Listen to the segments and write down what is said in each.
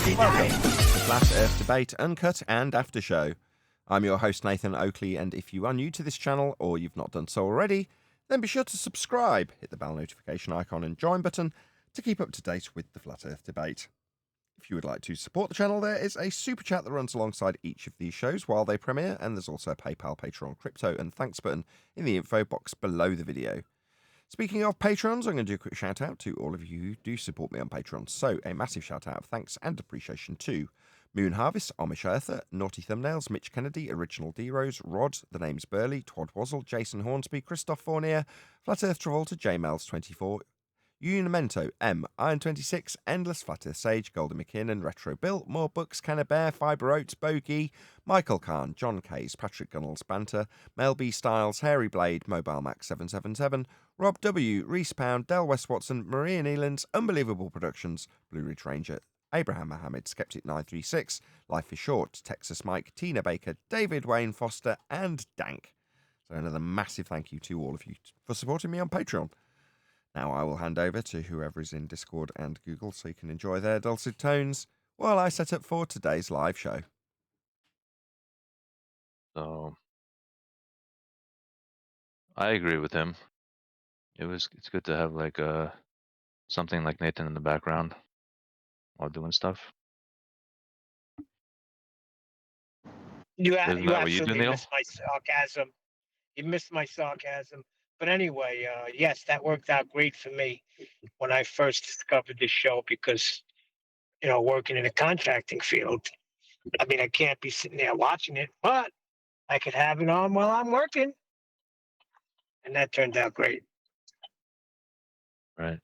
Welcome to the Flat Earth Debate Uncut and After Show. I'm your host Nathan Oakley, and if you are new to this channel or you've not done so already, then be sure to subscribe, hit the bell notification icon and join button to keep up to date with the Flat Earth Debate. If you would like to support the channel, there is a super chat that runs alongside each of these shows while they premiere, and there's also a PayPal, Patreon, crypto and thanks button in the info box below the video. Speaking of patrons, I'm going to do a quick shout out to all of you who do support me on Patreon. So a massive shout out of thanks and appreciation to Moon Harvest, Amish Earther, Naughty Thumbnails, Mitch Kennedy, Original D-Rose, Rod, The Name's Burley, Twad Wazzle, Jason Hornsby, Christoph Fournier, Flat Earth Travolta, JMels24, Unimento, M, Iron26, Endless, Flat Earth Sage, Golden McKinnon, Retro Bill, More Books, Canna Bear, Fibre Oats, Bogey, Michael Kahn, John Case, Patrick Gunnels, Banter, Mel B. Styles, Hairy Blade, Mobile Max 777, Rob W, Reese Pound, Del West Watson, Maria Nealands, Unbelievable Productions, Blue Ridge Ranger, Abraham Mohammed, Skeptic 936, Life is Short, Texas Mike, Tina Baker, David Wayne Foster, and Dank. So another massive thank you to all of you for supporting me on Patreon. Now I will hand over to whoever is in Discord and Google so you can enjoy their dulcet tones while I set up for today's live show. So I agree with him. It's good to have like something like Nathan in the background while doing stuff. You Isn't that what you do, absolutely Neil? missed my sarcasm. You missed my sarcasm. But anyway, yes, that worked out great for me when I first discovered this show because, working in the contracting field, I mean, I can't be sitting there watching it, but I could have it on while I'm working. And that turned out great. Right.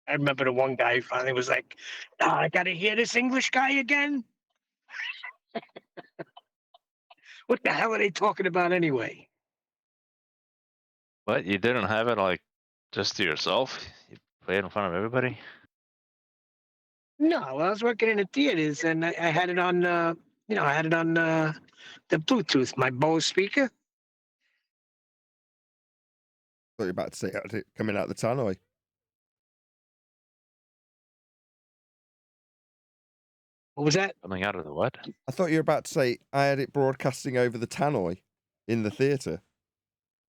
I remember the one guy who finally was like, I got to hear this English guy again. What the hell are they talking about anyway? What? You didn't have it like just to yourself? You play it in front of everybody? No, well, I was working in the theaters and I had it on, I had it on the Bluetooth, my Bose speaker. Thought you were about to say it coming out the tannoy. What was that? Coming out of the what? I thought you were about to say I had it broadcasting over the tannoy in the theatre.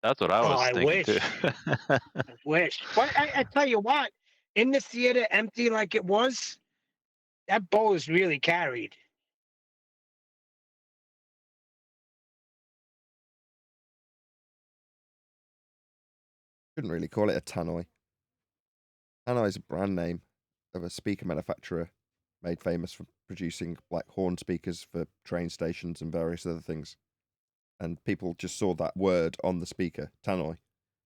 That's what I was I thinking wish. too. I wish. But I tell you what, in the theater, empty like it was, that Bose really carried. Couldn't really call it a tannoy. Tannoy is a brand name of a speaker manufacturer made famous for producing like horn speakers for train stations and various other things. And people just saw that word on the speaker, tannoy.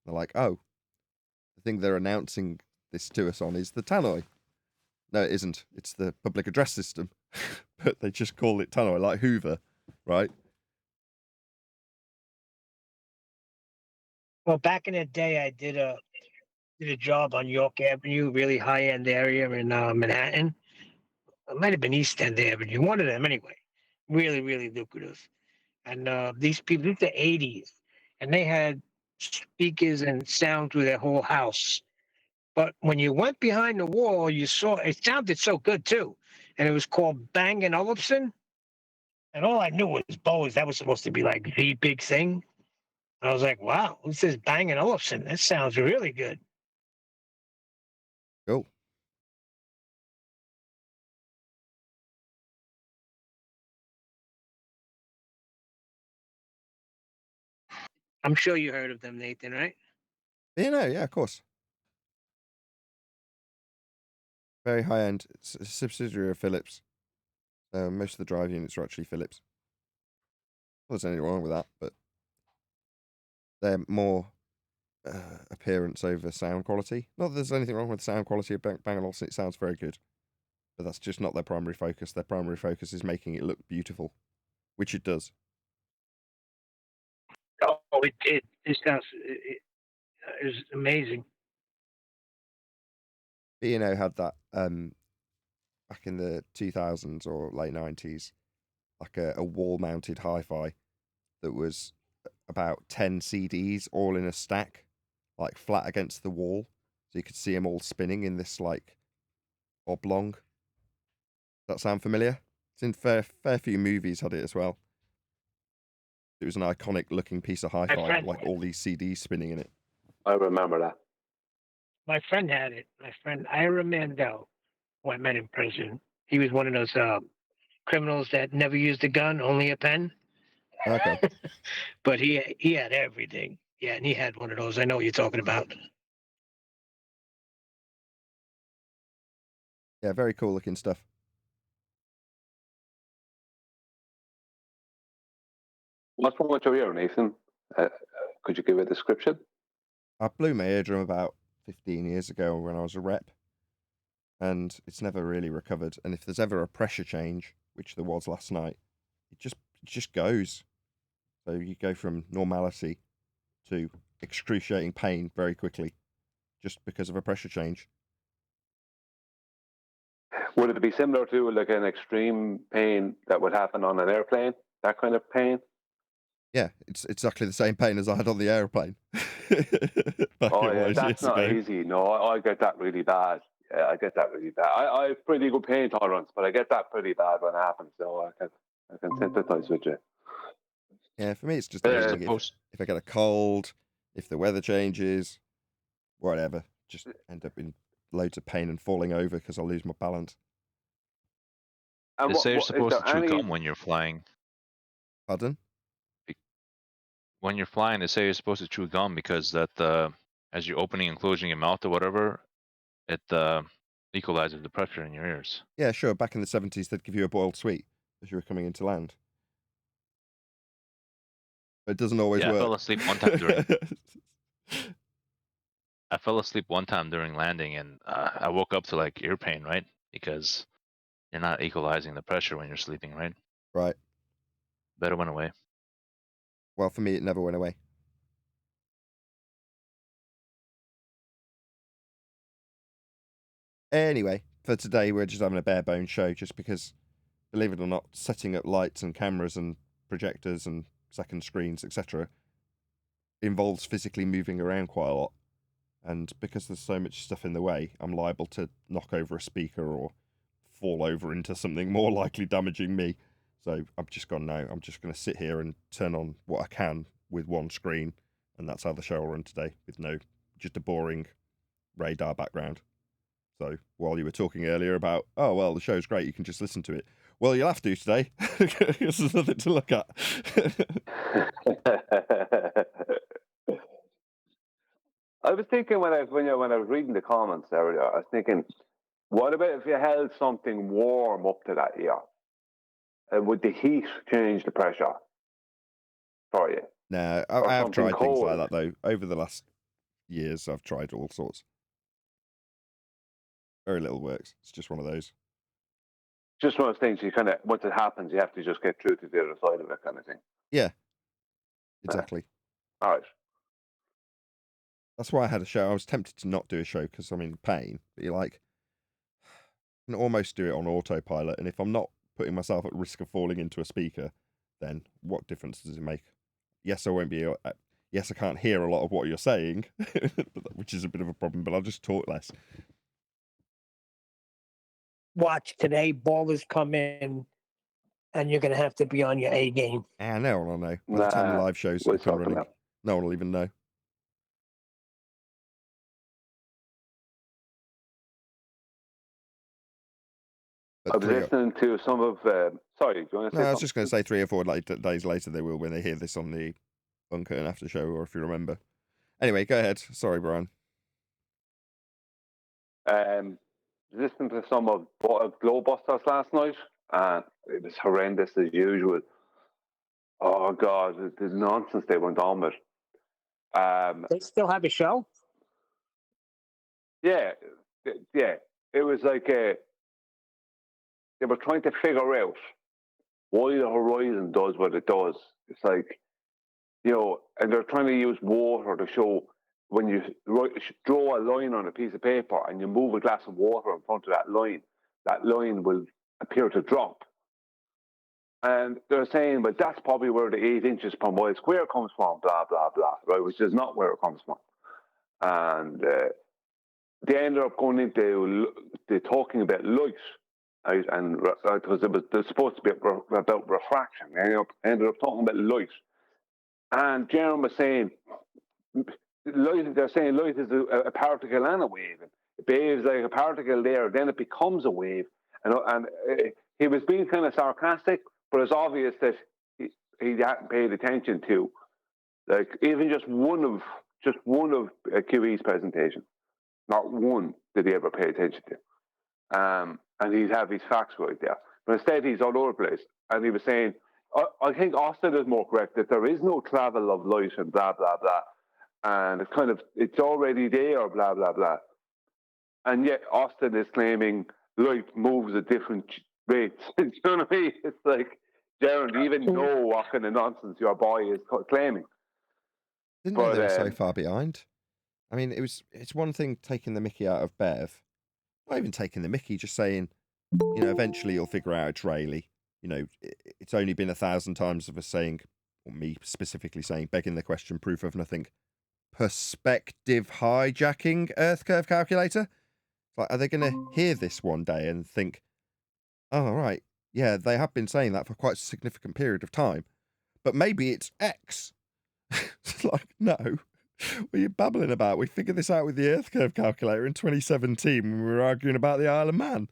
They're like, oh, the thing they're announcing this to us on is the tannoy. No, it isn't. It's the public address system. But they just call it tannoy, like Hoover, right? Well, back in the day, I did a job on York Avenue, really high end area in Manhattan. It might have been East End Avenue, one of them anyway. Really, really lucrative. And these people, it's the 80s, and they had speakers and sound through their whole house. But when you went behind the wall, you saw it sounded so good too. And it was called Bang& Olufsen. And all I knew was Bose. That was supposed to be like the big thing. I was like, wow, who says Bang& Olufsen? That sounds really good. Cool. I'm sure you heard of them, Nathan, right? Yeah, of course. Very high end. It's a subsidiary of Philips. Most of the drive units are actually Philips. Well, there's anything wrong with that, but they're more appearance over sound quality. Not that there's anything wrong with the sound quality of Bang & Olufsen. It sounds very good. But that's just not their primary focus. Their primary focus is making it look beautiful, which it does. Oh, it sounds it was amazing. B&O had that back in the 2000s or late 90s, like a wall-mounted hi-fi that was about 10 CDs all in a stack, like flat against the wall. So you could see them all spinning in this like oblong. Does that sound familiar? It's in fair few movies had it as well. It was an iconic looking piece of hi-fi, friend- like all these CDs spinning in it. I remember that. My friend had it. My friend Ira Mandel, who I met in prison. He was one of those criminals that never used a gun, only a pen. Okay. But he had everything. Yeah, and he had one of those. I know what you're talking about. Yeah, very cool looking stuff. What's wrong with your ear, Nathan? Could you give a description? I blew my eardrum about 15 years ago when I was a rep, and it's never really recovered. And if there's ever a pressure change, which there was last night, it just goes. So you go from normality to excruciating pain very quickly, just because of a pressure change. Would it be similar to like an extreme pain that would happen on an airplane? That kind of pain? Yeah, it's exactly the same pain as I had on the aeroplane. Back Oh, in yeah, those that's years not ago. easy. No, I get that really bad. Yeah, I get that really bad. I have pretty good pain tolerance, but I get that pretty bad when it happens. So I can sympathize with you. Yeah, for me, it's just Yeah. anything. If I get a cold, if the weather changes, whatever, just end up in loads of pain and falling over because I'll lose my balance. And They say you're is supposed to there chew any? gum when you're flying. Pardon? When you're flying, they say you're supposed to chew gum because that as you're opening and closing your mouth or whatever, it equalizes the pressure in your ears. Yeah, sure. Back in the 70s, they'd give you a boiled sweet as you were coming into land. But it doesn't always Yeah, work. I fell asleep one time during. I fell asleep one time during landing, and I woke up to like ear pain, right? Because you're not equalizing the pressure when you're sleeping, right? Right. But it went away. Well, for me, it never went away. Anyway, for today, we're just having a bare bones show just because, believe it or not, setting up lights and cameras and projectors and second screens, etc., involves physically moving around quite a lot. And because there's so much stuff in the way, I'm liable to knock over a speaker or fall over into something more likely damaging me. So I've just gone, no, I'm just going to sit here and turn on what I can with one screen. And that's how the show will run today, with just a boring radar background. So while you were talking earlier about, oh, well, the show's great, you can just listen to it. Well, you'll have to today, because there's nothing to look at. I was thinking when I was reading the comments earlier, I was thinking, what about if you held something warm up to that ear? Would the heat change the pressure for you? No, Or I have something tried things like cold. that, though. Over the last years, I've tried all sorts. Very little works. It's just one of those. Just one of those things you kind of, once it happens, you have to just get through to the other side of it, kind of thing. Yeah, exactly. All right. That's why I had a show. I was tempted to not do a show because I'm in pain. But you're like, I can almost do it on autopilot. And if I'm not putting myself at risk of falling into a speaker, then what difference does it make? Yes, I won't be. Yes, I can't hear a lot of what you're saying, which is a bit of a problem. But I'll just talk less. Watch today, ballers come in, and you're gonna have to be on your A game. I know, I know. By the time the live show's we'll up and sort them running, out. no one will even know. I was listening to some of. Sorry, do you want to say No, I was just going to something? say 3 or 4 days later they will when they hear this on the Uncut and After show, or if you remember. Anyway, go ahead. Sorry, Brian. Listening to some of Glowbusters last night, and it was horrendous as usual. Oh God, the nonsense they went on with. They still have a show. Yeah. It was like they were trying to figure out why the horizon does what it does. It's like, and they're trying to use water to show when you draw a line on a piece of paper and you move a glass of water in front of that line will appear to drop. And they're saying, but that's probably where the 8 inches per mile square comes from, blah, blah, blah, right? Which is not where it comes from. And they ended up going into talking about light, right? And because there's supposed to be about refraction, they ended up talking about light. And Jerome was saying, they're saying light is a particle and a wave. It behaves like a particle there, then it becomes a wave. And he was being kind of sarcastic, but it's obvious that he hadn't paid attention to, like, even just one of QE's presentation. Not one did he ever pay attention to. And he'd have his facts right there. But instead, he's all over the place. And he was saying, I think Austin is more correct, that there is no travel of light and blah, blah, blah. And it's already there, blah, blah, blah. And yet Austin is claiming light moves at different rates. Do you know what I mean? It's like, Jaron, do you even know what kind of nonsense your boy is claiming? Didn't know they were so far behind. I mean, it's one thing taking the mickey out of Bev. Not even taking the mickey, just saying, eventually you'll figure out it's Rayleigh. It's only been 1,000 times of us saying, or me specifically saying, begging the question, proof of nothing. Perspective hijacking Earth curve calculator? Like, are they going to hear this one day and think, oh, right, yeah, they have been saying that for quite a significant period of time, but maybe it's X. It's like, no. What are you babbling about? We figured this out with the Earth curve calculator in 2017 when we were arguing about the Isle of Man.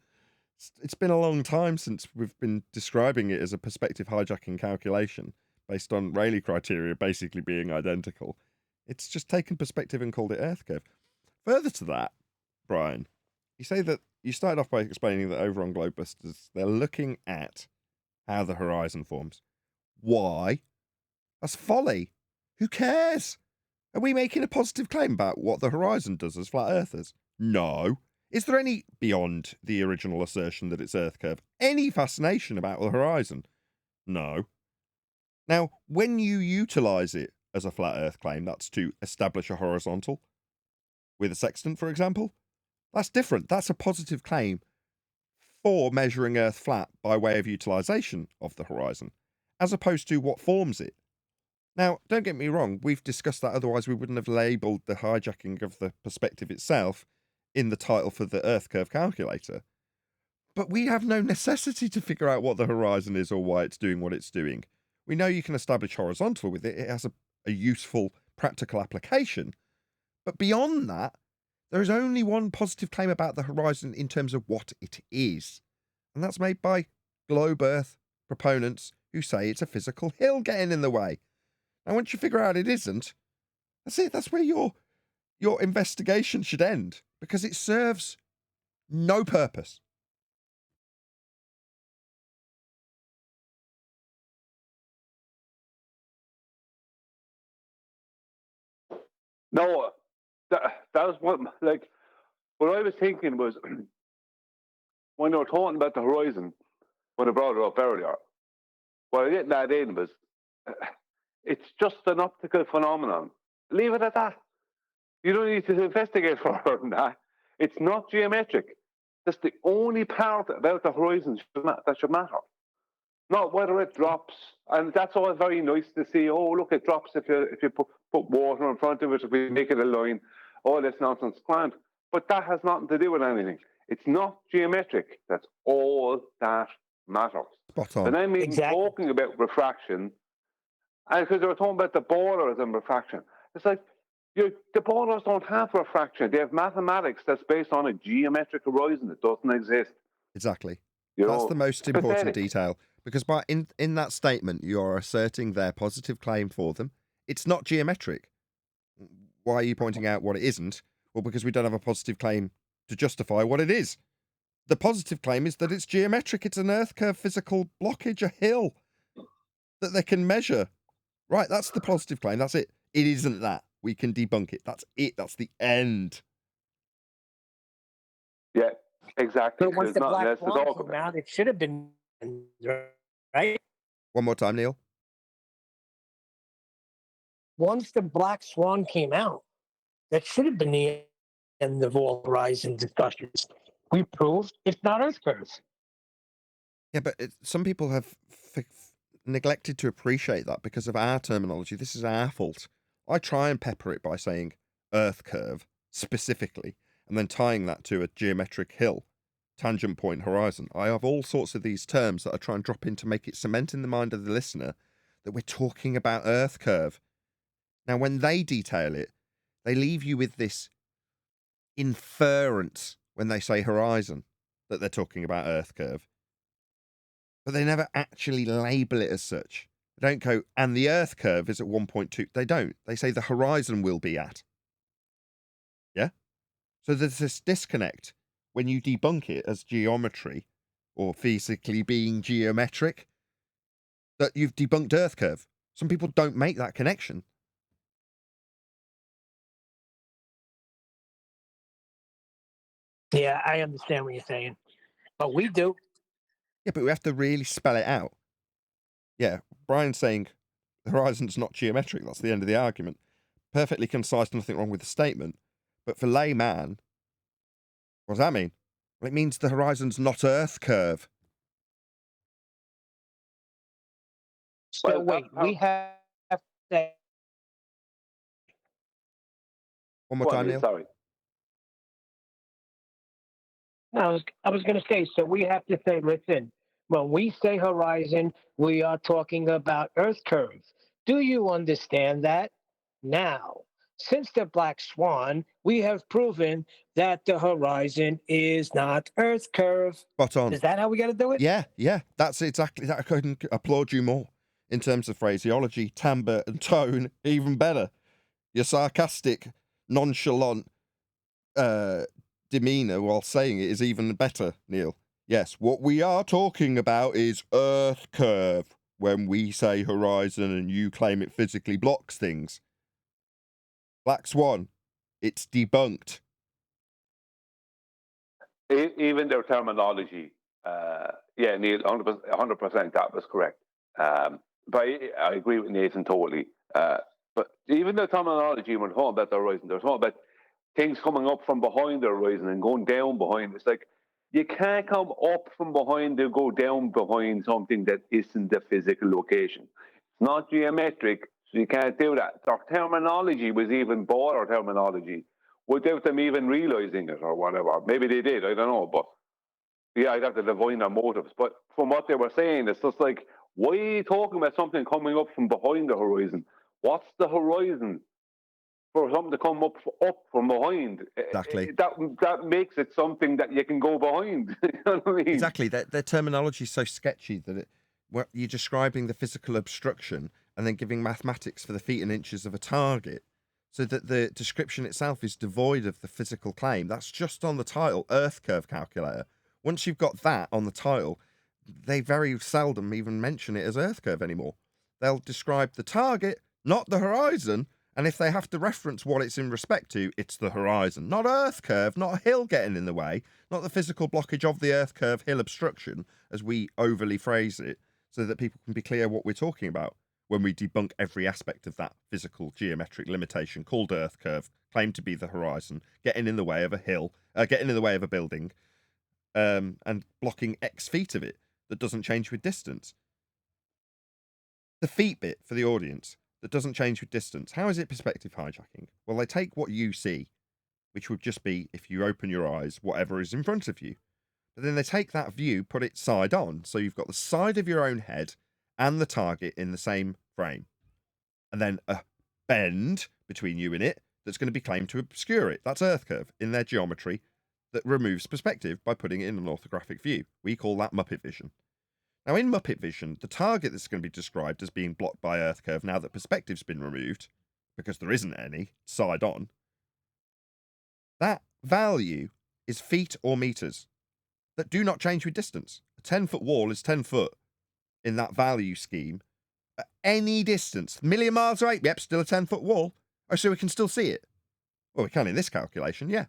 It's been a long time since we've been describing it as a perspective hijacking calculation based on Rayleigh criteria basically being identical. It's just taken perspective and called it Earth curve. Further to that, Brian, you say that you started off by explaining that over on Globebusters, they're looking at how the horizon forms. Why? That's folly. Who cares? Are we making a positive claim about what the horizon does as flat earthers? No. Is there any, beyond the original assertion that it's Earth curve, any fascination about the horizon? No. Now, when you utilise it as a flat Earth claim, that's to establish a horizontal, with a sextant, for example, that's different. That's a positive claim for measuring Earth flat by way of utilisation of the horizon, as opposed to what forms it. Now, don't get me wrong, we've discussed that, otherwise we wouldn't have labelled the hijacking of the perspective itself in the title for the Earth curve calculator. But we have no necessity to figure out what the horizon is or why it's doing what it's doing. We know you can establish horizontal with it. It has a useful practical application. But beyond that, there is only one positive claim about the horizon in terms of what it is. And that's made by globe Earth proponents who say it's a physical hill getting in the way. Now, once you figure out it isn't, that's it. That's where your investigation should end, because it serves no purpose. No, that was what I was thinking was when they were talking about the horizon, when I brought it up earlier, what I didn't add in was it's just an optical phenomenon. Leave it at that. You don't need to investigate further than that. It's not geometric. That's the only part about the horizon that should matter. Not whether it drops. And that's all very nice to see. Oh, look, it drops if you put water in front of it, if we make it a line. All this nonsense, grand. But that has nothing to do with anything. It's not geometric. That's all that matters. Spot on. And then we Exactly. talking about refraction, and because they were talking about the borders and refraction, it's like the borders don't have refraction. They have mathematics that's based on a geometric horizon that doesn't exist. Exactly. You That's know, the most important pathetic. detail. Because in that statement, you're asserting their positive claim for them. It's not geometric. Why are you pointing out what it isn't? Well, because we don't have a positive claim to justify what it is. The positive claim is that it's geometric. It's an Earth curve physical blockage, a hill that they can measure. Right, that's the positive claim. That's it. It isn't that. We can debunk it. That's it. That's the end. Yeah, exactly. But once There's the nothing black else to swan talk came about. out, it should have been right. One more time, Neil. Once the black swan came out, that should have been the end of all horizon discussions. We proved it's not Earth curves. Yeah, but some people have neglected to appreciate that because of our terminology. This is our fault. I try and pepper it by saying Earth curve specifically, and then tying that to a geometric hill, tangent point, horizon. I have all sorts of these terms that I try and drop in to make it cement in the mind of the listener that we're talking about Earth curve. Now, when they detail it, they leave you with this inference when they say horizon that they're talking about Earth curve. But they never actually label it as such. They don't go, and the Earth curve is at 1.2. They don't. They say the horizon will be at. Yeah? So there's this disconnect when you debunk it as geometry or physically being geometric that you've debunked Earth curve. Some people don't make that connection. Yeah, I understand what you're saying, but we do. Yeah, but we have to really spell it out. Yeah, Brian's saying the horizon's not geometric. That's the end of the argument. Perfectly concise, nothing wrong with the statement. But for layman, what does that mean? Well, it means the horizon's not Earth curve. So Well, wait, we have to say. One more Go on, time, Neil, Neil. sorry. No, I was going to say, so we have to say, listen, when we say horizon, we are talking about Earth curve. Do you understand that? Now, since the black swan, we have proven that the horizon is not Earth curve. Spot on. Is that how we got to do it? Yeah, that's exactly that. I couldn't applaud you more in terms of phraseology, timbre, and tone. Even better. Your sarcastic, nonchalant demeanour while saying it is even better, Neil. Yes, what we are talking about is Earth curve when we say horizon and you claim it physically blocks things. Black Swan, it's debunked. Even their terminology, yeah, Neil, 100%, that was correct. But I agree with Nathan totally. But even the terminology, when talking about the horizon, they're talking about things coming up from behind the horizon and going down behind. It's like you can't come up from behind and go down behind something that isn't the physical location. It's not geometric, so you can't do that. Their terminology was even border terminology without them even realizing it or whatever. Maybe they did, I don't know. But yeah, I'd have to divine their motives. But from what they were saying, it's just like, why are you talking about something coming up from behind the horizon? What's the horizon for something to come up from behind? Exactly. That makes it something that you can go behind. You know what I mean? Exactly. Their terminology is so sketchy that you're describing the physical obstruction and then giving mathematics for the feet and inches of a target, so that the description itself is devoid of the physical claim. That's just on the title, Earth curve calculator. Once you've got that on the title, they very seldom even mention it as Earth curve anymore. They'll describe the target, not the horizon, and if they have to reference what it's in respect to, it's the horizon, not Earth curve, not a hill getting in the way, not the physical blockage of the Earth curve hill obstruction, as we overly phrase it, so that people can be clear what we're talking about when we debunk every aspect of that physical geometric limitation called Earth curve, claimed to be the horizon, getting in the way of a hill, getting in the way of a building, and blocking X feet of it that doesn't change with distance. The feet bit for the audience that doesn't change with distance. How is it perspective hijacking? Well, they take what you see, which would just be, if you open your eyes, whatever is in front of you. But then they take that view, put it side on. So you've got the side of your own head and the target in the same frame. And then a bend between you and it that's going to be claimed to obscure it. That's Earth curve in their geometry that removes perspective by putting it in an orthographic view. We call that Muppet vision. Now, in Muppet vision, the target that's going to be described as being blocked by Earth curve now that perspective's been removed, because there isn't any, side on, that value is feet or meters that do not change with distance. A 10-foot wall is 10 foot in that value scheme at any distance. A million miles away, yep, still a 10-foot wall. Oh, so we can still see it? Well, we can in this calculation, yeah.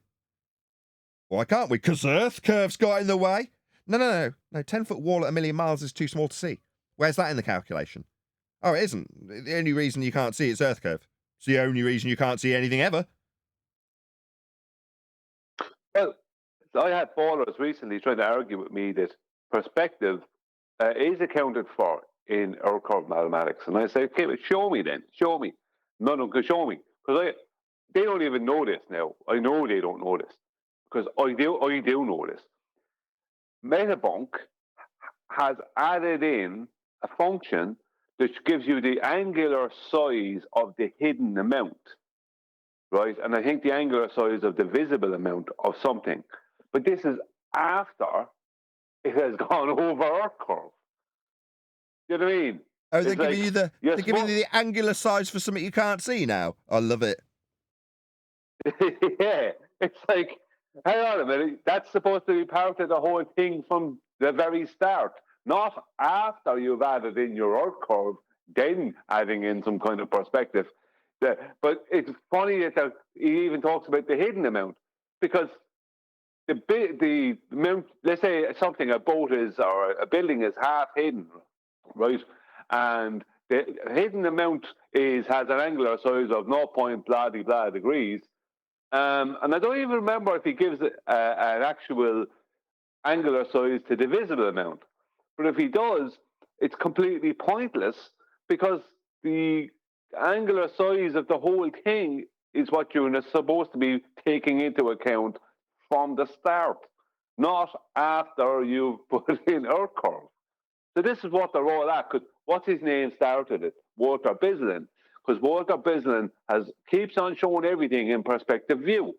Why can't we? Because Earth curve's got in the way. No. 10-foot wall at a million miles is too small to see. Where's that in the calculation? Oh, it isn't. The only reason you can't see it's Earth curve. It's the only reason you can't see anything ever. Well, I had followers recently trying to argue with me that perspective is accounted for in our curve mathematics. And I say, okay, but show me then. Show me. None of them can show me. Because they don't even know this now. I know they don't know this. because I do know this. Metabunk has added in a function that gives you the angular size of the hidden amount, right? And I think the angular size of the visible amount of something. But this is after it has gone over Earth curve. You know what I mean? Oh, they're It's giving like, you they're giving you the angular size for something you can't see now. I love it. yeah, it's like, hang on a minute, that's supposed to be part of the whole thing from the very start, not after you've added in your Earth curve, then adding in some kind of perspective. But it's funny that he even talks about the hidden amount, because the amount, let's say something, a boat is, or a building is half hidden, right? And the hidden amount has an angular size of 0.blah degrees. And I don't even remember if he gives an actual angular size to the visible amount. But if he does, it's completely pointless, because the angular size of the whole thing is what you're supposed to be taking into account from the start, not after you've put in Earth curve. So this is what they're all at. Because what's his name started it? Walter Bislin. Because Walter Bislin keeps on showing everything in perspective view,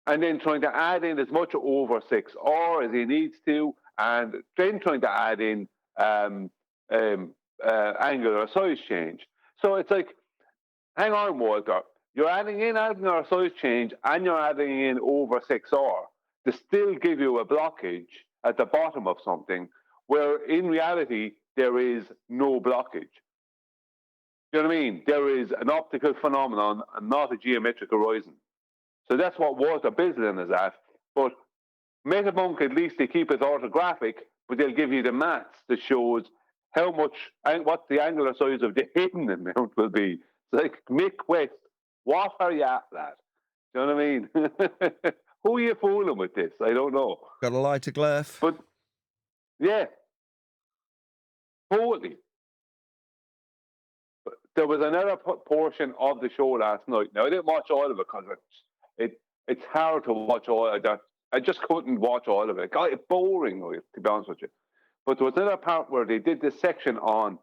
and then trying to add in as much over 6R as he needs to, and then trying to add in angular size change. So it's like, hang on, Walter, you're adding in angular size change and you're adding in over 6R to still give you a blockage at the bottom of something, where in reality there is no blockage. You know what I mean? There is an optical phenomenon and not a geometric horizon. So that's what Walter Bislin is at. But Metabunk, at least they keep it orthographic, but they'll give you the maths that shows how much and what the angular size of the hidden amount will be. It's like, Mick West, what are you at, lad? Do you know what I mean? Who are you fooling with this? I don't know. Got a lighter glyph. But yeah, totally. But there was another portion of the show last night. Now, I didn't watch all of it because it's hard to watch all of that. I just couldn't watch all of it. It got boring, to be honest with you. But there was another part where they did this section on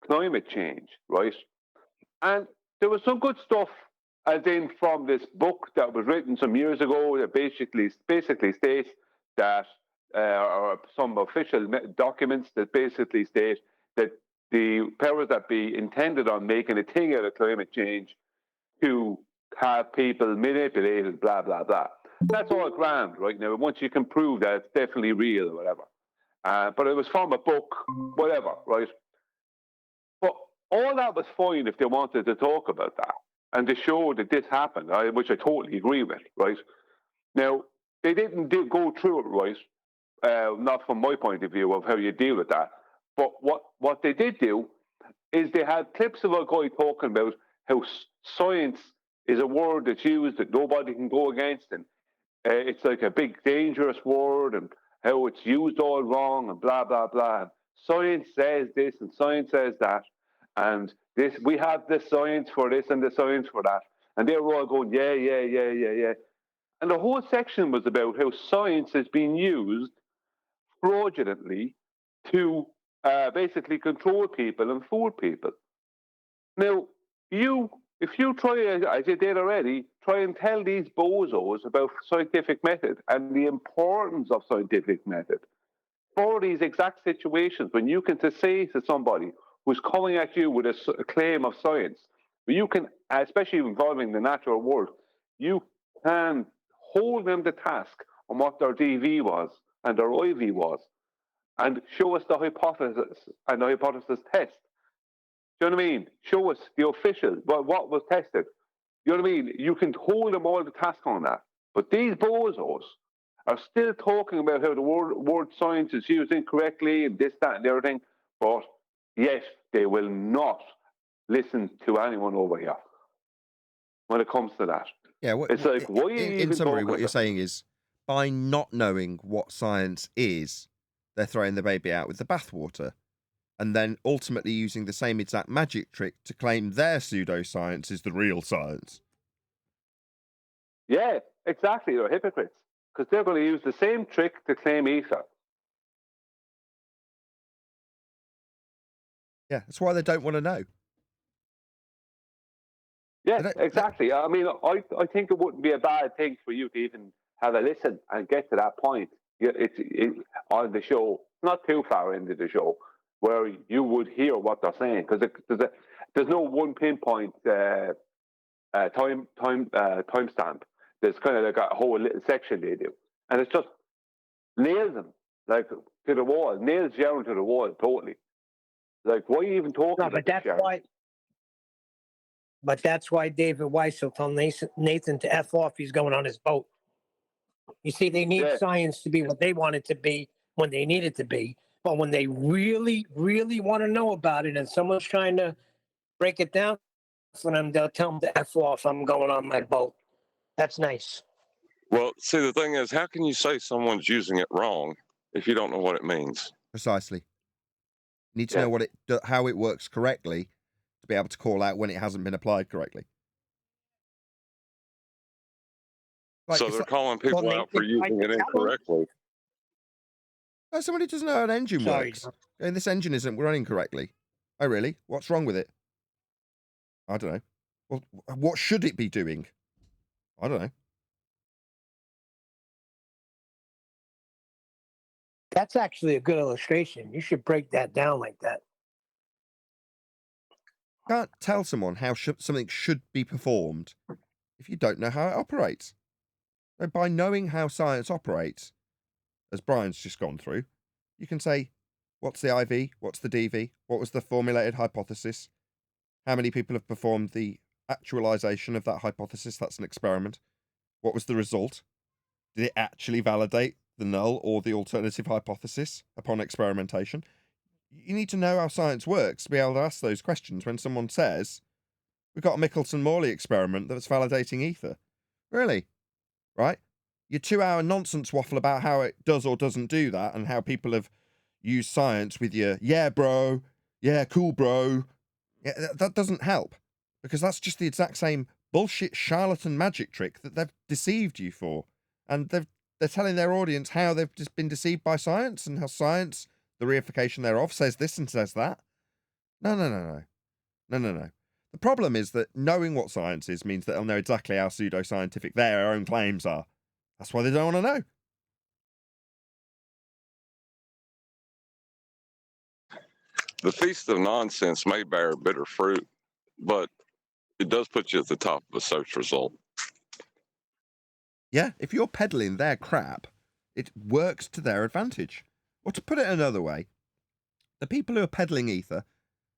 climate change, right? And there was some good stuff, as in from this book that was written some years ago that basically states that, or some official documents that basically state that the powers that be intended on making a thing out of climate change to have people manipulated, blah, blah, blah. That's all grand right now, once you can prove that it's definitely real or whatever. But it was from a book, whatever, right? But all that was fine if they wanted to talk about that and to show that this happened, which I totally agree with, right? Now, they didn't go through it, right? Not from my point of view of how you deal with that. But what they did do is they had clips of a guy talking about how science is a word that's used that nobody can go against, and it's like a big dangerous word, and how it's used all wrong, and blah, blah, blah. And science says this and science says that, and this, we have the science for this and the science for that. And they were all going, yeah. And the whole section was about how science has been used fraudulently to basically control people and fool people. Now, if you try, as you did already, try and tell these bozos about scientific method and the importance of scientific method for these exact situations, when you can say to somebody who's coming at you with a claim of science, you can, especially involving the natural world, you can hold them to task on what their DV was and their IV was, and show us the hypothesis and the hypothesis test. Do you know what I mean? Show us the official, what was tested. You know what I mean? You can hold them all to task on that. But these bozos are still talking about how the word science is used incorrectly and this, that, and everything. But yet they will not listen to anyone over here when it comes to that. Yeah, it's like, why are you in even summary, talking what you're about saying is, by not knowing what science is, they're throwing the baby out with the bathwater, and then ultimately using the same exact magic trick to claim their pseudoscience is the real science. Yeah, exactly. They're hypocrites because they're going to use the same trick to claim ether. Yeah, that's why they don't want to know. Yeah, exactly. I mean, I think it wouldn't be a bad thing for you to even have a listen and get to that point. It's on the show, not too far into the show, where you would hear what they're saying, because there's no one pinpoint timestamp. There's kind of like a whole little section they do, and it's just nails them like to the wall, nails Sharon to the wall totally. Like, why are you even talking No, about but this, that's Sharon? why. But that's why David Weiss will tell Nathan to F off. He's going on his boat. You see, they need Yeah. science to be what they want it to be when they need it to be. But when they really, really want to know about it and someone's trying to break it down for them, they'll tell them to F off. I'm going on my boat. That's nice. Well, see, the thing is, how can you say someone's using it wrong if you don't know what it means? Precisely. You need to Yeah. know how it works correctly to be able to call out when it hasn't been applied correctly. Like, So it's they're like, calling people Well, out for Nathan tried using to it tell them. incorrectly. oh, somebody doesn't know how an engine Sorry, works. John. And this engine isn't running correctly. Oh, really? What's wrong with it? I don't know. Well, what should it be doing? I don't know. That's actually a good illustration. You should break that down like that. You can't tell someone how something should be performed if you don't know how it operates. So by knowing how science operates, as Brian's just gone through, you can say, what's the IV? What's the DV? What was the formulated hypothesis? How many people have performed the actualization of that hypothesis? That's an experiment. What was the result? Did it actually validate the null or the alternative hypothesis upon experimentation? You need to know how science works to be able to ask those questions when someone says, we've got a Michelson-Morley experiment that's validating ether. Really? Right? Your 2-hour nonsense waffle about how it does or doesn't do that and how people have used science with your, yeah, bro, yeah, cool, bro. Yeah, that doesn't help, because that's just the exact same bullshit charlatan magic trick that they've deceived you for. And they're telling their audience how they've just been deceived by science and how science, the reification thereof, says this and says that. No. The problem is that knowing what science is means that they'll know exactly how pseudoscientific their own claims are. That's why they don't want to know. The feast of nonsense may bear bitter fruit, but it does put you at the top of a search result. Yeah, if you're peddling their crap, it works to their advantage. Or to put it another way, the people who are peddling ether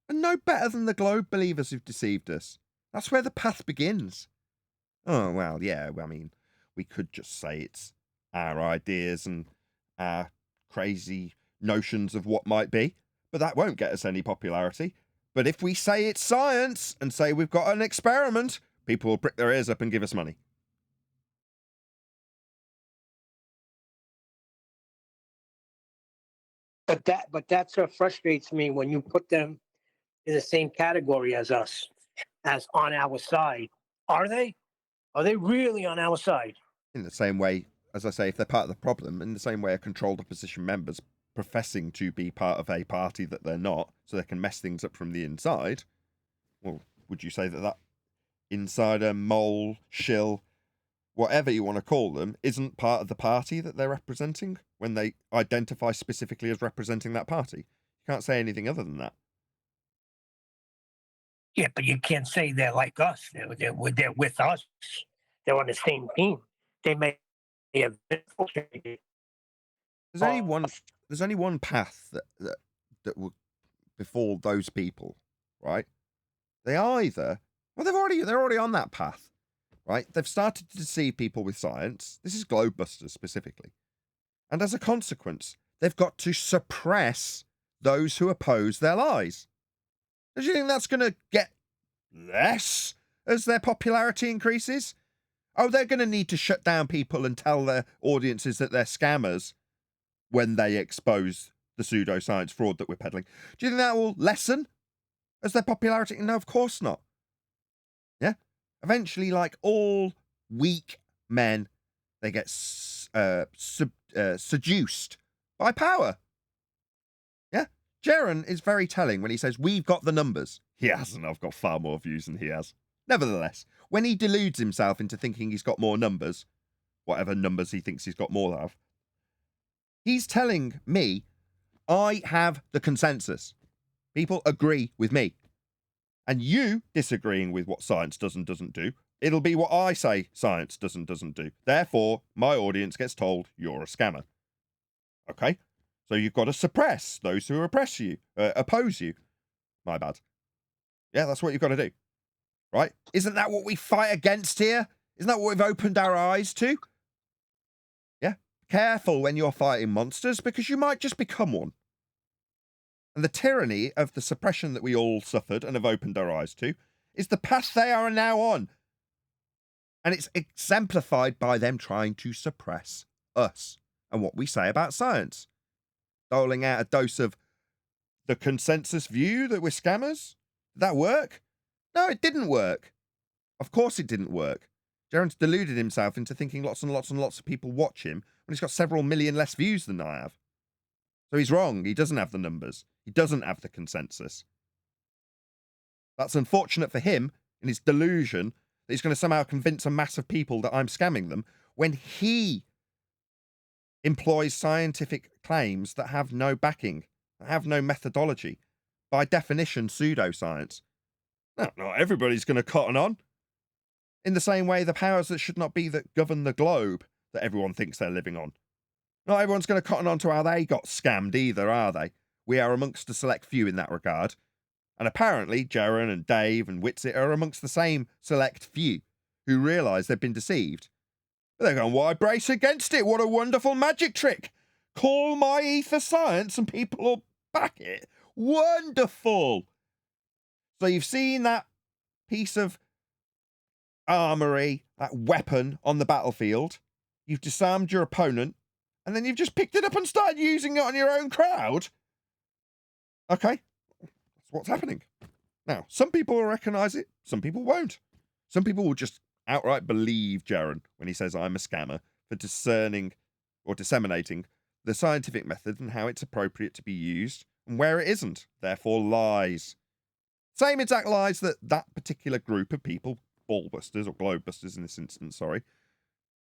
are no better than the globe believers who've deceived us. That's where the path begins. Oh, well, yeah, I mean, we could just say it's our ideas and our crazy notions of what might be, but that won't get us any popularity. But if we say it's science and say we've got an experiment, people will prick their ears up and give us money. But that's what frustrates me when you put them in the same category as us, as on our side. Are they? Are they really on our side? In the same way, as I say, if they're part of the problem, in the same way a controlled opposition member's professing to be part of a party that they're not, so they can mess things up from the inside, well, would you say that that insider, mole, shill, whatever you want to call them, isn't part of the party that they're representing when they identify specifically as representing that party? You can't say anything other than that. Yeah, but you can't say they're like us. They're with us. They're on the same team. They may have infiltrated. There's only one path that will befall those people, right? They're already on that path, right? They've started to deceive people with science. This is Globebusters specifically. And as a consequence, they've got to suppress those who oppose their lies. Do you think that's going to get less as their popularity increases? Oh, they're going to need to shut down people and tell their audiences that they're scammers when they expose the pseudoscience fraud that we're peddling. Do you think that will lessen as their popularity? No, of course not. Yeah? Eventually, like all weak men they get seduced by power. Yeah, Jaron is very telling when he says, we've got the numbers. He hasn't. I've got far more views than he has. Nevertheless, when he deludes himself into thinking he's got more numbers, whatever numbers he thinks he's got more of, he's telling me, I have the consensus. People agree with me. And you disagreeing with what science does and doesn't do, it'll be what I say science does and doesn't do. Therefore, my audience gets told you're a scammer. Okay? So you've got to suppress those who oppose you. My bad. Yeah, that's what you've got to do. Right? Isn't that what we fight against here? Isn't that what we've opened our eyes to? Yeah? Careful when you're fighting monsters, because you might just become one. And the tyranny of the suppression that we all suffered and have opened our eyes to is the path they are now on. And it's exemplified by them trying to suppress us and what we say about science. Doling out a dose of the consensus view that we're scammers. Did that work? No, it didn't work. Of course it didn't work. Jaron's deluded himself into thinking lots and lots and lots of people watch him when he's got several million less views than I have. So he's wrong. He doesn't have the numbers. He doesn't have the consensus. That's unfortunate for him in his delusion that he's going to somehow convince a mass of people that I'm scamming them when he employs scientific claims that have no backing, that have no methodology. By definition, pseudoscience. No, not everybody's going to cotton on. In the same way, the powers that should not be that govern the globe that everyone thinks they're living on. Not everyone's going to cotton on to how they got scammed either, are they? We are amongst a select few in that regard. And apparently, Jaron and Dave and Whitsitt are amongst the same select few who realise they've been deceived. But they're going, why brace against it? What a wonderful magic trick. Call my ether science and people will back it. Wonderful. So you've seen that piece of armoury, that weapon on the battlefield. You've disarmed your opponent. And then you've just picked it up and started using it on your own crowd. Okay, that's what's happening. Now, some people will recognise it, some people won't. Some people will just outright believe Jaron when he says I'm a scammer for discerning or disseminating the scientific method and how it's appropriate to be used and where it isn't, therefore lies. Same exact lies that that particular group of people, ballbusters or globebusters in this instance,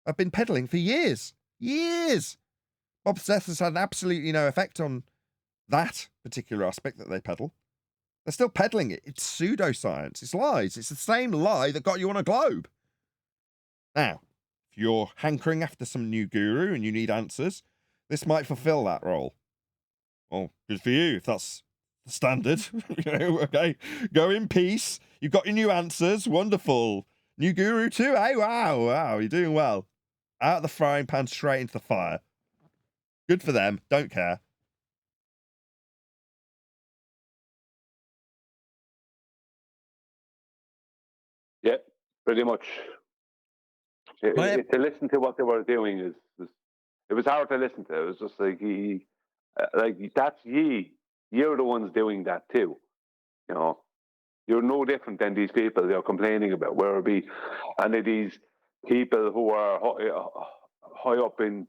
have been peddling for years. Years! Bob Seth has had absolutely no effect on that particular aspect that they peddle. They're still peddling it. It's pseudoscience. It's lies. It's the same lie that got you on a globe. Now, if you're hankering after some new guru and you need answers, this might fulfill that role. Well, good for you if that's the standard. Okay, go in peace. You've got your new answers. Wonderful. New guru too, eh? Wow, you're doing well. Out of the frying pan, straight into the fire. Good for them. Don't care. Yeah, pretty much. To listen to what they were doing it was hard to listen to. It was just like that's ye. You're the ones doing that too. You know, you're no different than these people they're complaining about. Where it be any of these people who are high up in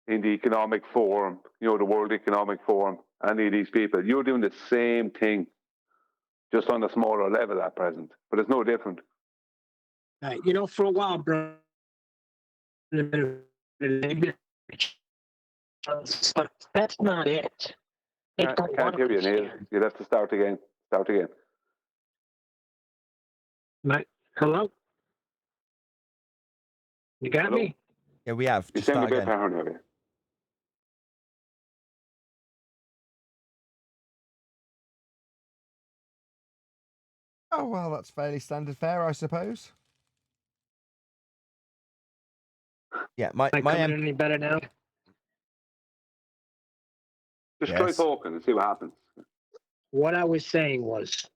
the economic forum, you know, the World Economic Forum, any of these people, you're doing the same thing, just on a smaller level at present. But it's no different. You know, for a while, bro, that's not it. I can't hear you, Neil. You'd have to start again. Hello? You got me? Yeah, we have. You Just sound a start bit again. paranoid. Oh, well, that's fairly standard fare, I suppose. Yeah, my any better now? Just try talking and see what happens. What I was saying was,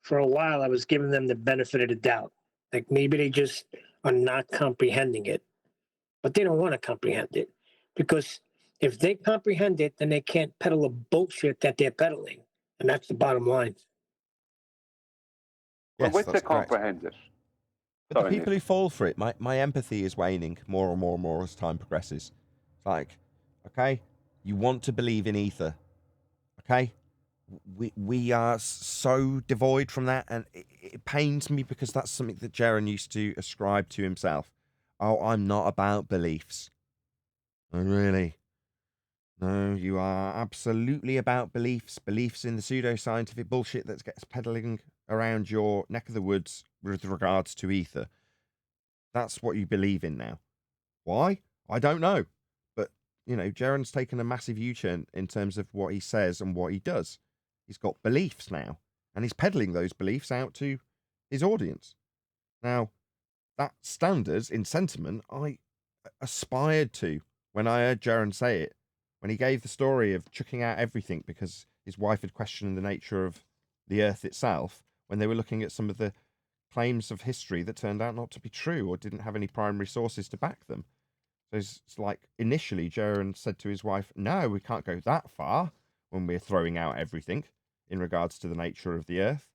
for a while, I was giving them the benefit of the doubt. Like maybe they just are not comprehending it, but they don't want to comprehend it, because if they comprehend it, then they can't peddle the bullshit that they're peddling, and that's the bottom line. Well, which they comprehend it. the Sorry, people who fall for it, my empathy is waning more and more and more as time progresses. It's like, okay, you want to believe in ether, okay? We are so devoid from that, and it pains me because that's something that Jaron used to ascribe to himself. Oh, I'm not about beliefs. Oh, really? No, you are absolutely about beliefs. Beliefs in the pseudoscientific bullshit that gets peddling around your neck of the woods with regards to ether. That's what you believe in now. Why? I don't know. But, you know, Jaron's taken a massive U-turn in terms of what he says and what he does. He's got beliefs now, and he's peddling those beliefs out to his audience. Now, that standards in sentiment I aspired to when I heard Jaron say it, when he gave the story of chucking out everything because his wife had questioned the nature of the earth itself, when they were looking at some of the claims of history that turned out not to be true or didn't have any primary sources to back them. So it's like initially Jaron said to his wife, no, we can't go that far when we're throwing out everything in regards to the nature of the earth.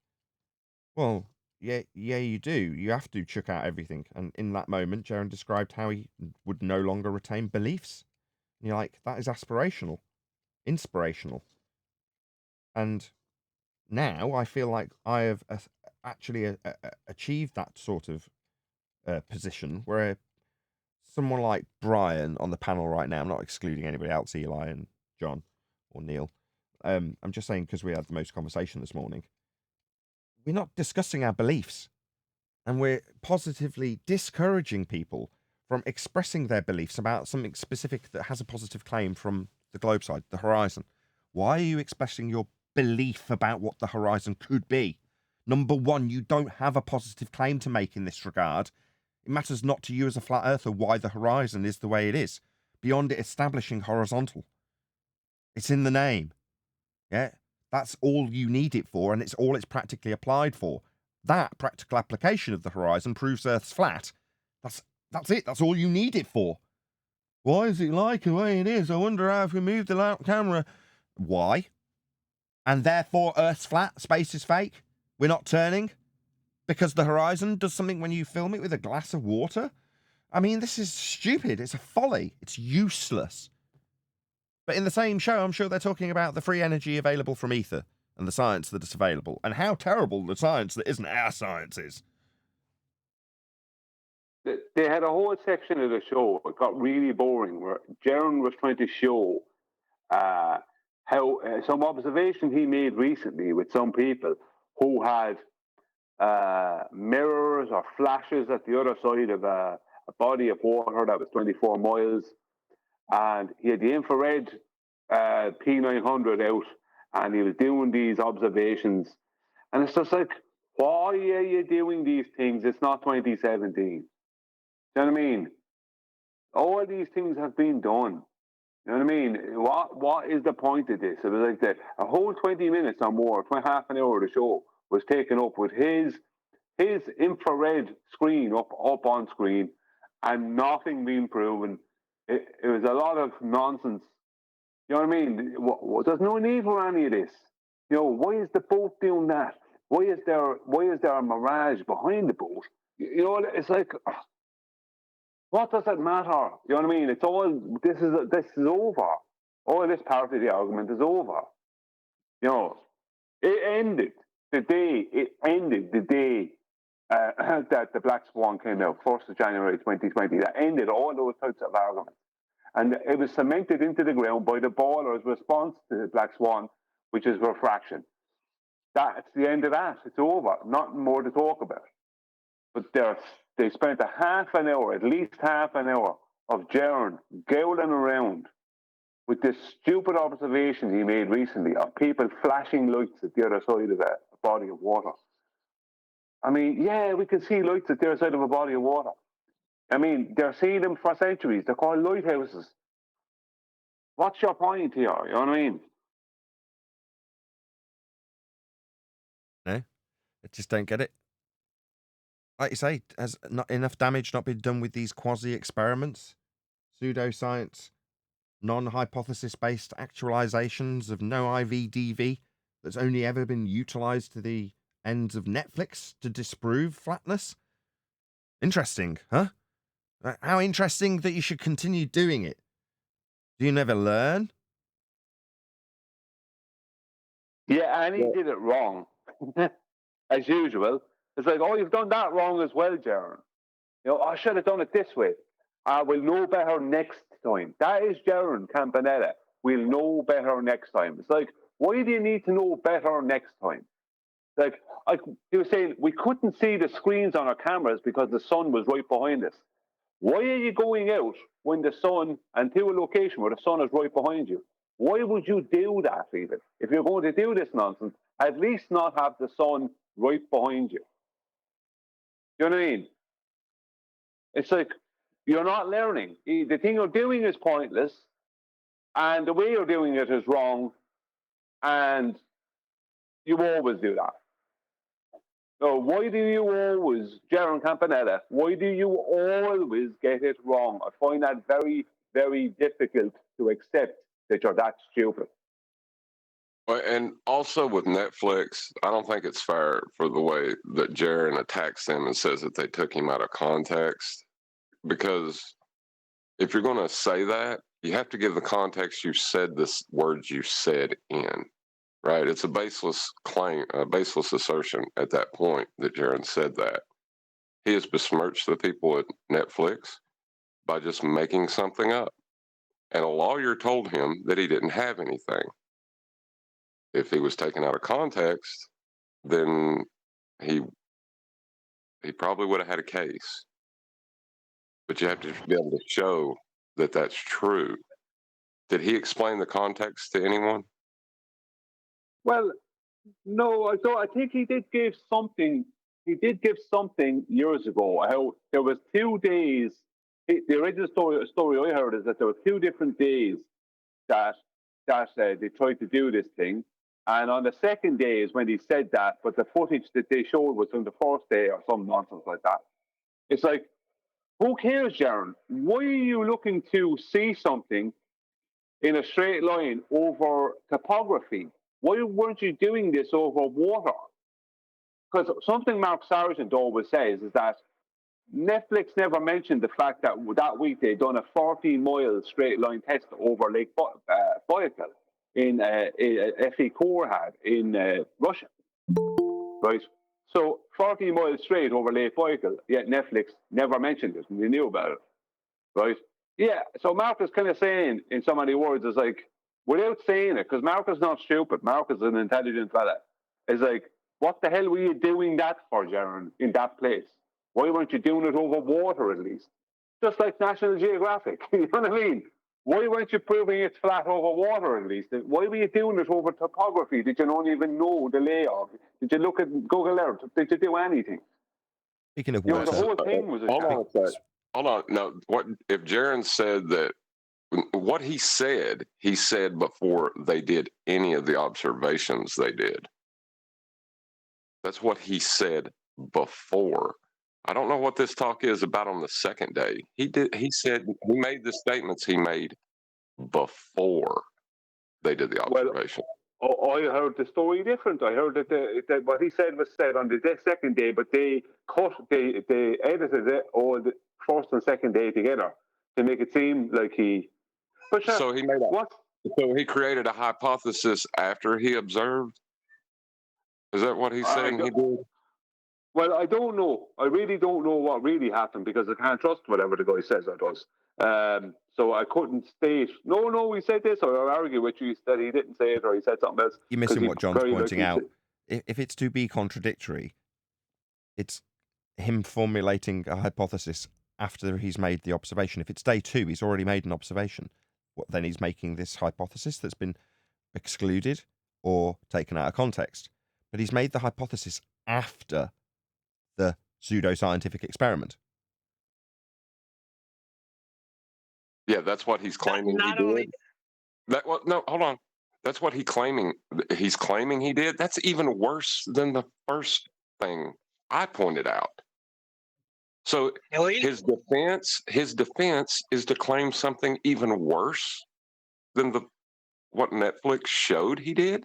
Well, yeah, you do. You have to chuck out everything. And in that moment, Jaron described how he would no longer retain beliefs. And you're like, that is aspirational, inspirational. And now I feel like I have actually achieved that sort of position where someone like Brian on the panel right now, I'm not excluding anybody else, Eli and John or Neil. I'm just saying because we had the most conversation this morning. We're not discussing our beliefs, and we're positively discouraging people from expressing their beliefs about something specific that has a positive claim from the globe side, the horizon. Why are you expressing your belief about what the horizon could be? Number one, you don't have a positive claim to make in this regard. It matters not to you as a flat earther why the horizon is the way it is, beyond it establishing horizontal. It's in the name. Yeah, that's all you need it for, and it's all it's practically applied for. That practical application of the horizon proves Earth's flat. That's it. That's all you need it for. Why is it like the way it is? I wonder how if we move the camera. Why? And therefore Earth's flat, space is fake. We're not turning because the horizon does something when you film it with a glass of water. I mean, this is stupid. It's a folly. It's useless. But in the same show, I'm sure they're talking about the free energy available from ether and the science that is available and how terrible the science that isn't our science is. They had a whole section of the show. It got really boring where Jaron was trying to show how some observation he made recently with some people who had mirrors or flashes at the other side of a body of water that was 24 miles. And he had the infrared P900 out, and he was doing these observations. And it's just like, why are you doing these things? It's not 2017. Do you know what I mean? All these things have been done. You know what I mean? What is the point of this? It was like a whole 20 minutes or more, half an hour of the show was taken up with his infrared screen up on screen and nothing being proven. It was a lot of nonsense. You know what I mean? There's no need for any of this. You know, why is the boat doing that? Why is there a mirage behind the boat? You know, it's like, what does it matter? You know what I mean? It's all this is over. All this part of the argument is over. You know, it ended the day that the Black Swan came out, 1st of January 2020. That ended all those types of arguments. And it was cemented into the ground by the baller's response to the Black Swan, which is refraction. That's the end of that. It's over. Nothing more to talk about. But they spent at least half an hour, of Jaron gowling around with this stupid observation he made recently of people flashing lights at the other side of a body of water. I mean, yeah, we can see lights at the other side of a body of water. I mean, they're seeing them for centuries. They're called lighthouses. What's your point here? You know what I mean? No, I just don't get it. Like you say, has not enough damage not been done with these quasi-experiments? Pseudoscience, non-hypothesis-based actualizations of no IVDV that's only ever been utilized to the ends of Netflix to disprove flatness? Interesting, huh? How interesting that you should continue doing it. Do you never learn? Yeah, and he did it wrong, as usual. It's like, oh, you've done that wrong as well, Jaron. You know, I should have done it this way. I will know better next time. That is Jaron Campanella. We'll know better next time. It's like, why do you need to know better next time? Like he was saying, we couldn't see the screens on our cameras because the sun was right behind us. Why are you going out when the sun, and to a location where the sun is right behind you? Why would you do that, even? If you're going to do this nonsense, at least not have the sun right behind you. You know what I mean? It's like, you're not learning. The thing you're doing is pointless, and the way you're doing it is wrong, and you always do that. So why do you always, Jaron Campanella, why do you always get it wrong? I find that very, very difficult to accept that you're that stupid. And also with Netflix, I don't think it's fair for the way that Jaron attacks them and says that they took him out of context. Because if you're going to say that, you have to give the context you said this words you said in. Right? It's a baseless claim, a baseless assertion at that point that Jaron said that. He has besmirched the people at Netflix by just making something up. And a lawyer told him that he didn't have anything. If he was taken out of context, then he probably would have had a case. But you have to be able to show that that's true. Did he explain the context to anyone? Well, no, I think he did give something. He did give something years ago. How there was 2 days. The original story I heard is that there were 2 different days that they tried to do this thing, and on the second day is when he said that. But the footage that they showed was on the first day or some nonsense like that. It's like, who cares, Jaron? Why are you looking to see something in a straight line over topography? Why weren't you doing this over water? Because something Mark Sargent always says is that Netflix never mentioned the fact that that week they'd done a 40-mile straight line test over Lake Baikal in FE Core had in Russia, right? So 40 miles straight over Lake Baikal, yet Netflix never mentioned it, and we knew about it, right? Yeah, so Mark is kind of saying in so many words, is like, without saying it, because Mark is not stupid, Mark is an intelligent fella, is like, what the hell were you doing that for, Jaron, in that place? Why weren't you doing it over water at least? Just like National Geographic, you know what I mean? Why weren't you proving it's flat over water at least? Why were you doing it over topography? Did you not even know the layout? Did you look at Google Earth? Did you do anything? Speaking of You know, water, the whole thing was a Hold sham. on a sec. Hold on. No, what if Jaron said that? What he said before they did any of the observations they did. That's what he said before. I don't know what this talk is about on the second day. He said he made the statements he made before they did the observation. Well, I heard the story different. I heard that what he said was said on the second day, but they edited it all the first and second day together to make it seem like he. But So he made what? So he created a hypothesis after he observed. Is that what he's saying he did? Well, I don't know. I really don't know what really happened because I can't trust whatever the guy says or does. So I couldn't state, no, he said this, or argue with you that he didn't say it or he said something else. you're missing what John's pointing out. If it's to be contradictory, it's him formulating a hypothesis after he's made the observation. If it's day 2, he's already made an observation. Then he's making this hypothesis that's been excluded or taken out of context. But he's made the hypothesis after the pseudoscientific experiment. Yeah, that's what he's claiming he did. No, hold on. That's what he's claiming he did. That's even worse than the first thing I pointed out. So his defense is to claim something even worse than what Netflix showed he did.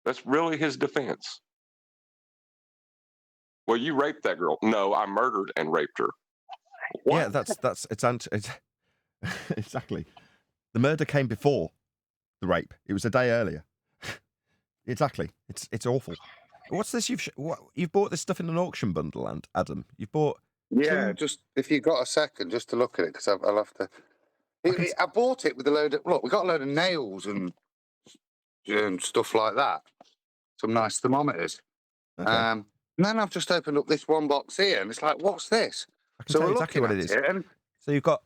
That's really his defense. Well, you raped that girl. No, I murdered and raped her. What? Yeah, it's exactly. The murder came before the rape. It was a day earlier. Exactly. It's awful. What's this? You've bought this stuff in an auction bundle, and Adam, you've bought. Yeah, just if you got a second, just to look at it, because I'll have to. I bought it with a load of look. We got a load of nails and stuff like that. Some nice thermometers. Okay. And then I've just opened up this one box here, and it's like, what's this? I can tell we're you exactly what looking it at is. and So you've got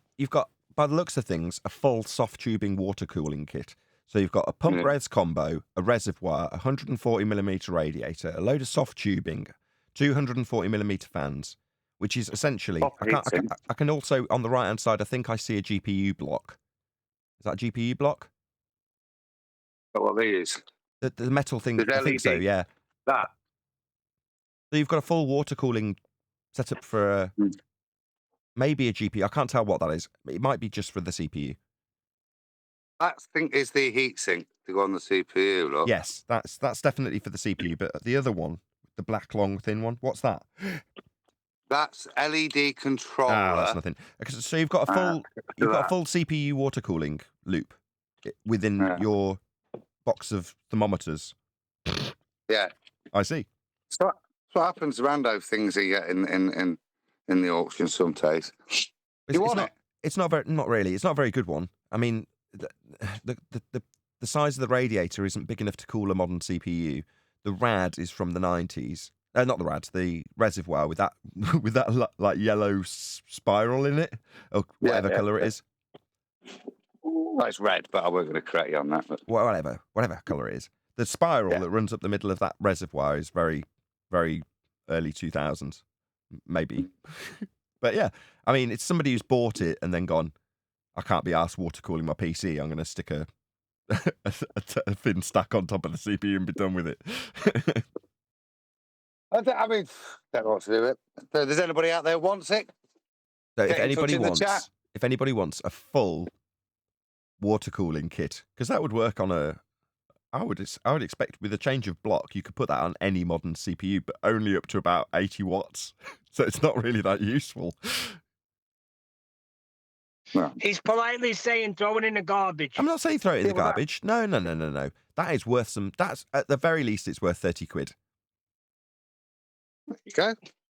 by the looks of things a full soft tubing water cooling kit. So you've got a pump res combo, a reservoir, a 140mm radiator, a load of soft tubing, 240mm fans, which is essentially. I can also on the right hand side. I think I see a GPU block. Is that a GPU block? what these? The metal thing. There's I think so. LED. Yeah. That. So you've got a full water cooling setup for maybe a GPU. I can't tell what that is. It might be just for the CPU. That thing is the heat sink to go on the CPU. Look. Yes, that's definitely for the CPU. But the other one, the black long thin one, what's that? That's LED controller. Ah, that's nothing. So you've got a full CPU water cooling loop within your box of thermometers. Yeah, I see. So that's what happens. Rando things you get in the auction sometimes. It's not really. It's not a very good one. I mean, the size of the radiator isn't big enough to cool a modern CPU. The rad is from the 90s. Not the rad, the reservoir with that like yellow spiral in it, or whatever colour it is. Well, it's red, but I wasn't going to correct you on that. But... Whatever colour it is. The spiral that runs up the middle of that reservoir is very, very early 2000s, maybe. But yeah, I mean, it's somebody who's bought it and then gone, I can't be arsed water cooling my PC. I'm going to stick a thin stack on top of the CPU and be done with it. I mean, don't know what to do with it. So, does anybody out there wants it? So if anybody wants a full water cooling kit, because that would work on I would expect with a change of block you could put that on any modern CPU, but only up to about 80 watts. So it's not really that useful. No. He's politely saying throw it in the garbage. I'm not saying throw it in the garbage. No. That is worth that's at the very least it's worth 30 quid. Okay.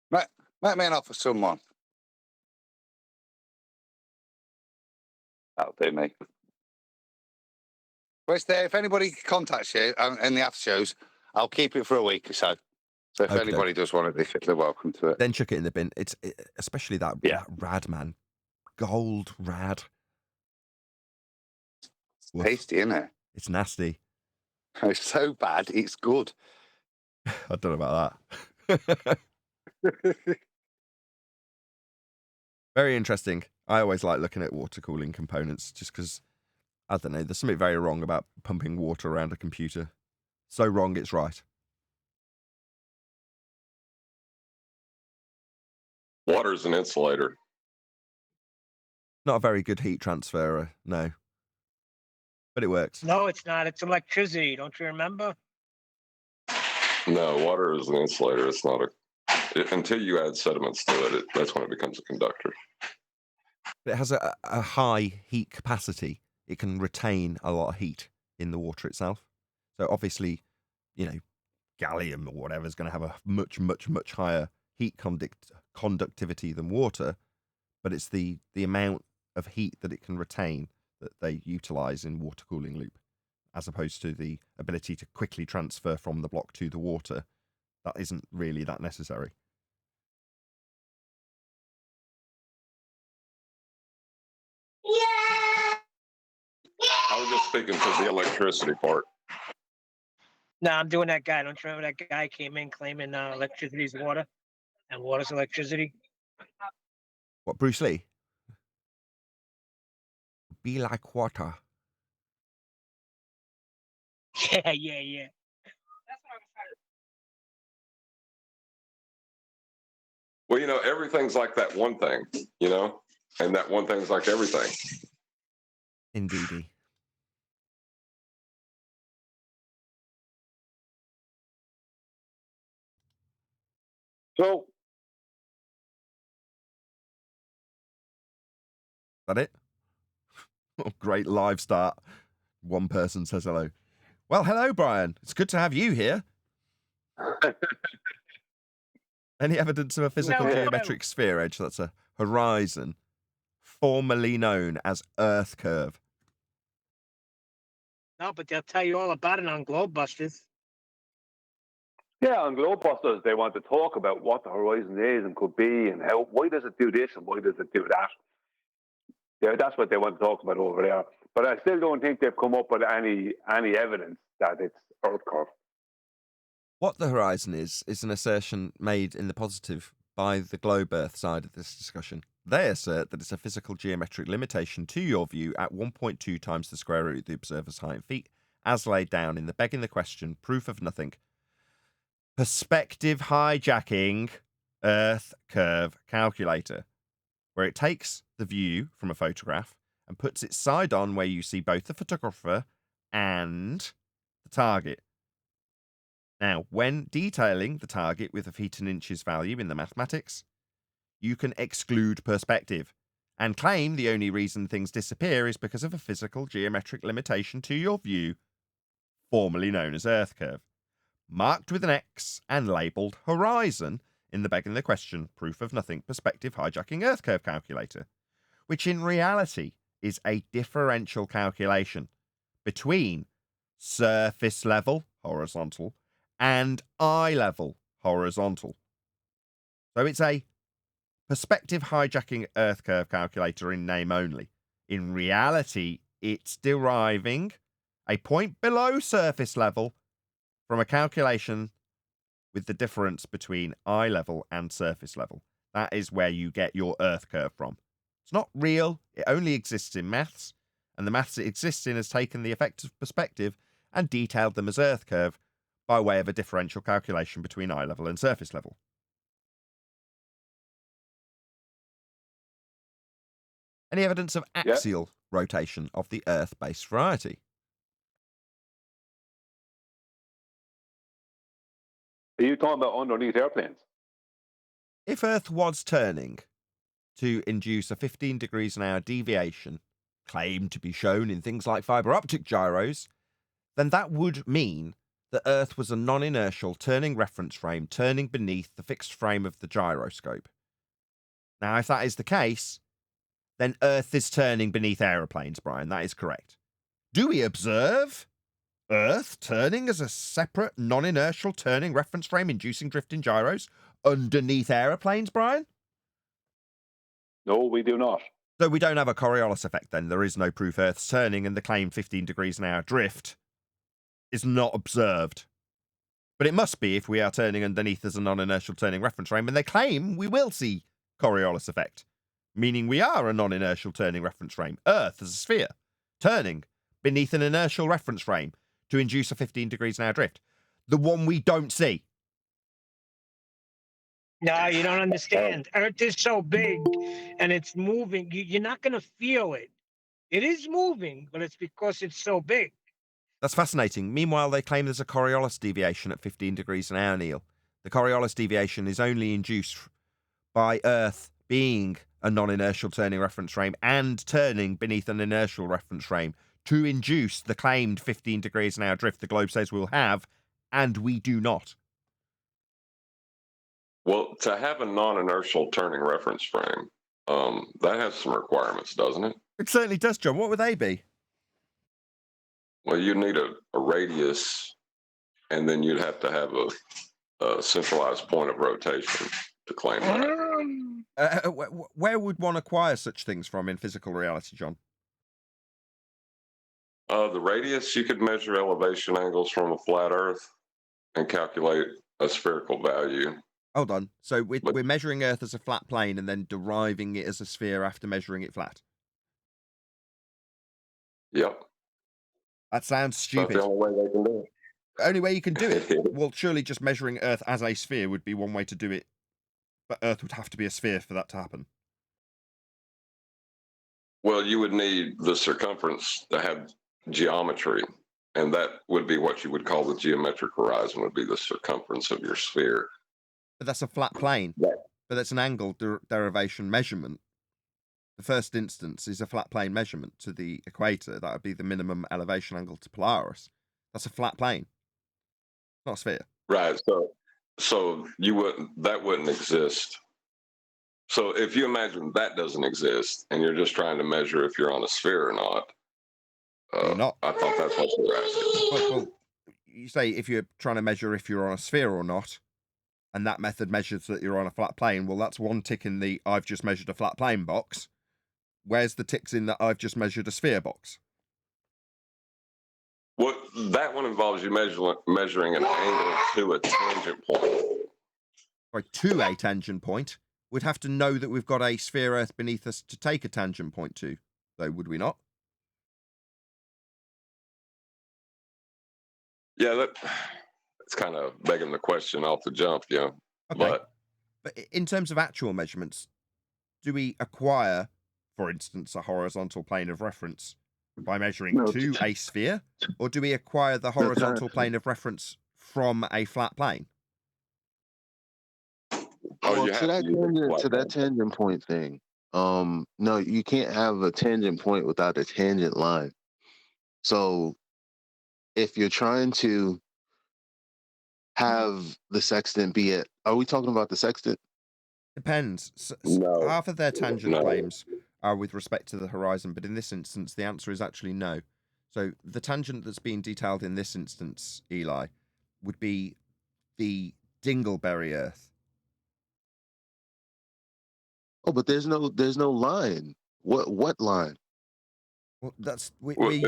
Make me an offer, someone. That'll do me. But if anybody contacts you in the after shows, I'll keep it for a week or so. So if anybody does want it, they're welcome to it. Then chuck it in the bin. It's especially that rad, man. Gold rad. It's tasty, isn't it? It's nasty. It's so bad, it's good. I don't know about that. Very interesting. I always like looking at water cooling components just because, I don't know, there's something very wrong about pumping water around a computer. So wrong it's right. Water is an insulator. Not a very good heat transfer, no. But it works. No, it's not. It's electricity. Don't you remember? No, water is an insulator. It's not until you add sediments to it, that's when it becomes a conductor. It has a high heat capacity. It can retain a lot of heat in the water itself. So obviously, gallium or whatever is going to have a much, much, much higher heat conductivity than water, but it's the amount of heat that it can retain that they utilize in water cooling loop, as opposed to the ability to quickly transfer from the block to the water. That isn't really that necessary. I was just speaking to the electricity part. No, I'm doing that guy. Don't you remember that guy came in claiming electricity is water and water's electricity? What, Bruce Lee? Be like water. Yeah. Well, everything's like that one thing, and that one thing's like everything. Indeedy. So, That it? Oh, great live start. One person says hello. Well, hello, Brian. It's good to have you here. Any evidence of a physical No. geometric sphere edge that's a horizon, formerly known as Earth curve? No, but they'll tell you all about it on Globebusters. yeah, on Globebusters, they want to talk about what the horizon is and could be and how, why does it do this and why does it do that? Yeah, that's what they want to talk about over there. But I still don't think they've come up with any evidence that it's Earth curve. What the horizon is an assertion made in the positive by the globe Earth side of this discussion. They assert that it's a physical geometric limitation to your view at 1.2 times the square root of the observer's height in feet, as laid down in the begging the question, proof of nothing, perspective hijacking Earth curve calculator, where it takes the view from a photograph and puts it side on where you see both the photographer and the target. Now, when detailing the target with a feet and inches value in the mathematics, you can exclude perspective and claim the only reason things disappear is because of a physical geometric limitation to your view, formerly known as Earth curve, marked with an X and labelled horizon in the begging the question, proof of nothing, perspective hijacking Earth curve calculator, which in reality is a differential calculation between surface level, horizontal, and eye level, horizontal. So it's a perspective hijacking Earth curve calculator in name only. In reality, it's deriving a point below surface level from a calculation with the difference between eye level and surface level. That is where you get your Earth curve from. It's not real. It only exists in maths, and the maths it exists in has taken the effects of perspective and detailed them as Earth curve by way of a differential calculation between eye level and surface level. Any evidence of axial rotation of the Earth-based variety? Are you talking about underneath airplanes? If Earth was turning to induce a 15 degrees an hour deviation, claimed to be shown in things like fibre optic gyros, then that would mean that Earth was a non-inertial turning reference frame turning beneath the fixed frame of the gyroscope. Now, if that is the case, then Earth is turning beneath aeroplanes, Brian. That is correct. Do we observe Earth turning as a separate non-inertial turning reference frame inducing drifting gyros underneath aeroplanes, Brian? No, we do not. So we don't have a Coriolis effect then. There is no proof Earth's turning and the claimed 15 degrees an hour drift is not observed. But it must be if we are turning underneath as a non-inertial turning reference frame, and they claim we will see Coriolis effect, meaning we are a non-inertial turning reference frame, Earth as a sphere, turning beneath an inertial reference frame to induce a 15 degrees an hour drift. The one we don't see. No, you don't understand. Earth is so big and it's moving. You're not going to feel it. It is moving, but it's because it's so big. That's fascinating. Meanwhile, they claim there's a Coriolis deviation at 15 degrees an hour, Neil. The Coriolis deviation is only induced by Earth being a non-inertial turning reference frame and turning beneath an inertial reference frame to induce the claimed 15 degrees an hour drift the globe says we'll have, and we do not. Well, to have a non-inertial turning reference frame, that has some requirements, doesn't it? It certainly does, John. What would they be? Well, you need a radius, and then you'd have to have a centralized point of rotation to claim that. Where would one acquire such things from in physical reality, John? The radius, you could measure elevation angles from a flat Earth and calculate a spherical value. Hold on. So we're measuring Earth as a flat plane and then deriving it as a sphere after measuring it flat? Yep. That sounds stupid. That's the only way they can do it. The only way you can do it? Well, surely just measuring Earth as a sphere would be one way to do it. But Earth would have to be a sphere for that to happen. Well, you would need the circumference to have geometry, and that would be what you would call the geometric horizon, would be the circumference of your sphere. But that's a flat plane. Yeah. But that's an angle derivation measurement. The first instance is a flat plane measurement to the equator. That would be the minimum elevation angle to Polaris. That's a flat plane, not a sphere. Right. So that wouldn't exist. So if you imagine that doesn't exist and you're just trying to measure if you're on a sphere or not, You're not. I thought that's what you were asking. Well, you say if you're trying to measure if you're on a sphere or not, and that method measures that you're on a flat plane, well, that's one tick in the I've just measured a flat plane box. Where's the ticks in that I've just measured a sphere box? Well, that one involves you measuring an angle to a tangent point. Right, to a tangent point. We'd have to know that we've got a sphere Earth beneath us to take a tangent point to, though, would we not? Yeah, that's kind of begging the question off the jump, yeah. Okay. But in terms of actual measurements, do we acquire, for instance, a horizontal plane of reference by measuring to a sphere, or do we acquire the horizontal plane of reference from a flat plane? Oh, Well, to that tangent point thing, no, you can't have a tangent point without a tangent line. So if you're trying to have the sextant be it, are we talking about the sextant? Depends. No. Half of their tangent claims are with respect to the horizon, but in this instance, the answer is actually no. So the tangent that's being detailed in this instance, Eli, would be the Dingleberry Earth. Oh, but there's no line. What line? Well, that's we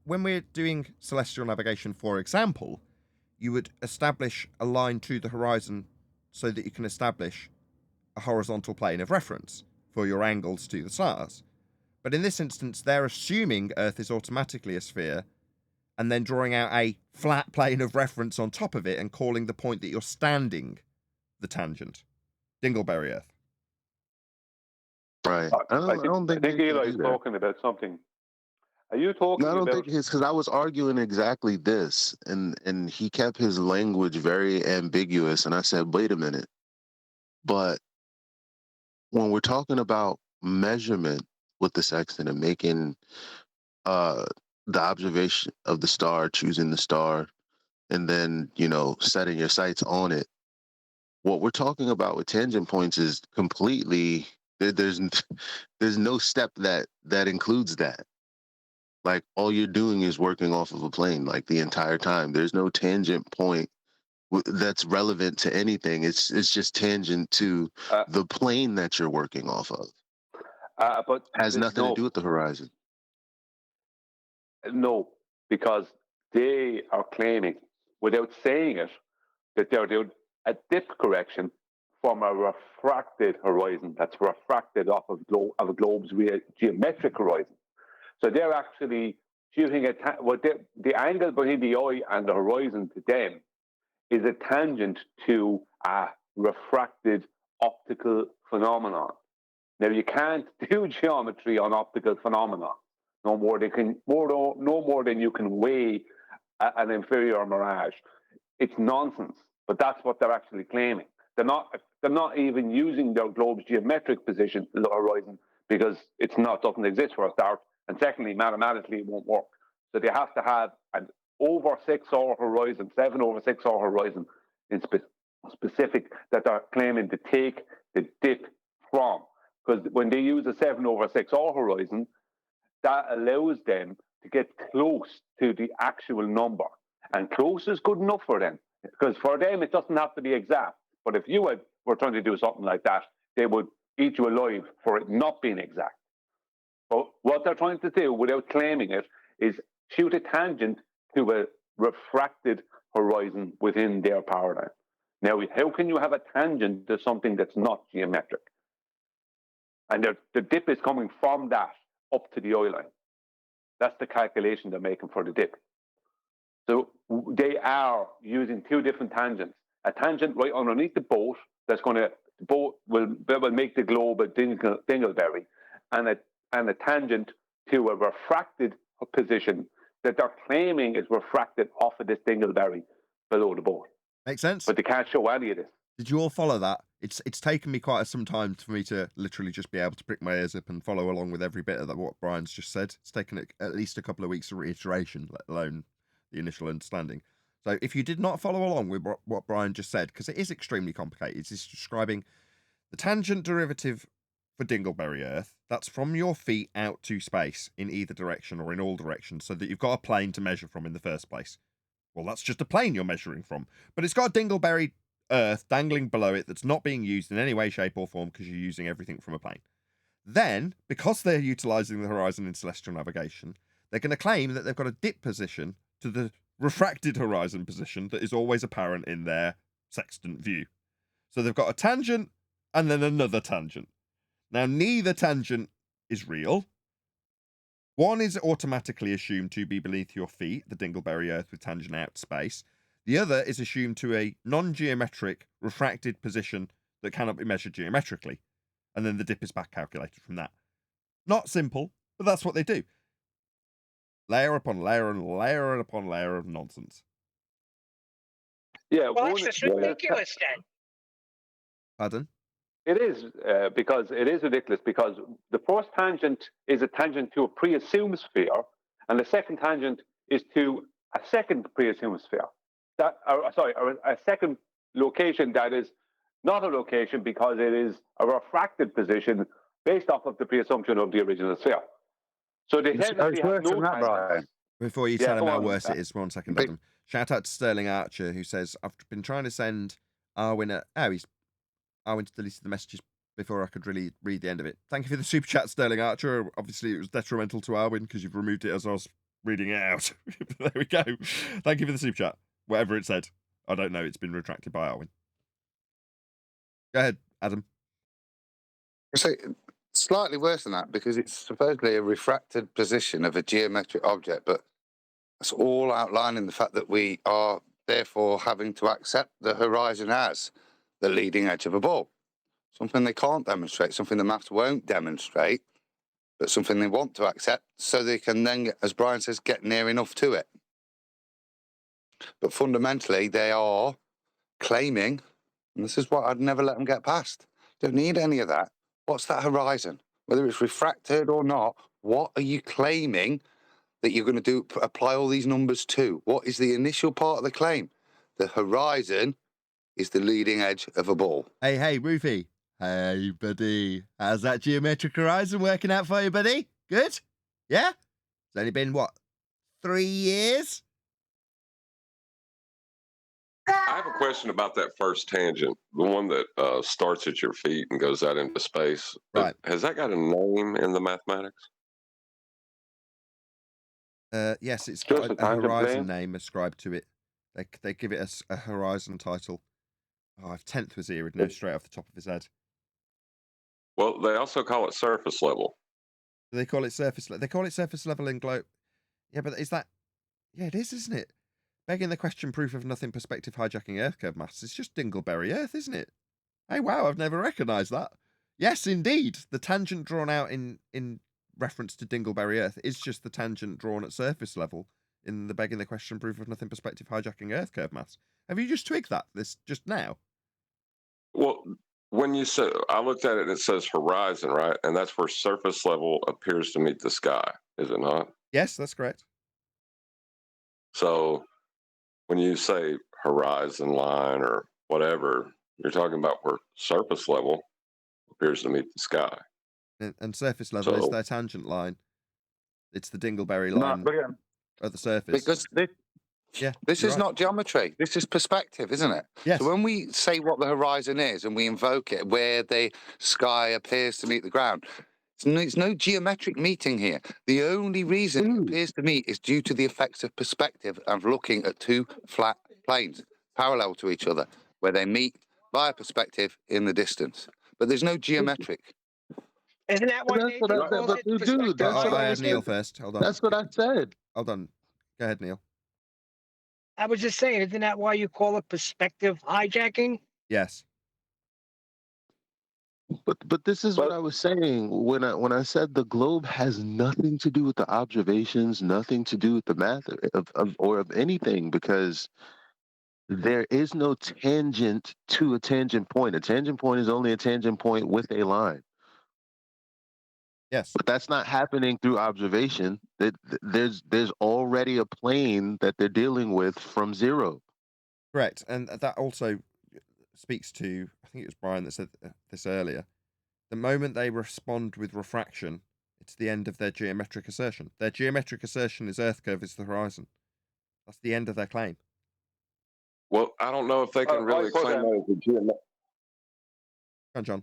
when we're doing celestial navigation, for example, you would establish a line to the horizon so that you can establish a horizontal plane of reference for your angles to the stars. But in this instance, they're assuming Earth is automatically a sphere and then drawing out a flat plane of reference on top of it and calling the point that you're standing the tangent. Dingleberry Earth. Right. I think Eli's talking about something. Are you talking No, I don't about... think because I was arguing exactly this, and he kept his language very ambiguous, and I said, wait a minute. But when we're talking about measurement with the sextant and making the observation of the star, choosing the star, and then, setting your sights on it, what we're talking about with tangent points is completely, there's no step that includes that. Like, all you're doing is working off of a plane, like, the entire time. There's no tangent point that's relevant to anything. It's just tangent to the plane that you're working off of. But has nothing to do with the horizon. No, because they are claiming, without saying it, that they're doing a dip correction from a refracted horizon that's refracted off of a globe's geometric horizon. So they're actually shooting the angle between the eye and the horizon to them is a tangent to a refracted optical phenomenon. Now, you can't do geometry on optical phenomena no more than you can weigh an inferior mirage. It's nonsense, but that's what they're actually claiming. They're not even using their globe's geometric position to the horizon because doesn't exist for a start, and secondly, mathematically it won't work. So they have to have an over 6 hour horizon, 7 over 6 hour horizon in specific that they're claiming to take the dip from. Because when they use a 7 over 6 hour horizon, that allows them to get close to the actual number. And close is good enough for them. Because for them, it doesn't have to be exact. But if you were trying to do something like that, they would eat you alive for it not being exact. But what they're trying to do, without claiming it, is shoot a tangent to a refracted horizon within their paradigm. Now, how can you have a tangent to something that's not geometric? And the dip is coming from that up to the eye line. That's the calculation they're making for the dip. So they are using two different tangents. A tangent right underneath the boat will make the globe a dingleberry, and a tangent to a refracted position that they're claiming is refracted off of this dingleberry below the boat. Makes sense. But they can't show any of this. Did you all follow that? It's taken me quite some time for me to literally just be able to prick my ears up and follow along with every bit of what Brian's just said. It's taken at least a couple of weeks of reiteration, let alone the initial understanding. So if you did not follow along with what Brian just said, because it is extremely complicated, it's describing the tangent derivative for Dingleberry Earth. That's from your feet out to space in either direction or in all directions, so that you've got a plane to measure from in the first place. Well, that's just a plane you're measuring from, but it's got a Dingleberry Earth dangling below it that's not being used in any way, shape, or form because you're using everything from a plane. Then, because they're utilizing the horizon in celestial navigation, they're going to claim that they've got a dip position to the refracted horizon position that is always apparent in their sextant view. So they've got a tangent and then another tangent. Now, neither tangent is real. One is automatically assumed to be beneath your feet, the Dingleberry Earth with tangent out to space. The other is assumed to a non-geometric refracted position that cannot be measured geometrically. And then the dip is back calculated from that. Not simple, but that's what they do. Layer upon layer and layer upon layer of nonsense. Yeah, Well, that's just ridiculous then. Pardon? It is because it is ridiculous because the first tangent is a tangent to a pre-assumed sphere, and the second tangent is to a second pre-assumed sphere. A second location that is not a location because it is a refracted position based off of the pre-assumption of the original sphere. So they technically have no tangents. Before you tell him how worse it is, 1 second, Adam. Shout out to Sterling Archer, who says, I've been trying to send Arwin Arwin's deleted the messages before I could really read the end of it. Thank you for the super chat, Sterling Archer. Obviously, it was detrimental to Arwin because you've removed it as I was reading it out. There we go. Thank you for the super chat. Whatever it said. I don't know. It's been retracted by Arwin. Go ahead, Adam. So, slightly worse than that because it's supposedly a refracted position of a geometric object, but that's all outlining the fact that we are therefore having to accept the horizon as the leading edge of a ball. Something they can't demonstrate, something the maths won't demonstrate, but something they want to accept so they can then, as Brian says, get near enough to it. But fundamentally, they are claiming, and this is what I'd never let them get past, don't need any of that. What's that horizon? Whether it's refracted or not, what are you claiming that you're going to do, apply all these numbers to? What is the initial part of the claim? The horizon is the leading edge of a ball. Hey, Rufy. Hey, buddy. How's that geometric horizon working out for you, buddy? Good? Yeah? It's only been, 3 years? I have a question about that first tangent, the one that starts at your feet and goes out into space. Right. Has that got a name in the mathematics? Yes, it's got Just a a tangent horizon plane. name ascribed to it. They give it a horizon title. Oh, if 10th was here, he'd know straight off the top of his head. Well, they also call it surface level. They call it surface. They call it surface level in globe. Yeah, but is that? Yeah, it is, isn't it? Begging the question, proof of nothing, perspective, hijacking Earth curve mass. It's just Dingleberry Earth, isn't it? Hey, wow, I've never recognised that. Yes, indeed, the tangent drawn out in reference to Dingleberry Earth is just the tangent drawn at surface level in the begging the question, proof of nothing, perspective, hijacking Earth curve mass. Have you just twigged that this just now? Well, when you said, I looked at it and it says horizon, right? And that's where surface level appears to meet the sky, is it not? Yes, that's correct. So when you say horizon line or whatever, you're talking about where surface level appears to meet the sky. And surface level is So- their tangent line. It's the Dingleberry No, line but, at the surface. because this you're is right. not geometry. This is perspective, isn't it? Yes. So when we say what the horizon is and we invoke it, where the sky appears to meet the ground, it's no geometric meeting here. The only reason it appears to meet is due to the effects of perspective of looking at two flat planes parallel to each other, where they meet via perspective in the distance. But there's no geometric. Isn't that what That's Nathan what I- calls but it? dude, Perspective that's what I I had was Neil saying. first. Hold on. That's what I said. Hold on. Go ahead, Neil. I was just saying, isn't that why you call it perspective hijacking? Yes. But this is what I was saying when I said the globe has nothing to do with the observations, nothing to do with the math or of anything, because there is no tangent to a tangent point. A tangent point is only a tangent point with a line. Yes. But that's not happening through observation. There's already a plane that they're dealing with from zero. Correct. And that also speaks to, I think it was Brian that said this earlier, the moment they respond with refraction, it's the end of their geometric assertion. Their geometric assertion is Earth curve is the horizon. That's the end of their claim. Well, I don't know if they can really claim that as a geometric. Go on, John.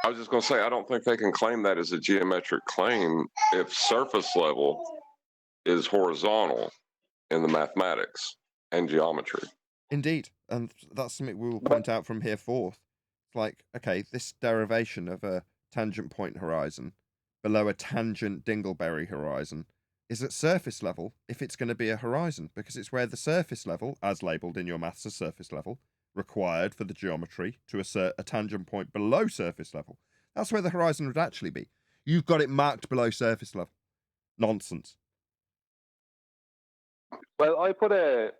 I was just going to say, I don't think they can claim that as a geometric claim if surface level is horizontal in the mathematics and geometry. Indeed. And that's something we will point out from here forth. It's like, okay, this derivation of a tangent point horizon below a tangent dingleberry horizon is at surface level if it's going to be a horizon, because it's where the surface level, as labelled in your maths as surface level, required for the geometry to assert a tangent point below surface level. That's where the horizon would actually be. You've got it marked below surface level. Nonsense. Well, I put a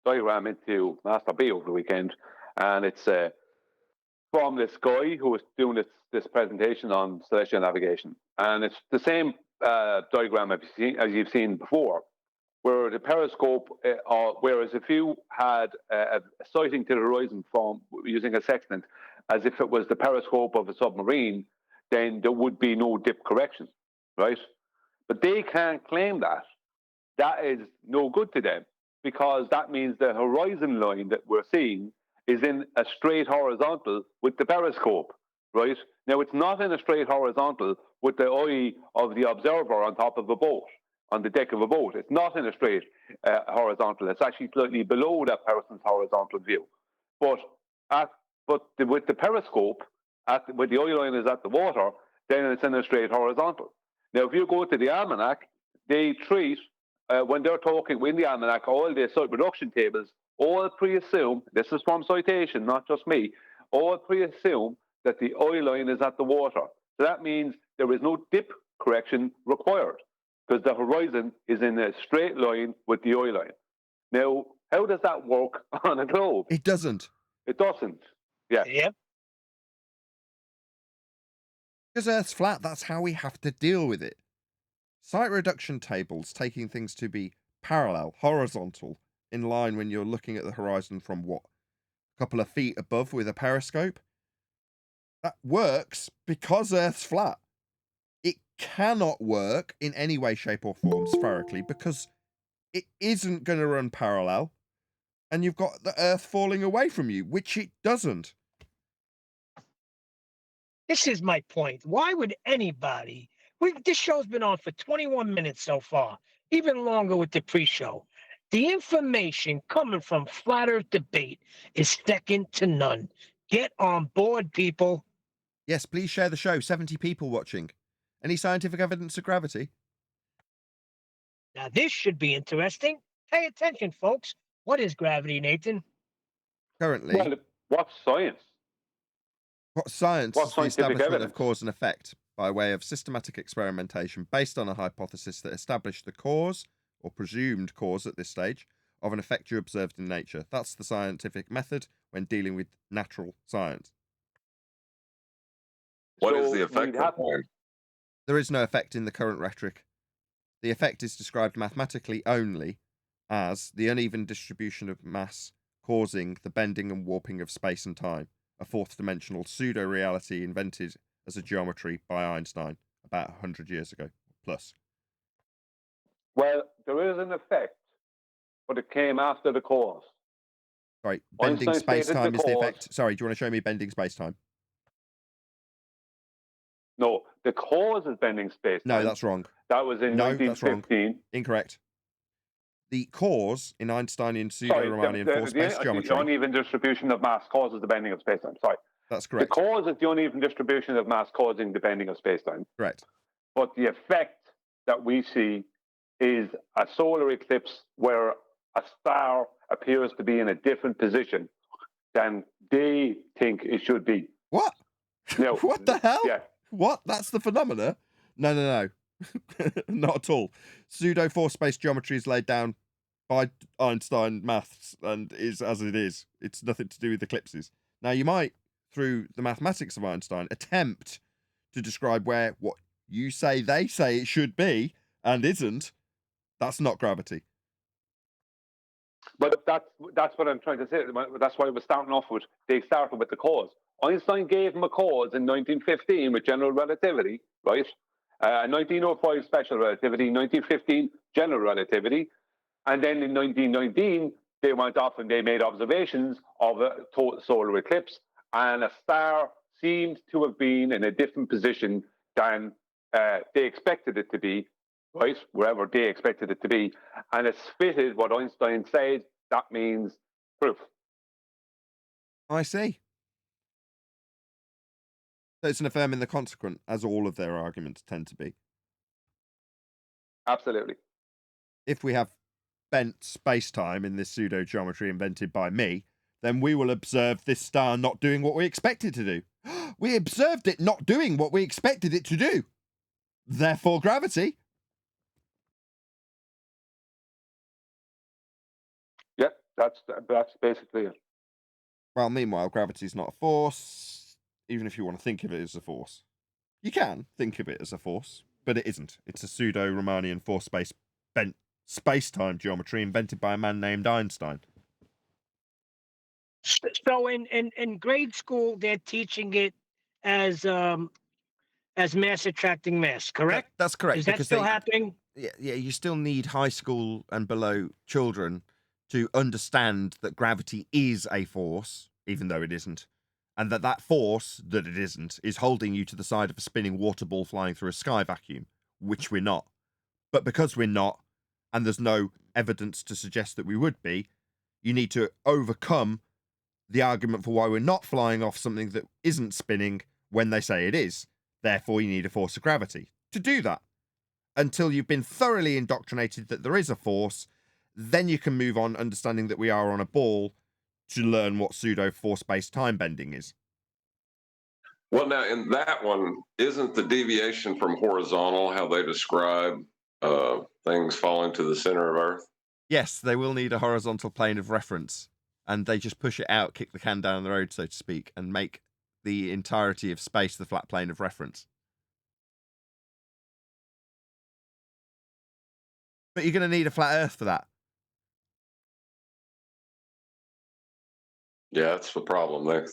diagram into Master B over the weekend, and it's from this guy who was doing this presentation on celestial navigation, and it's the same diagram as you've seen before, where the periscope, whereas if you had a sighting to the horizon from using a sextant, as if it was the periscope of a submarine, then there would be no dip correction, right? But they can't claim that. That is no good to them, because that means the horizon line that we're seeing is in a straight horizontal with the periscope, right? Now, it's not in a straight horizontal with the eye of the observer on top of a boat, on the deck of a boat. It's not in a straight horizontal. It's actually slightly below that person's horizontal view. But with the periscope, with the eye line is at the water, then it's in a straight horizontal. Now, if you go to the almanac, they treat, when they're talking in the almanac, all the site reduction tables, all pre-assume, this is from citation, not just me, all pre-assume that the eye line is at the water. So that means there is no dip correction required, because the horizon is in a straight line with the eye line. Now, how does that work on a globe? It doesn't. It doesn't. Yeah. Yep. Because Earth's flat, that's how we have to deal with it. Site reduction tables, taking things to be parallel, horizontal, in line when you're looking at the horizon from what? A couple of feet above with a periscope? That works because Earth's flat. It cannot work in any way, shape, or form spherically because it isn't going to run parallel, and you've got the Earth falling away from you, which it doesn't. This is my point. Why would anybody? This show's been on for 21 minutes so far, even longer with the pre-show. The information coming from Flat Earth debate is second to none. Get on board, people. Yes, please share the show. 70 people watching. Any scientific evidence of gravity? Now, this should be interesting. Pay attention, folks. What is gravity, Nathan? Currently, Well, what's science? what science What is the scientific establishment evidence? of cause and effect by way of systematic experimentation based on a hypothesis that established the cause, or presumed cause at this stage, of an effect you observed in nature. That's the scientific method when dealing with natural science. What is So the effect we'd have- of time? There is no effect in the current rhetoric. The effect is described mathematically only as the uneven distribution of mass causing the bending and warping of space and time, a fourth-dimensional pseudo-reality invented as a geometry by Einstein about 100 years ago, plus. Well, there is an effect, but it came after the cause. Sorry, bending Einstein stated space-time the is the cause. effect. Sorry, do you want to show me bending space-time? No, the cause is bending space. No, that's wrong. That was in No, that's wrong. 1915. Incorrect. The cause in Einsteinian pseudo-Riemannian four-space geometry. The uneven distribution of mass causes the bending of space-time. Sorry. That's correct. The cause is the uneven distribution of mass causing the bending of space-time. Correct. But the effect that we see is a solar eclipse where a star appears to be in a different position than they think it should be. What? Now, What the hell? Yeah. What? That's the phenomena? No. Not at all. Pseudo four-space geometry is laid down by Einstein maths and is as it is. It's nothing to do with eclipses. Now, you might, through the mathematics of Einstein, attempt to describe where what you say they say it should be and isn't. That's not gravity. But that's what I'm trying to say. That's why I was starting off with. They started with the cause. Einstein gave him a cause in 1915 with general relativity, right? 1905 special relativity, 1915 general relativity, and then in 1919 they went off and they made observations of a total solar eclipse, and a star seemed to have been in a different position than they expected it to be, right? Wherever they expected it to be, and it's fitted what Einstein said. That means proof. I see. So it's an affirming the consequent, as all of their arguments tend to be. Absolutely. If we have bent space-time in this pseudo-geometry invented by me, then we will observe this star not doing what we expect it to do. We observed it not doing what we expected it to do. Therefore, gravity. Yep, that's basically it. Well, meanwhile, gravity is not a force, even if you want to think of it as a force. You can think of it as a force, but it isn't. It's a pseudo-Riemannian force-based bent space-time geometry invented by a man named Einstein. So in grade school, they're teaching it as mass attracting mass, correct? That's correct. Is that because still happening? Yeah, you still need high school and below children to understand that gravity is a force, even though it isn't, and that force, that it isn't, is holding you to the side of a spinning water ball flying through a sky vacuum, which we're not. But because we're not, and there's no evidence to suggest that we would be, you need to overcome the argument for why we're not flying off something that isn't spinning when they say it is. Therefore, you need a force of gravity to do that. Until you've been thoroughly indoctrinated that there is a force, then you can move on understanding that we are on a ball to learn what pseudo force-based time bending is. Well, now in that one, isn't the deviation from horizontal how they describe things falling to the center of Earth? Yes, they will need a horizontal plane of reference, and they just push it out, kick the can down the road, so to speak, and make the entirety of space the flat plane of reference. But you're going to need a flat Earth for that. Yeah, that's the problem.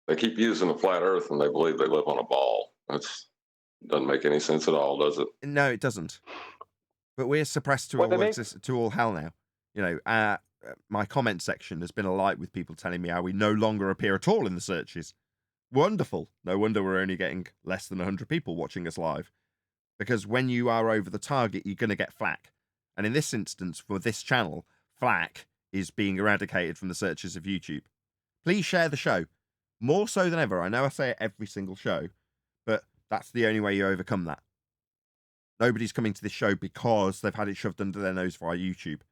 They keep using the flat Earth and they believe they live on a ball. Doesn't make any sense at all, does it? No, it doesn't. But we're suppressed to all hell now. You know, my comment section has been alight with people telling me how we no longer appear at all in the searches. Wonderful. No wonder we're only getting less than 100 people watching us live. Because when you are over the target, you're going to get flack. And in this instance, for this channel, flack is being eradicated from the searches of YouTube. Please share the show. More so than ever. I know I say it every single show, but that's the only way you overcome that. Nobody's coming to this show because they've had it shoved under their nose via YouTube.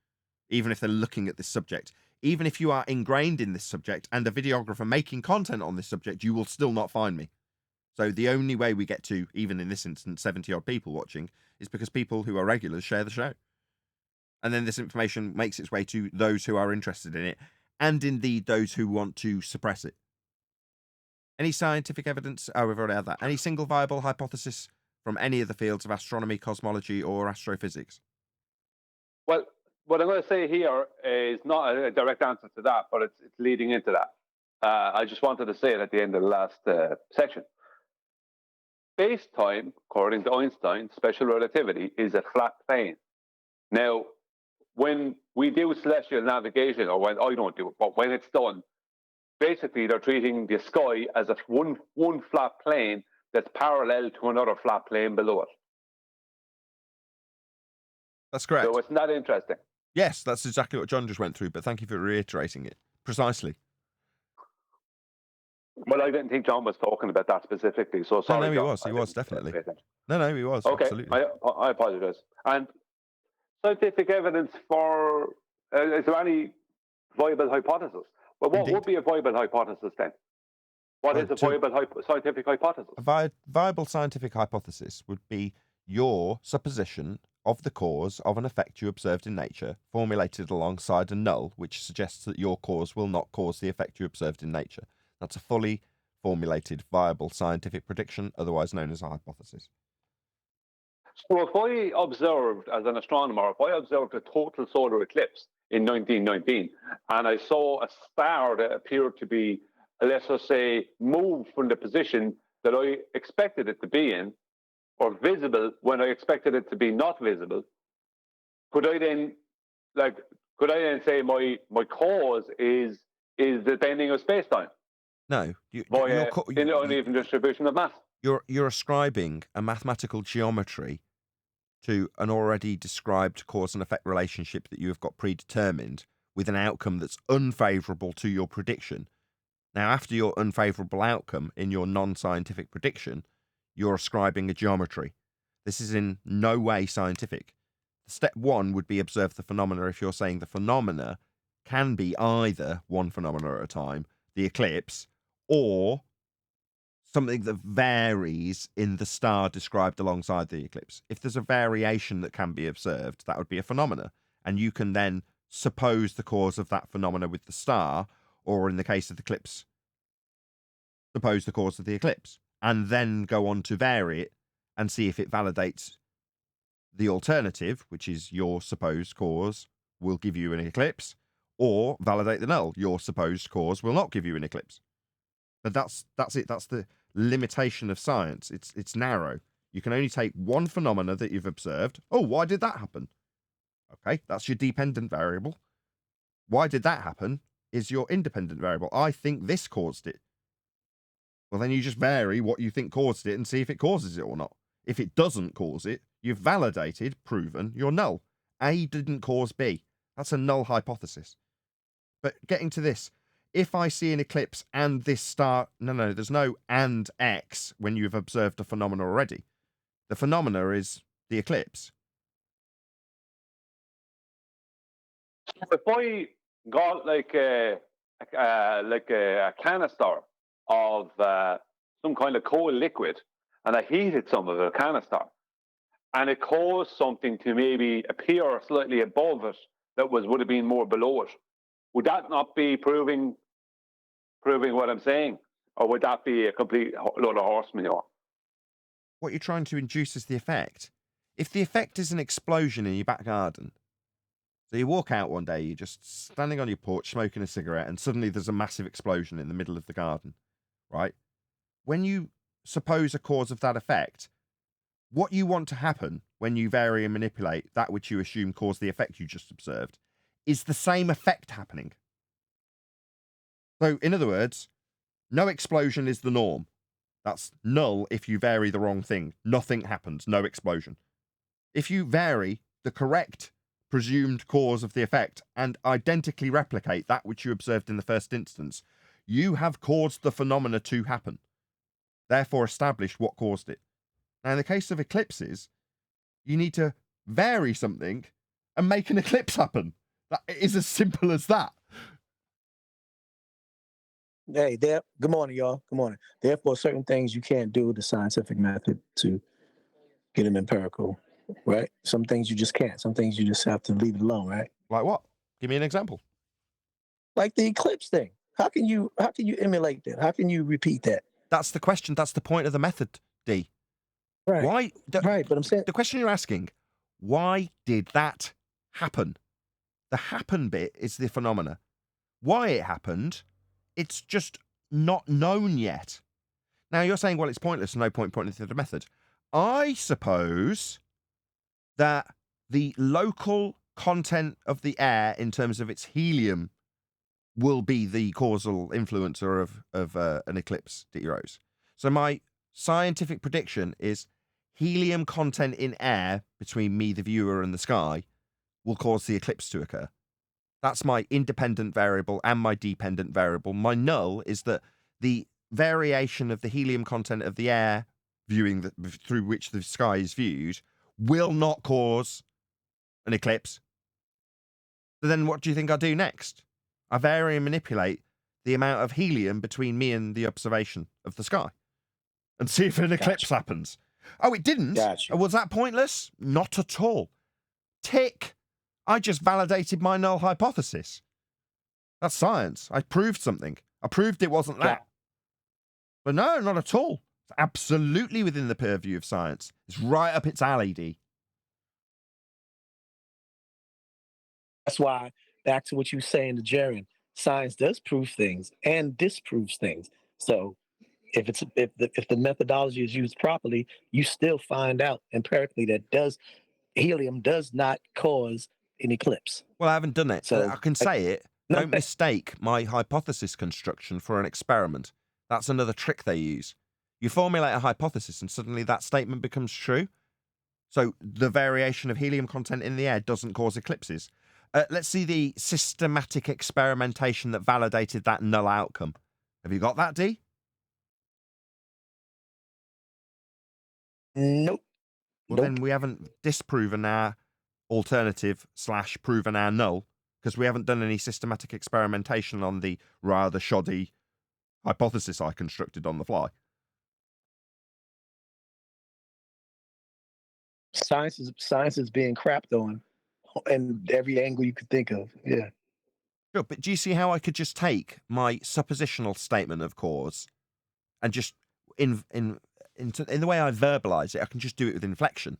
Even if they're looking at this subject. Even if you are ingrained in this subject and a videographer making content on this subject, you will still not find me. So the only way we get to, even in this instance, 70-odd people watching, is because people who are regulars share the show. And then this information makes its way to those who are interested in it, and indeed those who want to suppress it. Any scientific evidence? Oh, we've already had that. Any single viable hypothesis from any of the fields of astronomy, cosmology, or astrophysics? Well, what I'm going to say here is not a direct answer to that, but it's leading into that. I just wanted to say it at the end of the last section. Space-time, according to Einstein, special relativity is a flat plane. Now, when we do celestial navigation, or when I don't do it, but when it's done, basically they're treating the sky as a one flat plane that's parallel to another flat plane below it. That's correct. So it's not interesting. Yes, that's exactly what John just went through, but thank you for reiterating it. Precisely. Well, I didn't think John was talking about that specifically, so sorry. No, he John. was. He was, definitely. pay attention. No, he was. Okay, Absolutely. I apologize. And scientific evidence for, is there any viable hypothesis? Well, what Indeed. would be a viable hypothesis then? What is a viable scientific hypothesis? A viable scientific hypothesis would be your supposition of the cause of an effect you observed in nature formulated alongside a null, which suggests that your cause will not cause the effect you observed in nature. That's a fully formulated, viable scientific prediction, otherwise known as a hypothesis. So if I observed, as an astronomer, if I observed a total solar eclipse in 1919, and I saw a star that appeared to be, let's just say, moved from the position that I expected it to be in, or visible when I expected it to be not visible, could I then say my cause is the bending of space-time No, via the uneven distribution of mass? You're ascribing a mathematical geometry to an already described cause and effect relationship that you have got predetermined with an outcome that's unfavourable to your prediction. Now, after your unfavourable outcome in your non-scientific prediction, you're ascribing a geometry. This is in no way scientific. Step one would be observe the phenomena if you're saying the phenomena can be either one phenomena at a time, the eclipse, or something that varies in the star described alongside the eclipse. If there's a variation that can be observed, that would be a phenomena. And you can then suppose the cause of that phenomena with the star, or in the case of the eclipse, suppose the cause of the eclipse, and then go on to vary it and see if it validates the alternative, which is your supposed cause will give you an eclipse, or validate the null, your supposed cause will not give you an eclipse. But that's it. That's the limitation of science. It's narrow. You can only take one phenomena that you've observed. Oh, why did that happen? Okay, that's your dependent variable. Why did that happen is your independent variable. I think this caused it. Well, then you just vary what you think caused it and see if it causes it or not. If it doesn't cause it, you've validated, proven, you're null. A didn't cause B. That's a null hypothesis. But getting to this, if I see an eclipse and this star, no, there's no and X when you've observed a phenomena already. The phenomena is the eclipse. If I got like a canister of some kind of cold liquid, and I heated some of the canister, and it caused something to maybe appear slightly above it that would have been more below it, would that not be proving what I'm saying, or would that be a complete load of horse manure? What you're trying to induce is the effect. If the effect is an explosion in your back garden, so you walk out one day, you're just standing on your porch smoking a cigarette, and suddenly there's a massive explosion in the middle of the garden, right? When you suppose a cause of that effect, what you want to happen when you vary and manipulate that which you assume caused the effect you just observed is the same effect happening. So, in other words, no explosion is the norm. That's null if you vary the wrong thing. Nothing happens, no explosion. If you vary the correct presumed cause of the effect and identically replicate that which you observed in the first instance, you have caused the phenomena to happen. Therefore, establish what caused it. Now, in the case of eclipses, you need to vary something and make an eclipse happen. That is as simple as that. Hey, there. Good morning, y'all. Good morning. Therefore, certain things you can't do the scientific method to get them empirical, right? Some things you just can't. Some things you just have to leave it alone, right? Like what? Give me an example. Like the eclipse thing. How can you emulate that? How can you repeat that? That's the question. That's the point of the method, D. Right. Why? Right, but I'm saying The question you're asking, why did that happen? The happen bit is the phenomena. Why it happened, it's just not known yet. Now, you're saying, well, it's pointless, no point pointing to the method. I suppose that the local content of the air in terms of its helium will be the causal influencer of an eclipse, D. Rose. So my scientific prediction is helium content in air between me, the viewer, and the sky will cause the eclipse to occur. That's my independent variable and my dependent variable. My null is that the variation of the helium content of the air viewing through which the sky is viewed will not cause an eclipse. So then what do you think I do next? I vary and manipulate the amount of helium between me and the observation of the sky and see if an eclipse happens. Oh, it didn't? Gotcha. Was that pointless? Not at all. Tick. I just validated my null hypothesis. That's science. I proved something. I proved it wasn't that. But no, not at all. It's absolutely within the purview of science. It's right up its alley, D. That's why, back to what you were saying to Jaron, science does prove things and disproves things. So if the methodology is used properly, you still find out empirically that helium does not cause an eclipse. Well, I haven't done it. So I can say it. Don't mistake my hypothesis construction for an experiment. That's another trick they use. You formulate a hypothesis and suddenly that statement becomes true. So the variation of helium content in the air doesn't cause eclipses. Let's see the systematic experimentation that validated that null outcome. Have you got that, D? Nope. Well, then we haven't disproven our alternative / proven our null, because we haven't done any systematic experimentation on the rather shoddy hypothesis I constructed on the fly. Science is being crapped on in every angle you could think of. Yeah. Sure, but do you see how I could just take my suppositional statement of cause and just in the way I verbalize it, I can just do it with inflection.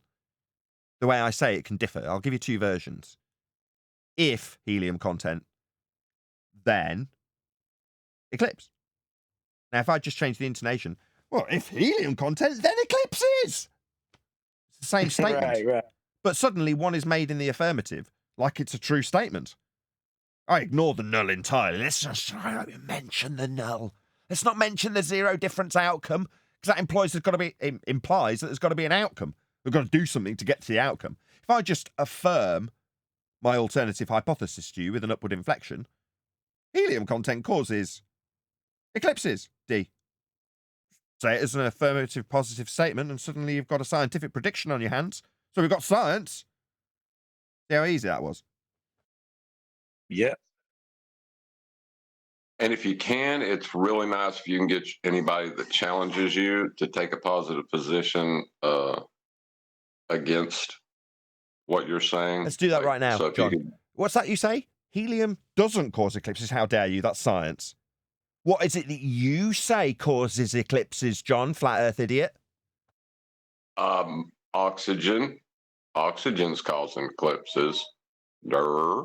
The way I say it can differ. I'll give you two versions. If helium content, then eclipse. Now, if I just change the intonation, well, if helium content, then eclipses. It's the same statement. Right. But suddenly one is made in the affirmative, like it's a true statement. I ignore the null entirely. Let's just mention the null. Let's not mention the zero difference outcome, because that implies that there's got to be an outcome. We've got to do something to get to the outcome. If I just affirm my alternative hypothesis to you with an upward inflection, helium content causes eclipses, D. Say it as an affirmative positive statement, and suddenly you've got a scientific prediction on your hands. So we've got science. See how easy that was? Yeah. And if you can, it's really nice if you can get anybody that challenges you to take a positive position against what you're saying. Let's do that right now, so John. What's that you say? Helium doesn't cause eclipses. How dare you? That's science. What is it that you say causes eclipses, John, flat earth idiot? Oxygen. Oxygen's causing eclipses. Durr.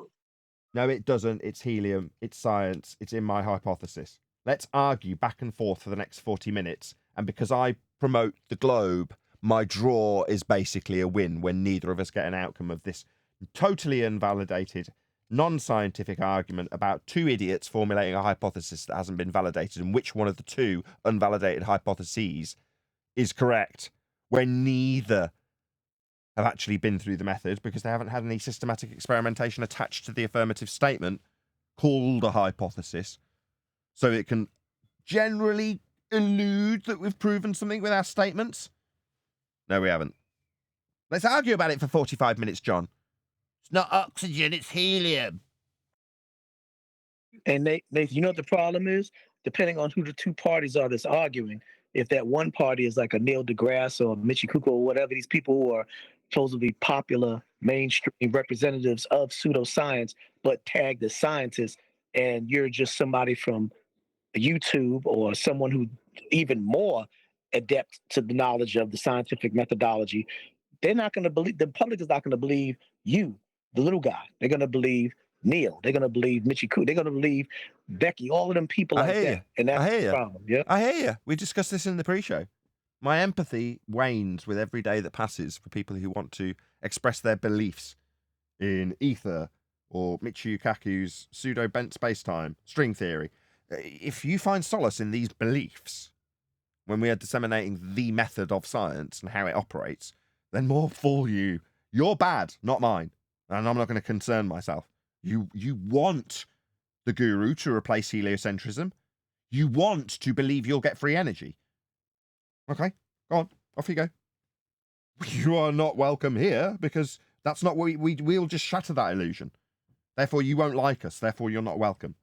No, it doesn't. It's helium. It's science. It's in my hypothesis. Let's argue back and forth for the next 40 minutes. And because I promote the globe, my draw is basically a win when neither of us get an outcome of this totally invalidated, non-scientific argument about two idiots formulating a hypothesis that hasn't been validated, and which one of the two unvalidated hypotheses is correct, when neither have actually been through the method because they haven't had any systematic experimentation attached to the affirmative statement called a hypothesis. So it can generally elude that we've proven something with our statements. No, we haven't. Let's argue about it for 45 minutes, John. It's not oxygen, it's helium. And Nathan, you know what the problem is? Depending on who the two parties are that's arguing, if that one party is like a Neil deGrasse or Michikuko or whatever, these people who are supposedly popular mainstream representatives of pseudoscience, but tagged as scientists, and you're just somebody from YouTube or someone who even more adept to the knowledge of the scientific methodology, they're not going to believe, the public is not going to believe you, the little guy. They're going to believe Neil. They're going to believe Michikuko. They're going to believe Becky, all of them people like that. And that's the problem. Yeah. I hear you. We discussed this in the pre-show. My empathy wanes with every day that passes for people who want to express their beliefs in ether or Michio Kaku's pseudo-bent space-time, string theory. If you find solace in these beliefs when we are disseminating the method of science and how it operates, then more fool you. You're bad, not mine. And I'm not going to concern myself. You want the guru to replace heliocentrism. You want to believe you'll get free energy. Okay, go on. Off you go. You are not welcome here because that's not what we'll just shatter that illusion. Therefore, you won't like us. Therefore, you're not welcome.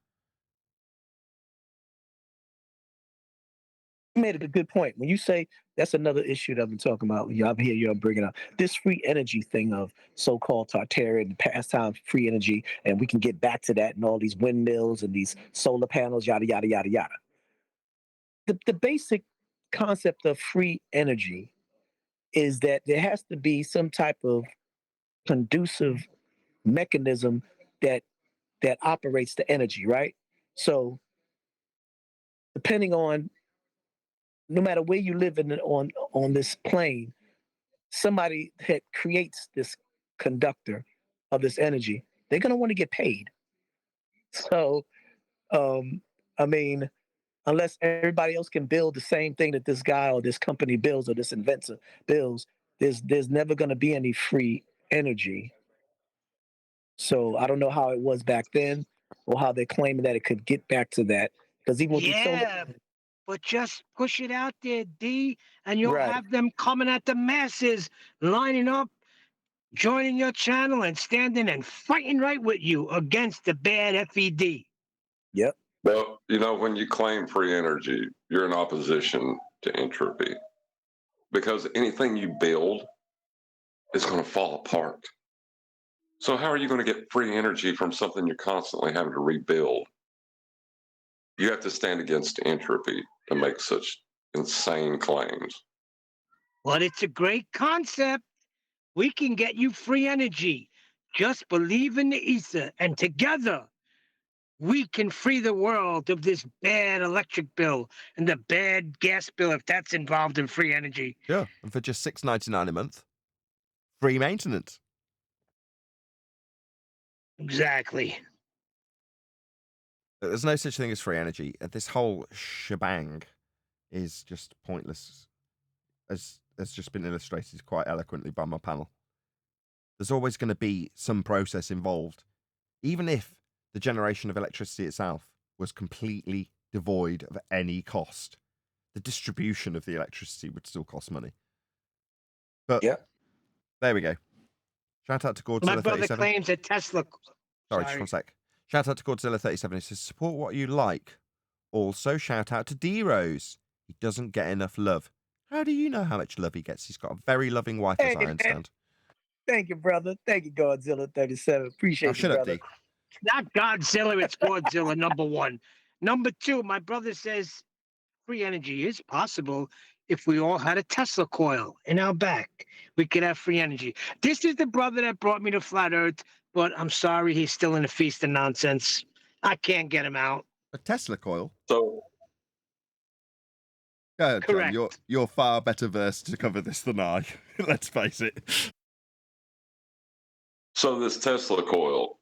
You made a good point. When you say that's another issue that I've been talking about, I've hear you bringing up this free energy thing of so-called Tartarian pastime free energy, and we can get back to that and all these windmills and these solar panels, yada yada yada yada. The basic concept of free energy is that there has to be some type of conducive mechanism that operates the energy, right? So depending on no matter where you live on this plane, somebody that creates this conductor of this energy, they're gonna want to get paid. So, I mean, unless everybody else can build the same thing that this guy or this company builds or this inventor builds, there's never gonna be any free energy. So I don't know how it was back then or how they're claiming that it could get back to that. Because even with these solar Yeah, but just push it out there, D, and you'll right. have them coming at the masses, lining up, joining your channel, and standing and fighting right with you against the bad FED. Yep. Well, when you claim free energy, you're in opposition to entropy because anything you build is going to fall apart. So, how are you going to get free energy from something you're constantly having to rebuild? You have to stand against entropy to make such insane claims. But it's a great concept. We can get you free energy. Just believe in the ether, and together we can free the world of this bad electric bill and the bad gas bill if that's involved in free energy. Sure. And for just $6.99 a month, free maintenance. Exactly. There's no such thing as free energy. This whole shebang is just pointless, as has just been illustrated quite eloquently by my panel. There's always going to be some process involved, even if the generation of electricity itself was completely devoid of any cost. The distribution of the electricity would still cost money. But yeah, there we go. Shout out to Godzilla37. My brother claims that Tesla. Sorry, just one sec. Shout out to Godzilla37. He says, support what you like. Also, shout out to D-Rose. He doesn't get enough love. How do you know how much love he gets? He's got a very loving wife, as I understand. Thank you, brother. Thank you, Godzilla37. Appreciate you, brother. It's not Godzilla, it's Godzilla, number one. Number two, my brother says free energy is possible if we all had a Tesla coil in our back. We could have free energy. This is the brother that brought me to Flat Earth, but I'm sorry, he's still in a feast of nonsense. I can't get him out. A Tesla coil? So, go ahead, correct. John. You're far better versed to cover this than I. Let's face it. So this Tesla coil,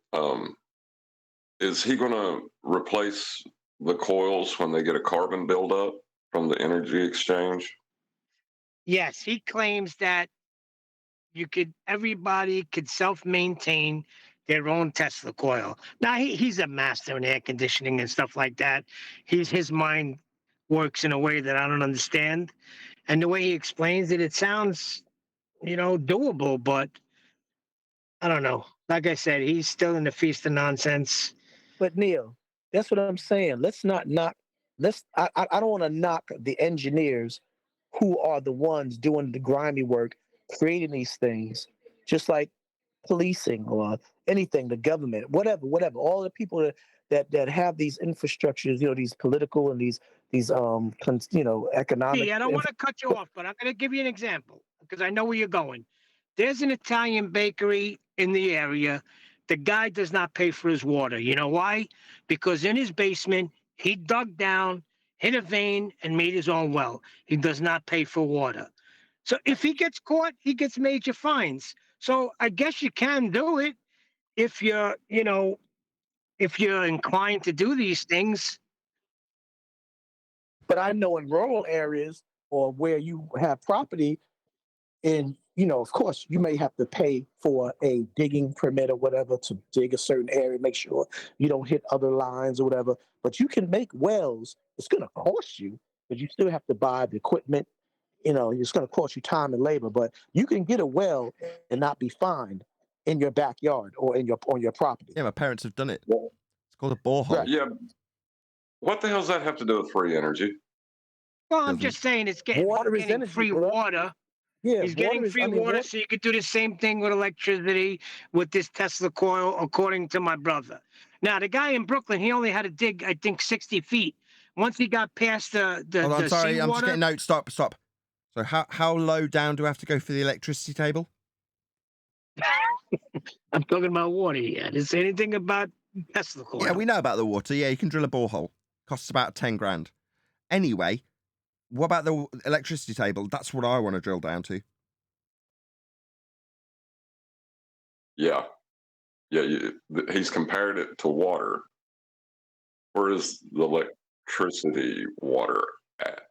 is he going to replace the coils when they get a carbon buildup from the energy exchange? Yes, he claims that everybody could self-maintain their own Tesla coil. Now he's a master in air conditioning and stuff like that. His mind works in a way that I don't understand. And the way he explains it, it sounds, doable, but I don't know. Like I said, he's still in the feast of nonsense. But Neil, that's what I'm saying. Let's not knock. I don't want to knock the engineers who are the ones doing the grimy work, creating these things, just like policing or anything, the government, whatever. All the people that have these infrastructures, these political and these economic. See, I don't want to cut you off, but I'm going to give you an example because I know where you're going. There's an Italian bakery in the area. The guy does not pay for his water. You know why? Because in his basement, he dug down, hit a vein, and made his own well. He does not pay for water. So if he gets caught, he gets major fines. So I guess you can do it if you're inclined to do these things. But I know in rural areas or where you have property, and of course, you may have to pay for a digging permit or whatever to dig a certain area, make sure you don't hit other lines or whatever. But you can make wells. It's going to cost you, but you still have to buy the equipment. It's going to cost you time and labor, but you can get a well and not be fined in your backyard or on your property. Yeah, my parents have done it. It's called a borehole. Right. Yeah. What the hell does that have to do with free energy? Well, I'm Doesn't- just saying it's getting, Water is getting energy, free bro. water. Yeah, He's getting free water, water, so you could do the same thing with electricity with this Tesla coil, according to my brother. Now, the guy in Brooklyn, he only had to dig, I think, 60 feet. Once he got past Hold on, the sorry, I'm just seawater, getting notes. Stop. So how low down do I have to go for the electricity table? I'm talking about water here. I didn't say anything about Tesla coil. Yeah, we know about the water. Yeah, you can drill a borehole. Costs about 10 grand. Anyway, what about the electricity table? That's what I want to drill down to. Yeah. He's compared it to water. Where is the electricity water at?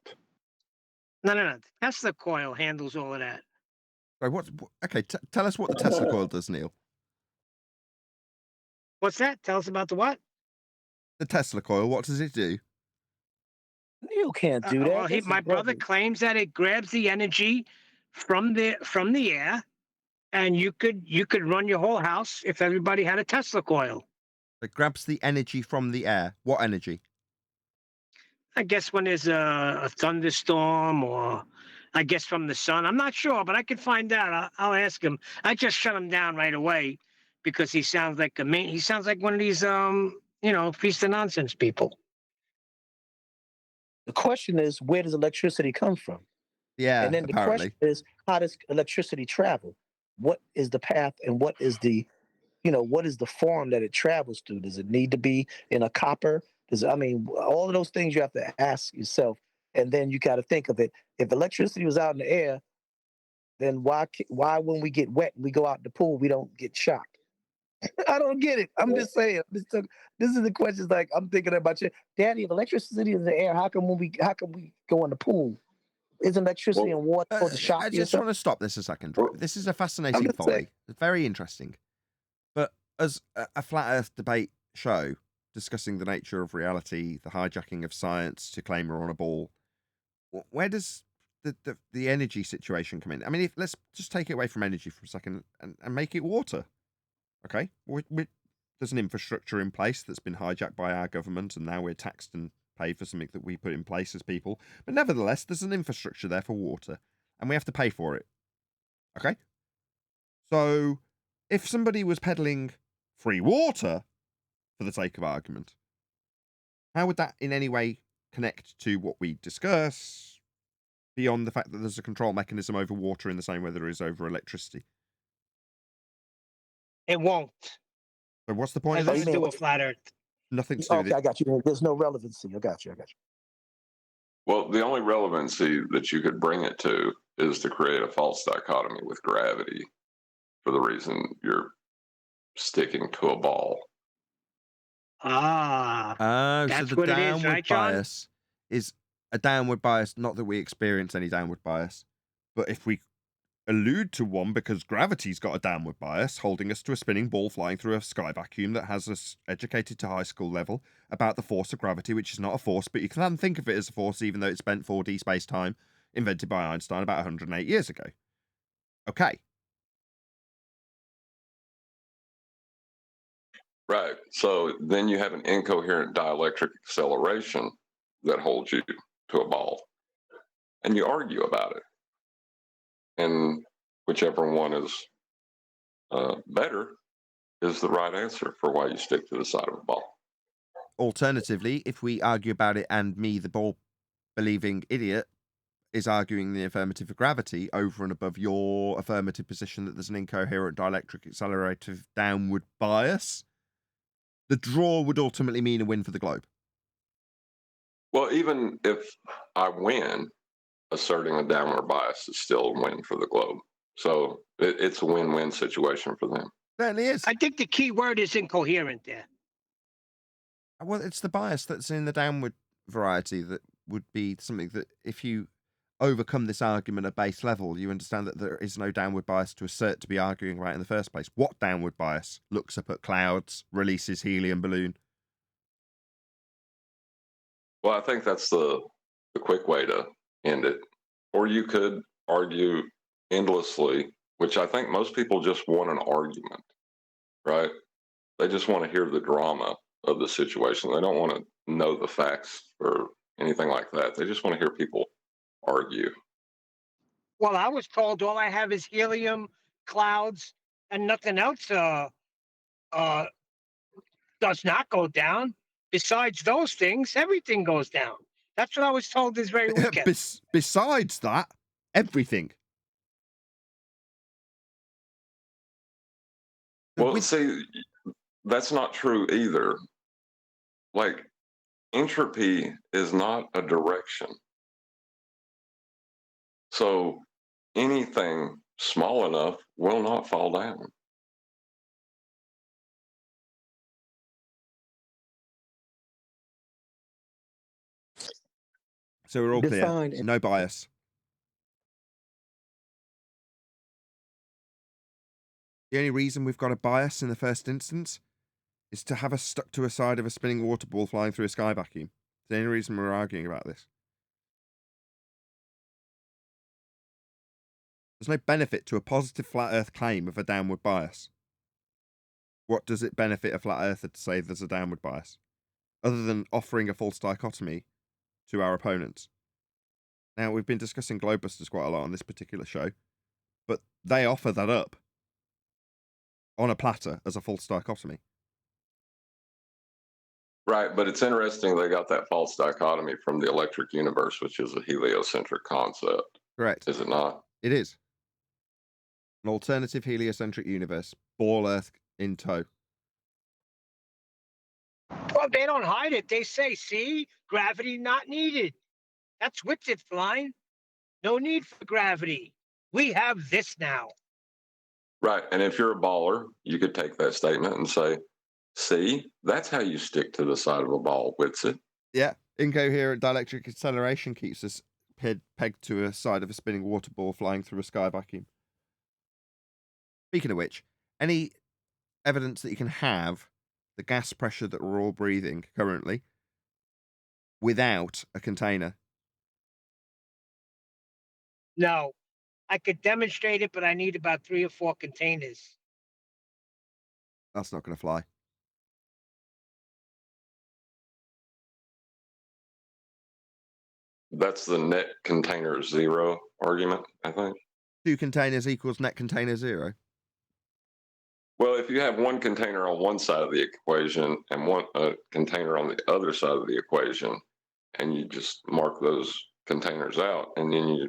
No. The Tesla coil handles all of that. Right, okay, tell us what the Tesla coil does, Neil. What's that? Tell us about the what? The Tesla coil, what does it do? Neil can't do that. Well, That's my his brother brother. claims that it grabs the energy from the air, and you could run your whole house if everybody had a Tesla coil. It grabs the energy from the air. What energy? I guess when there's a thunderstorm, or I guess from the sun. I'm not sure, but I could find out. I'll ask him. I just shut him down right away because he sounds like he sounds like one of these piece of nonsense people. The question is, where does electricity come from? Yeah, And then the apparently. question is, how does electricity travel? What is the path, and what is the form that it travels through? Does it need to be in a copper? All of those things you have to ask yourself, and then you got to think of it. If electricity was out in the air, then why when we get wet and we go out in the pool, we don't get shocked? I don't get it. I'm just saying. This is the questions like I'm thinking about you, Daddy. If electricity is in the air, how come we go in the pool? Isn't electricity and water supposed to shock I you? just want to stop this a second. Right? This is a fascinating just folly. saying. It's very interesting. But as a flat earth debate show discussing the nature of reality, the hijacking of science to claim we're on a ball, where does the energy situation come in? I mean, let's just take it away from energy for a second and make it water. Okay? There's an infrastructure in place that's been hijacked by our government, and now we're taxed and pay for something that we put in place as people. But nevertheless, there's an infrastructure there for water, and we have to pay for it. Okay? So, if somebody was peddling free water, for the sake of argument, how would that in any way connect to what we discuss, beyond the fact that there's a control mechanism over water in the same way there is over electricity? It won't. So what's the point Has of nothing this? to do with flat Earth. Nothing to do with Okay, it. I got you. There's no relevancy. I got you. Well, the only relevancy that you could bring it to is to create a false dichotomy with gravity for the reason you're sticking to a ball. Ah, Oh, so that's the what it is, downward right, John? bias is a downward bias, not that we experience any downward bias, but if we allude to one because gravity's got a downward bias, holding us to a spinning ball flying through a sky vacuum that has us educated to high school level about the force of gravity, which is not a force, but you can think of it as a force even though it's spent 4D space-time, invented by Einstein about 108 years ago. Okay. Right. So then you have an incoherent dielectric acceleration that holds you to a ball, and you argue about it. And whichever one is better is the right answer for why you stick to the side of the ball. Alternatively, if we argue about it and me, the ball-believing idiot, is arguing the affirmative of gravity over and above your affirmative position that there's an incoherent dielectric accelerative downward bias, the draw would ultimately mean a win for the globe. Well, even if I win, asserting a downward bias is still a win for the globe. So it's a win-win situation for them. Certainly is. I think the key word is incoherent there. Well, it's the bias that's in the downward variety that would be something that if you overcome this argument at base level, you understand that there is no downward bias to assert to be arguing about in the first place. What downward bias? Looks up at clouds, releases helium balloon. Well, I think that's the quick way to end it. Or you could argue endlessly, which I think most people just want an argument, right? They just want to hear the drama of the situation. They don't want to know the facts or anything like that. They just want to hear people argue. Well, I was told all I have is helium, clouds, and nothing else uh, does not go down. Besides those things, everything goes down. That's what I was told this very weekend. Besides that, everything. Well, With- see, that's not true either. Like, entropy is not a direction. So anything small enough will not fall down. So we're all Define clear. No bias. The only reason we've got a bias in the first instance is to have us stuck to a side of a spinning water ball flying through a sky vacuum. It's the only reason we're arguing about this. There's no benefit to a positive flat earth claim of a downward bias. What does it benefit a flat earther to say there's a downward bias? Other than offering a false dichotomy to our opponents. Now, we've been discussing globebusters quite a lot on this particular show, but they offer that up on a platter as a false dichotomy. Right, but it's interesting they got that false dichotomy from the electric universe, which is a heliocentric concept. Correct. Is it not? It is. An alternative heliocentric universe. Ball Earth in tow. Well, they don't hide it. They say, see, gravity not needed. That's with it, flying. No need for gravity. We have this now. Right, and if you're a baller, you could take that statement and say, see, that's how you stick to the side of a ball, Whitsit. Yeah. Incoherent dielectric acceleration keeps us pegged to a side of a spinning water ball flying through a sky vacuum. Speaking of which, any evidence that you can have the gas pressure that we're all breathing currently without a container? No, I could demonstrate it, but I need about 3 or 4 containers. That's not going to fly. That's the net container zero argument, I think. 2 containers equals net container 0. Well, if you have one container on one side of the equation and one container on the other side of the equation, and you just mark those containers out, and then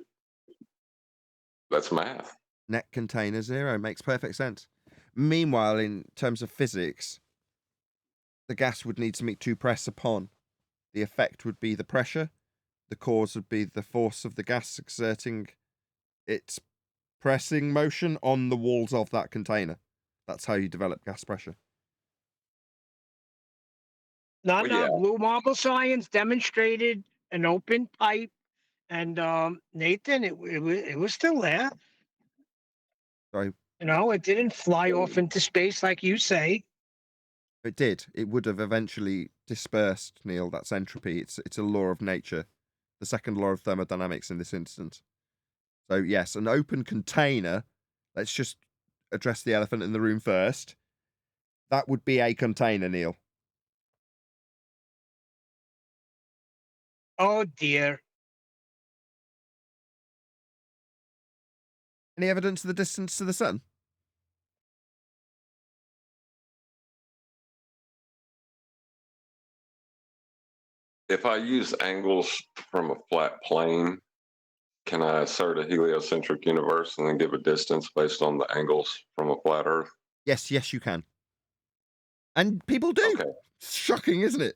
that's math. Net container 0 makes perfect sense. Meanwhile, in terms of physics, the gas would need to meet 2 press upon. The effect would be the pressure. The cause would be the force of the gas exerting its pressing motion on the walls of that container. That's how you develop gas pressure. No, Well, no, yeah. blue marble science demonstrated an open pipe, and Nathan, it was still there. So You know, it didn't fly off into space like you say. it did. It would have eventually dispersed, Neil. That's entropy. It's a law of nature. The second law of thermodynamics in this instance. So yes, an open container. Let's just address the elephant in the room first. That would be a container, Neil. Oh dear. Any evidence of the distance to the sun? If I use angles from a flat plane, can I assert a heliocentric universe and then give a distance based on the angles from a flat Earth? Yes, you can. And people do. Okay. It's shocking, isn't it?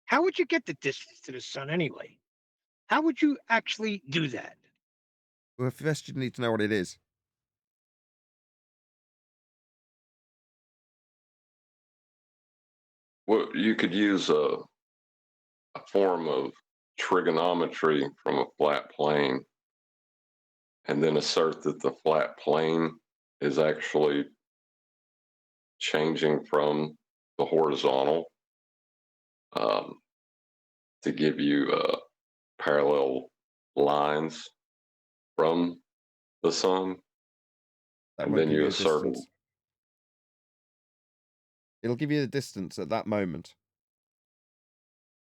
How would you get the distance to the sun anyway? How would you actually do that? Well, first you need to know what it is. Well, you could use a form of trigonometry from a flat plane and then assert that the flat plane is actually changing from the horizontal to give you parallel lines from the sun. That And won't then give you a assert distance. It'll give you the distance at that moment.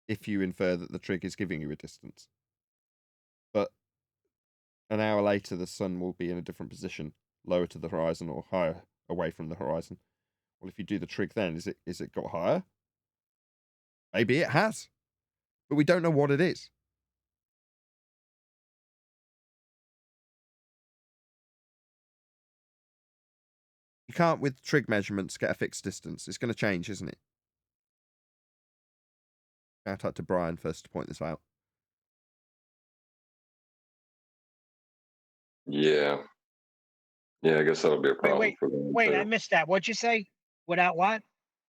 if you infer that the trig is giving you a distance. But an hour later, the sun will be in a different position, lower to the horizon or higher away from the horizon. Well, if you do the trig then, is it got higher? Maybe it has, but we don't know what it is. You can't, with trig measurements, get a fixed distance. It's going to change, isn't it? Shout out to Brian first to point this out. Yeah. Yeah, I guess that'll be a problem for them. Wait, too. I missed that. What'd you say? Without what?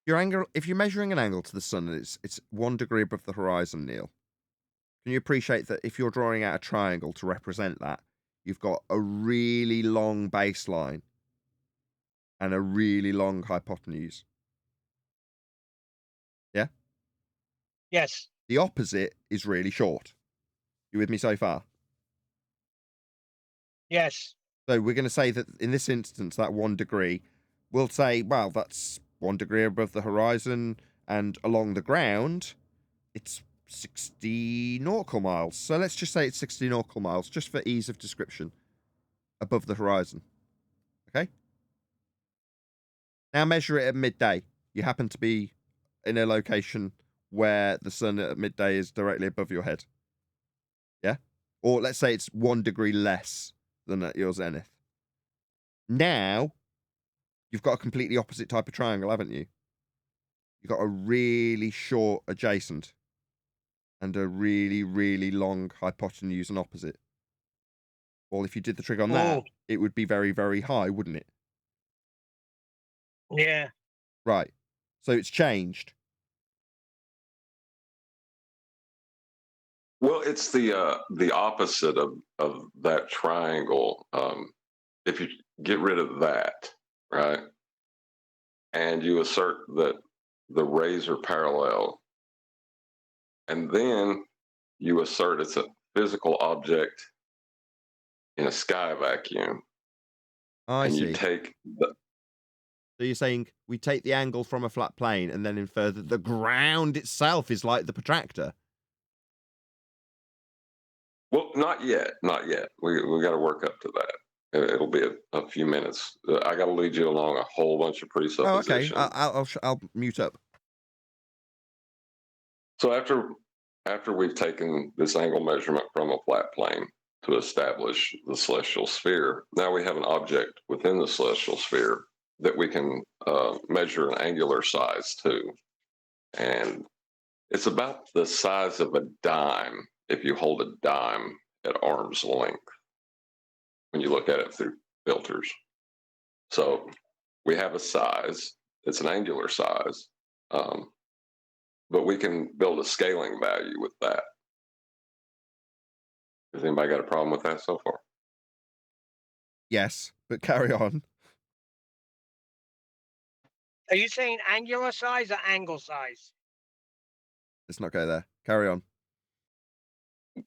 Your angle, if you're measuring an angle to the sun and it's 1 degree above the horizon, Neil, can you appreciate that if you're drawing out a triangle to represent that, you've got a really long baseline and a really long hypotenuse? Yeah? Yes. The opposite is really short. You with me so far? Yes. So we're going to say that in this instance, that 1 degree, we'll say, well, that's 1 degree above the horizon, and along the ground, it's 60 nautical miles. So let's just say it's 60 nautical miles, just for ease of description, above the horizon. Okay? Now measure it at midday. You happen to be in a location where the sun at midday is directly above your head. Yeah? Or let's say it's 1 degree less than at your zenith. Now, you've got a completely opposite type of triangle, haven't you? You've got a really short adjacent and a really, really long hypotenuse and opposite. Well, if you did the trig on that, it would be very, very high, wouldn't it? Yeah. Right. So it's changed. Well, it's the opposite of that triangle. If you get rid of that, right, and you assert that the rays are parallel, and then you assert it's a physical object in a sky vacuum, I and see. you take the So you're saying we take the angle from a flat plane and then infer that the ground itself is like the protractor? well, not yet, not yet. We got to work up to that. It'll be a few minutes. I got to lead you along a whole bunch of Oh, okay. presuppositions. I'll mute up. So after we've taken this angle measurement from a flat plane to establish the celestial sphere, now we have an object within the celestial sphere that we can measure an angular size to. And it's about the size of a dime if you hold a dime at arm's length when you look at it through filters. So we have a size, it's an angular size, but we can build a scaling value with that. Has anybody got a problem with that so far? Yes, but carry on. Are you saying angular size or angle size? Let's not go there. Carry on.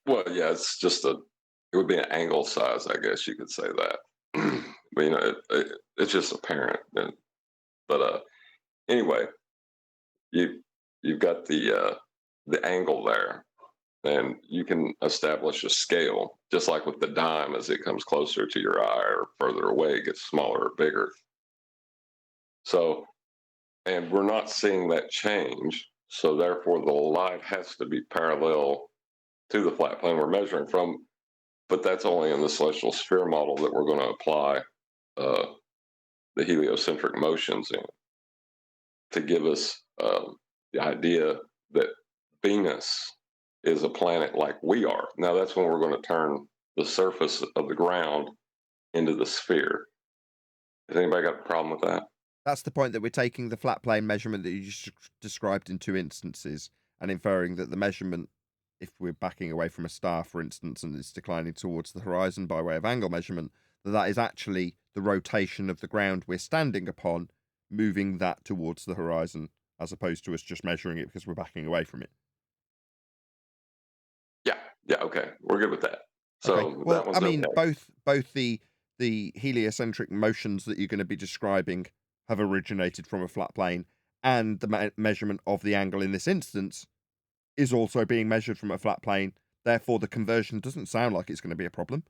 Well, yeah, it would be an angle size, I guess you could say that. But it's just apparent. But anyway, you've got the angle there, and you can establish a scale, just like with the dime. As it comes closer to your eye or further away, it gets smaller or bigger. So, and we're not seeing that change. So therefore, the light has to be parallel to the flat plane we're measuring from. But that's only in the celestial sphere model that we're going to apply the heliocentric motions in to give us the idea that Venus is a planet like we are. Now, that's when we're going to turn the surface of the ground into the sphere. Has anybody got a problem with that? That's the point, that we're taking the flat plane measurement that you just described in 2 instances and inferring that the measurement, if we're backing away from a star, for instance, and it's declining towards the horizon by way of angle measurement, that is actually the rotation of the ground we're standing upon, moving that towards the horizon, as opposed to us just measuring it because we're backing away from it. Yeah, okay. We're good with that. So okay. Well, that one's okay. both the heliocentric motions that you're going to be describing have originated from a flat plane, and the measurement of the angle in this instance is also being measured from a flat plane. Therefore, the conversion doesn't sound like it's going to be a problem.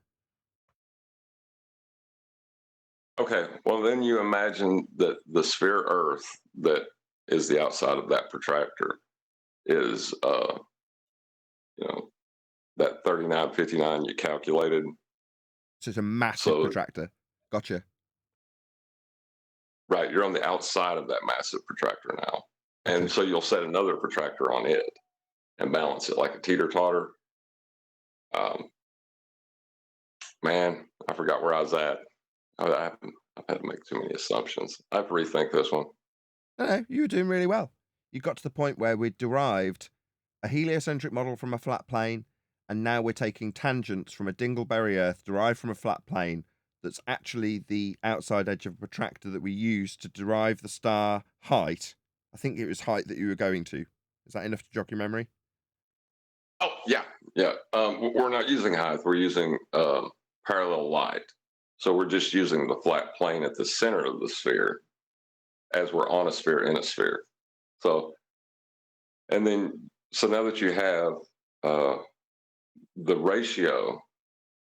Okay, well, then you imagine that the sphere Earth that is the outside of that protractor is, that 3959 you calculated. So it's a massive So- protractor. Gotcha. Right, you're on the outside of that massive protractor now. And Okay. so you'll set another protractor on it and balance it like a teeter-totter. Man, I forgot where I was at. I've had to make too many assumptions. I have to rethink this one. No, you were doing really well. You got to the point where we derived a heliocentric model from a flat plane, and now we're taking tangents from a dingleberry Earth derived from a flat plane that's actually the outside edge of a protractor that we use to derive the star height. I think it was height that you were going to. Is that enough to jog your memory? Oh, yeah. We're not using height. We're using parallel light. So we're just using the flat plane at the center of the sphere as we're on a sphere in a sphere. So now that you have the ratio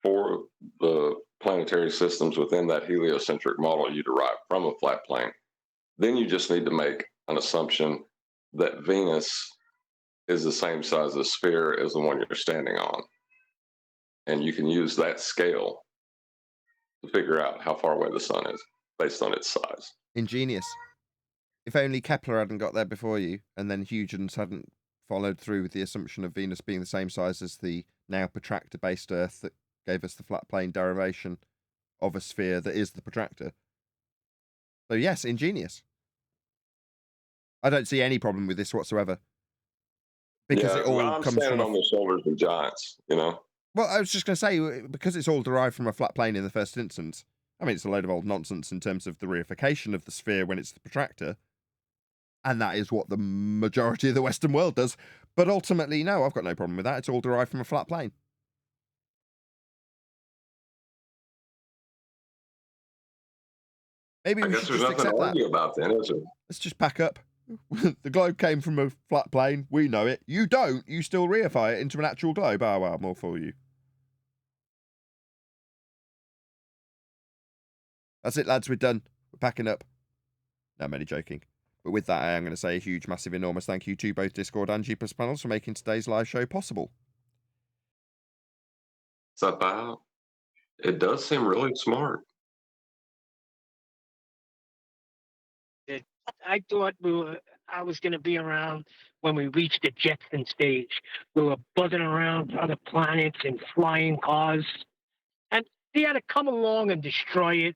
for the planetary systems within that heliocentric model you derive from a flat plane, then you just need to make an assumption that Venus is the same size of sphere as the one you're standing on. And you can use that scale to figure out how far away the sun is based on its size. Ingenious. If only Kepler hadn't got there before you, and then Huygens hadn't followed through with the assumption of Venus being the same size as the now protractor-based Earth that gave us the flat plane derivation of a sphere that is the protractor. So yes, ingenious. I don't see any problem with this whatsoever. Because it all I'm comes standing from on the shoulders of giants, Well, I was just going to say, because it's all derived from a flat plane in the first instance, I mean, it's a load of old nonsense in terms of the reification of the sphere when it's the protractor. And that is what the majority of the Western world does. But ultimately, no, I've got no problem with that. It's all derived from a flat plane. Maybe I we guess should there's just nothing to accept that. argue about then, is there? Let's just pack up. The globe came from a flat plane. We know it. You don't. You still reify it into an actual globe. Oh, well, more for you. That's it, lads. We're done. We're packing up. No, I'm only joking. But with that, I am going to say a huge, massive, enormous thank you to both Discord and G+ panels for making today's live show possible. It does seem really smart. I thought I was going to be around when we reached the Jetson stage. We were buzzing around other planets and flying cars. And they had to come along and destroy it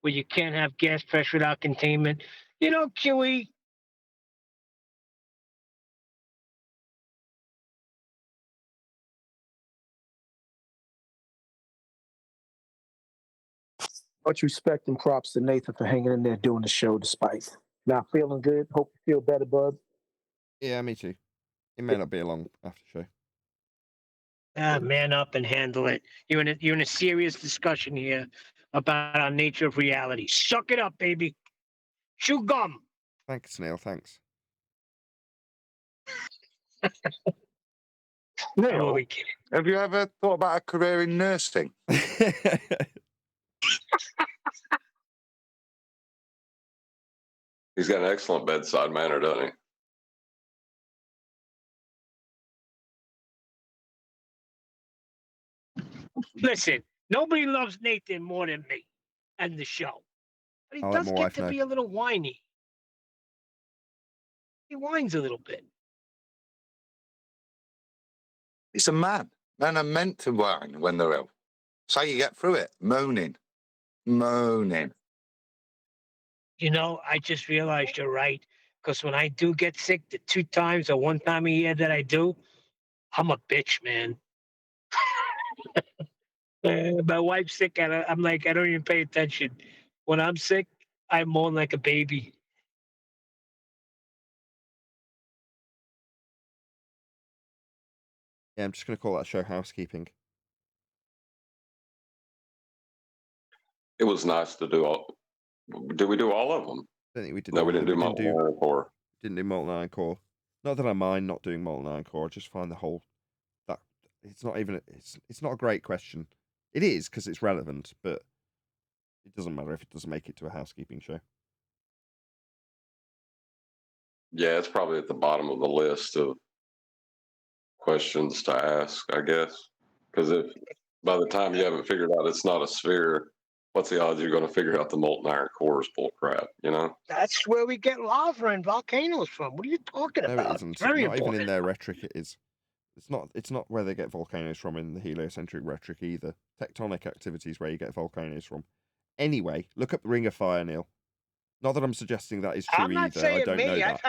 where you can't have gas pressure without containment. You know, QE. Much respect and props to Nathan for hanging in there doing the show despite. Now feeling good. Hope you feel better, bud. Yeah, me too. It may not be a long after show. Man up and handle it. You're in a serious discussion here about our nature of reality. Suck it up, baby. Chew gum. Thanks, Neil. Thanks. Neil, we kidding. have you ever thought about a career in nursing? He's got an excellent bedside manner, doesn't he? Listen, nobody loves Nathan more than me and the show. But he I'll let does my get wife to know. be a little whiny. He whines a little bit. It's a man. Men are meant to whine when they're ill. That's how you get through it. Moaning. Moaning. You know, I just realized you're right. Because when I do get sick, the 2 times or 1 time a year that I do, I'm a bitch, man. My wife's sick, and I'm like, I don't even pay attention. When I'm sick, I moan like a baby. Yeah, I'm just going to call that show Housekeeping. It was nice to do all. Did we do all of them? I don't think we did. No, all we of didn't them. do Molten Iron Core. Didn't do Molten Iron Core. Not that I mind not doing molten iron core. I just find the whole that it's not even it's not a great question. It is because it's relevant, but it doesn't matter if it doesn't make it to a housekeeping show. Yeah, it's probably at the bottom of the list of questions to ask, I guess. Because if by the time you haven't figured out it's not a sphere, what's the odds you're going to figure out the molten iron core is bull crap, you know? That's where we get lava and volcanoes from. What are you talking No, it about? isn't. It's very Not even in important. their rhetoric. It is. It's not where they get volcanoes from in the heliocentric rhetoric either. Tectonic activities where you get volcanoes from. Anyway, look up the Ring of Fire, Neil. Not that I'm suggesting that is true I'm not either. I saying don't know me. that.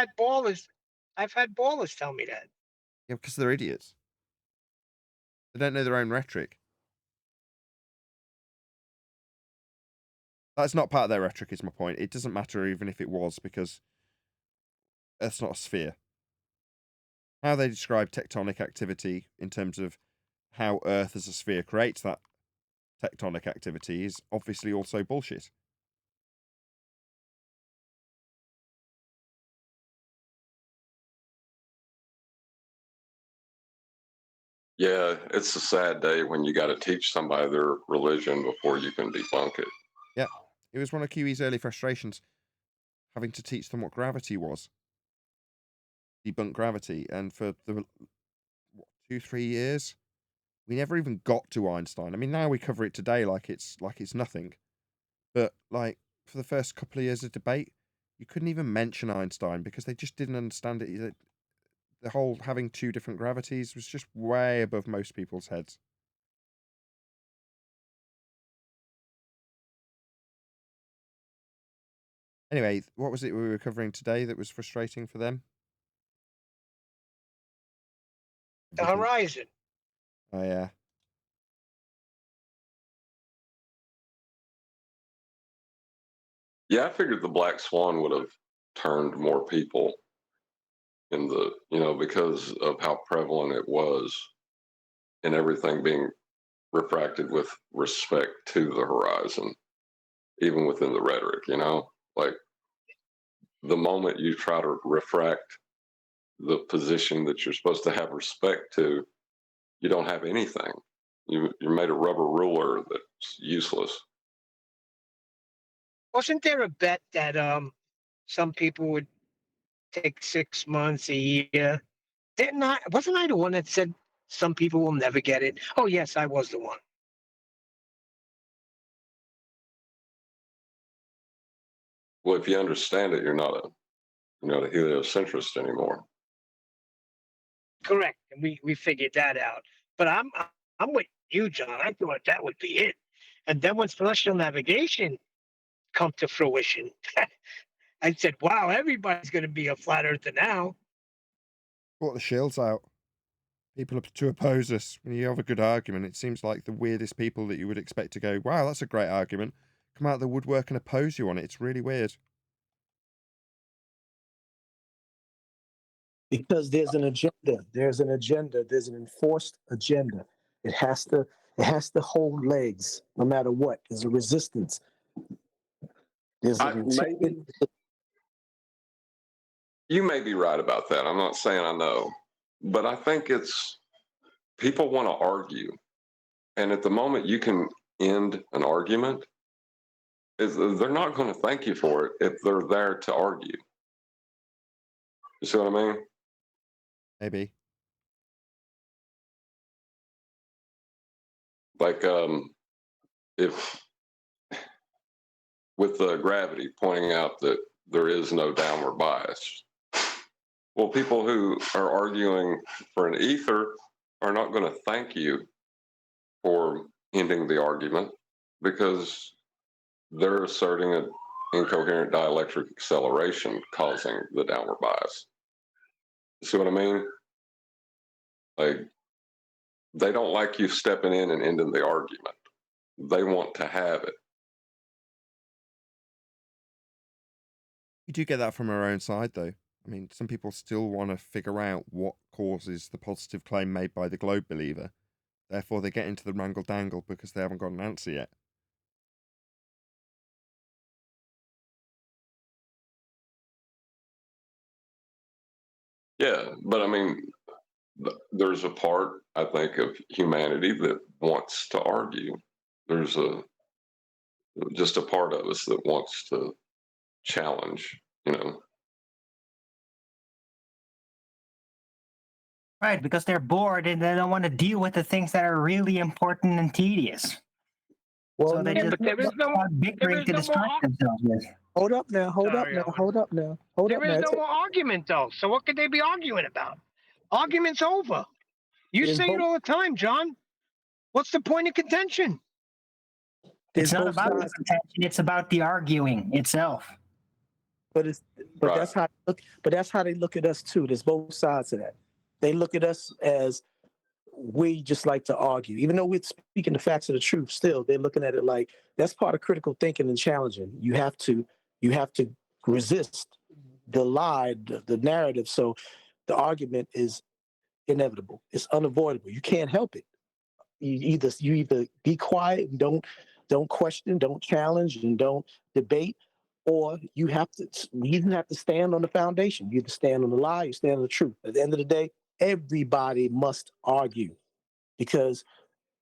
I've had ballers tell me that. Yeah, because they're idiots. They don't know their own rhetoric. That's not part of their rhetoric, is my point. It doesn't matter even if it was, because Earth's not a sphere. How they describe tectonic activity in terms of how Earth as a sphere creates that tectonic activity is obviously also bullshit. Yeah, it's a sad day when you got to teach somebody their religion before you can debunk it. Yeah, it was one of QE's early frustrations, having to teach them what gravity was. Debunk gravity. And for the 2-3 years, we never even got to Einstein. I mean, now we cover it today like it's nothing. But like for the first couple of years of debate, you couldn't even mention Einstein because they just didn't understand it. The whole having two different gravities was just way above most people's heads. Anyway, what was it we were covering today that was frustrating for them? The horizon. Oh, yeah. Yeah, I figured the black swan would have turned more people in the, because of how prevalent it was and everything being refracted with respect to the horizon, even within the rhetoric, like the moment you try to refract the position that you're supposed to have respect to, you don't have anything. You're made a rubber ruler that's useless. Wasn't there a bet that some people would take 6 months, a year? Wasn't I the one that said some people will never get it? Oh yes, I was the one. Well, if you understand it, you're not a heliocentrist anymore. Correct. And we figured that out. But I'm with you, John. I thought that would be it. And then when celestial navigation come to fruition, I said, wow, everybody's gonna be a flat earther now. Brought the shields out. People to oppose us. When you have a good argument, it seems like the weirdest people that you would expect to go, wow, that's a great argument, come out of the woodwork and oppose you on it. It's really weird. Because there's an agenda. There's an agenda. There's an enforced agenda. It has to hold legs no matter what. There's a resistance. There's an Maybe you may be right about that. I'm not saying I know, but I think it's people want to argue, and at the moment you can end an argument, they're not going to thank you for it if they're there to argue. You see what I mean? Maybe. Like if with the gravity pointing out that there is no downward bias. Well, people who are arguing for an ether are not going to thank you for ending the argument because they're asserting an incoherent dielectric acceleration causing the downward bias. You see what I mean? Like, they don't like you stepping in and ending the argument. They want to have it. You do get that from our own side, though. I mean, some people still want to figure out what causes the positive claim made by the globe believer. Therefore, they get into the wrangle dangle because they haven't got an answer yet. Yeah, but I mean, there's a part, I think, of humanity that wants to argue. There's just a part of us that wants to challenge, you know. Right, because they're bored and they don't want to deal with the things that are really important and tedious. Well, So they Yeah, just but there is no start bickering to more. distract themselves with. hold up now, hold up Sorry, now, Owen. hold up now, hold up There is now. no more argument though. So what could they be arguing about? Argument's over. You There's say it both, all the time, John. What's the point of contention? there's It's not both about the sides, contention, it's about the arguing itself. but Right. that's how that's how they look at us too. There's both sides of that. They look at us as we just like to argue, even though we're speaking the facts of the truth. Still, they're looking at it like that's part of critical thinking and challenging. You have to resist the lie, the narrative. So the argument is inevitable. It's unavoidable. You can't help it. You either be quiet and don't question, don't challenge, and don't debate, or you have to stand on the foundation. You either stand on the lie, you stand on the truth. At the end of the day, everybody must argue, because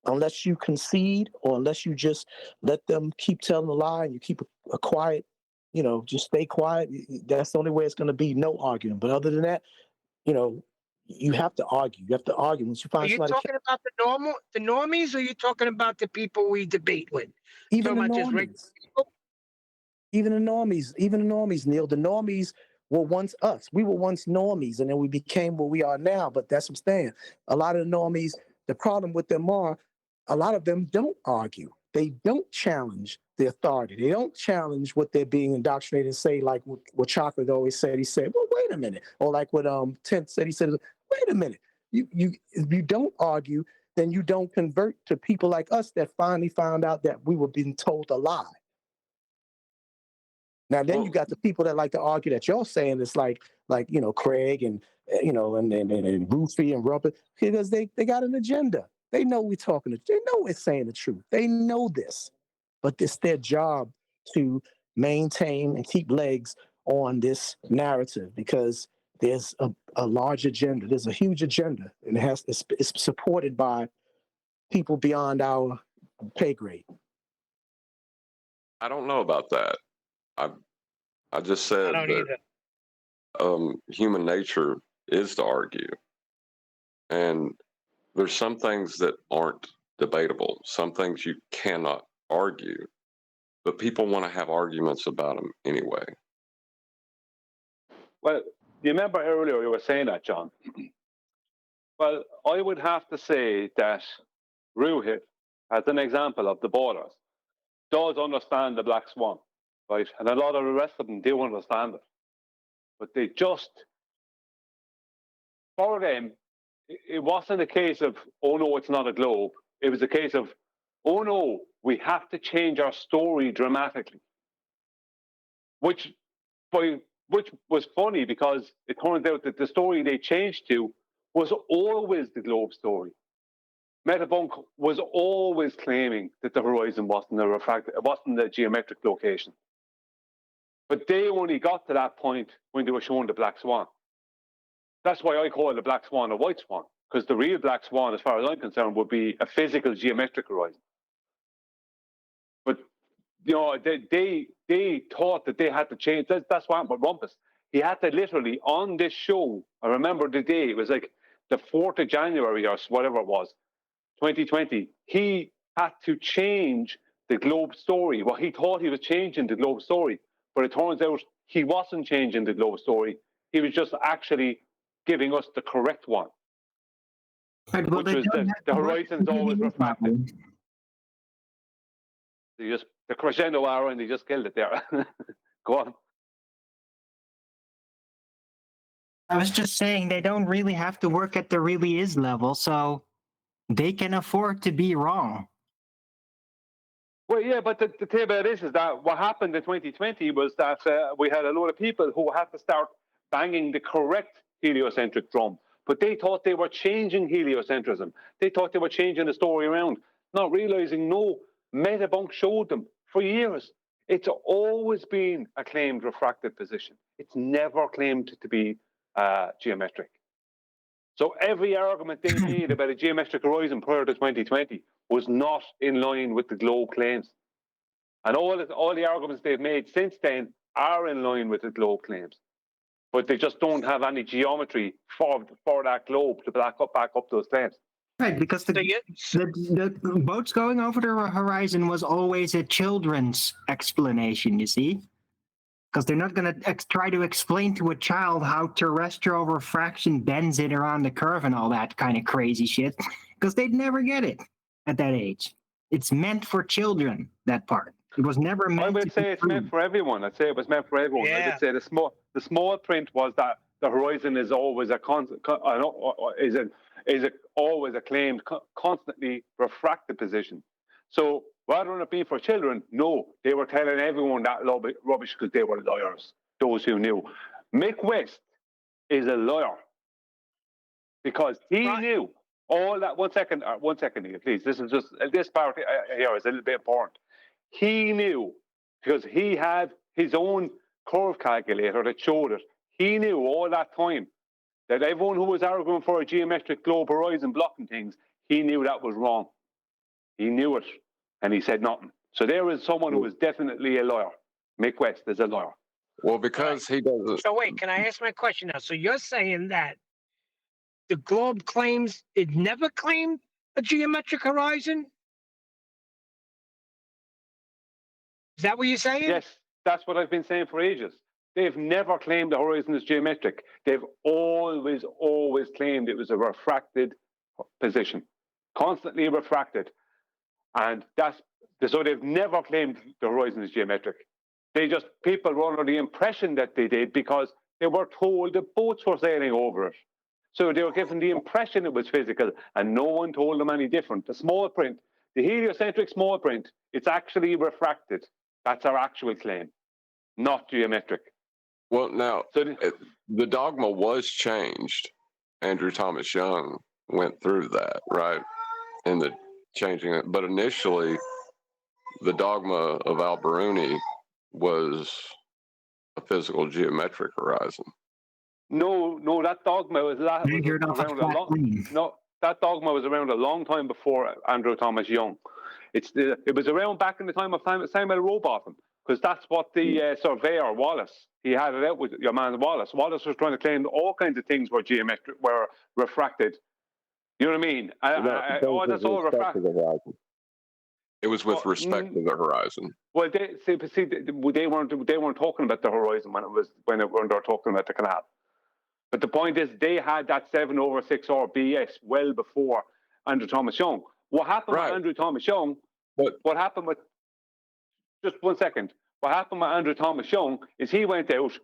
unless you concede or unless you just let them keep telling a lie and you keep a quiet, just stay quiet, that's the only way it's going to be, no arguing. But other than that, you have to argue. You have to argue. Once you Are find you somebody, talking about the normies, or are you talking about the people we debate with? even the Talking about just regular normies, people? even the normies, Neil, the normies were once us. We were once normies, and then we became what we are now. But that's what I'm saying. A lot of the normies, the problem with them are, a lot of them don't argue. They don't challenge the authority. They don't challenge what they're being indoctrinated and say, like what Chocolate always said. He said, well, wait a minute. Or like what Tent said, he said, wait a minute. If you don't argue, then you don't convert to people like us that finally found out that we were being told a lie. Now, then you got the people that like to argue that you're saying it's like Craig and and Roofy and Rumpet, because they got an agenda. They know we're talking. They know we're saying the truth. They know this, but it's their job to maintain and keep legs on this narrative, because there's a large agenda. There's a huge agenda, and it's supported by people beyond our pay grade. I don't know about that. I just said I don't that either. human nature is to argue, and there's some things that aren't debatable. Some things you cannot argue, but people want to have arguments about them anyway. Well, you remember earlier you were saying that, John. Well, I would have to say that Ruhit, as an example of the ballers, does understand the black swan, right? And a lot of the rest of them do understand it. But they just, for them, it wasn't a case of, oh no, it's not a globe. It was a case of, oh no, we have to change our story dramatically. Which was funny, because it turns out that the story they changed to was always the globe story. Metabunk was always claiming that the horizon wasn't it wasn't a geometric location. But they only got to that point when they were showing the black swan. That's why I call it a black swan a white swan, because the real black swan, as far as I'm concerned, would be a physical geometric horizon. But they thought that they had to change. That's what happened with Rumpus. He had to literally, on this show, I remember the day, it was like the 4th of January or whatever it was, 2020, he had to change the globe story. Well, he thought he was changing the globe story, but it turns out he wasn't changing the globe story. He was just actually giving us the correct one, Right, well, which was the horizon's always refracted. The crescendo hour, and he just killed it there. Go on. I was just saying they don't really have to work at the really is level, so they can afford to be wrong. Well, yeah, but the thing about this is that what happened in 2020 was that we had a lot of people who had to start banging the correct heliocentric drum, but they thought they were changing heliocentrism. They thought they were changing the story around, not realizing, no, Metabunk showed them for years. It's always been a claimed refracted position. It's never claimed to be geometric. So every argument they made about a geometric horizon prior to 2020 was not in line with the globe claims. And all the arguments they've made since then are in line with the globe claims. But they just don't have any geometry for that globe to back up those claims. Right, because the boats going over the horizon was always a children's explanation, you see? Because they're not going to try to explain to a child how terrestrial refraction bends it around the curve and all that kind of crazy shit, because they'd never get it at that age. It's meant for children, that part. It was never meant. I would say it's meant for everyone. I'd say it was meant for everyone. Yeah. I would say the small print was that the horizon is always always a claimed constantly refracted position. So rather than it being for children, no, they were telling everyone that rubbish because they were liars. Those who knew. Mick West is a liar because he knew all that. One second here, please. This part here is a little bit important. He knew because he had his own curve calculator that showed it. He knew all that time that everyone who was arguing for a geometric globe horizon blocking things, he knew that was wrong. He knew it, and he said nothing. So there is someone who was definitely a liar. Mick West is a liar. Well, because he doesn't. So wait, can I ask my question now? So you're saying that the globe claims it never claimed a geometric horizon? Is that what you're saying? Yes, that's what I've been saying for ages. They've never claimed the horizon is geometric. They've always claimed it was a refracted position, constantly refracted. And so they've never claimed the horizon is geometric. People were under the impression that they did because they were told the boats were sailing over it. So they were given the impression it was physical, and no one told them any different. The small print, the heliocentric small print, it's actually refracted. That's our actual claim, not geometric. Well, now, the dogma was changed. Andrew Thomas Young went through that, right? In the changing it. But initially, the dogma of Al-Biruni was a physical geometric horizon. No, that dogma was around that dogma was around a long time before Andrew Thomas Young. It was around back in the time of Samuel Rowbotham, because that's what the surveyor Wallace, he had it out with your man Wallace. Wallace was trying to claim all kinds of things were geometric, were refracted. You know what I mean? That's all refracted. It was with respect to the horizon. Well, they weren't talking about the horizon when they were talking about the canal. But the point is, they had that 7/6R BS well before Andrew Thomas Young. What happened with Andrew Thomas Young? What happened with? Just 1 second. What happened with Andrew Thomas Young is he went out,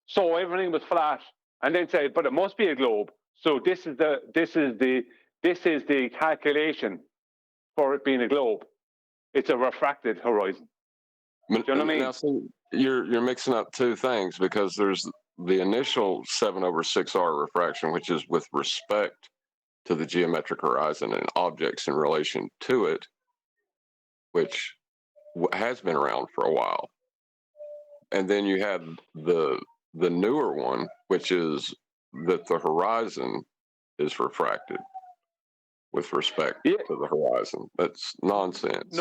saw everything was flat, and then said, "But it must be a globe." So this is the calculation for it being a globe. It's a refracted horizon. Do you know what I mean? Now, see, you're mixing up two things, because there's the initial 7/6R refraction, which is with respect to the geometric horizon and objects in relation to it, which has been around for a while. And then you had the newer one, which is that the horizon is refracted with respect to the horizon. That's nonsense.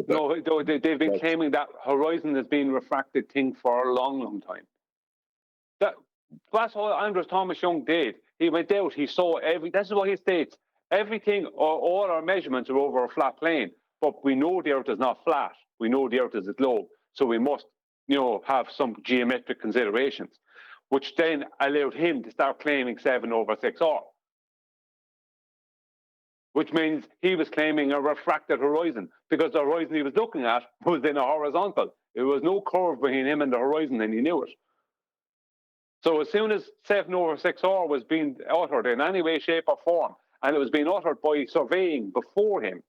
No, they've been claiming that horizon has been refracted thing for a long, long time. That's all Andrew Thomas Young did. He went out, he saw this is what he states. Everything, all our measurements are over a flat plane, but we know the Earth is not flat. We know the Earth is a globe. So we must, have some geometric considerations, which then allowed him to start claiming 7/6R. Which means he was claiming a refracted horizon, because the horizon he was looking at was in a horizontal. There was no curve between him and the horizon, and he knew it. So as soon as 7/6R was being uttered in any way, shape, or form, and it was being uttered by surveying before him,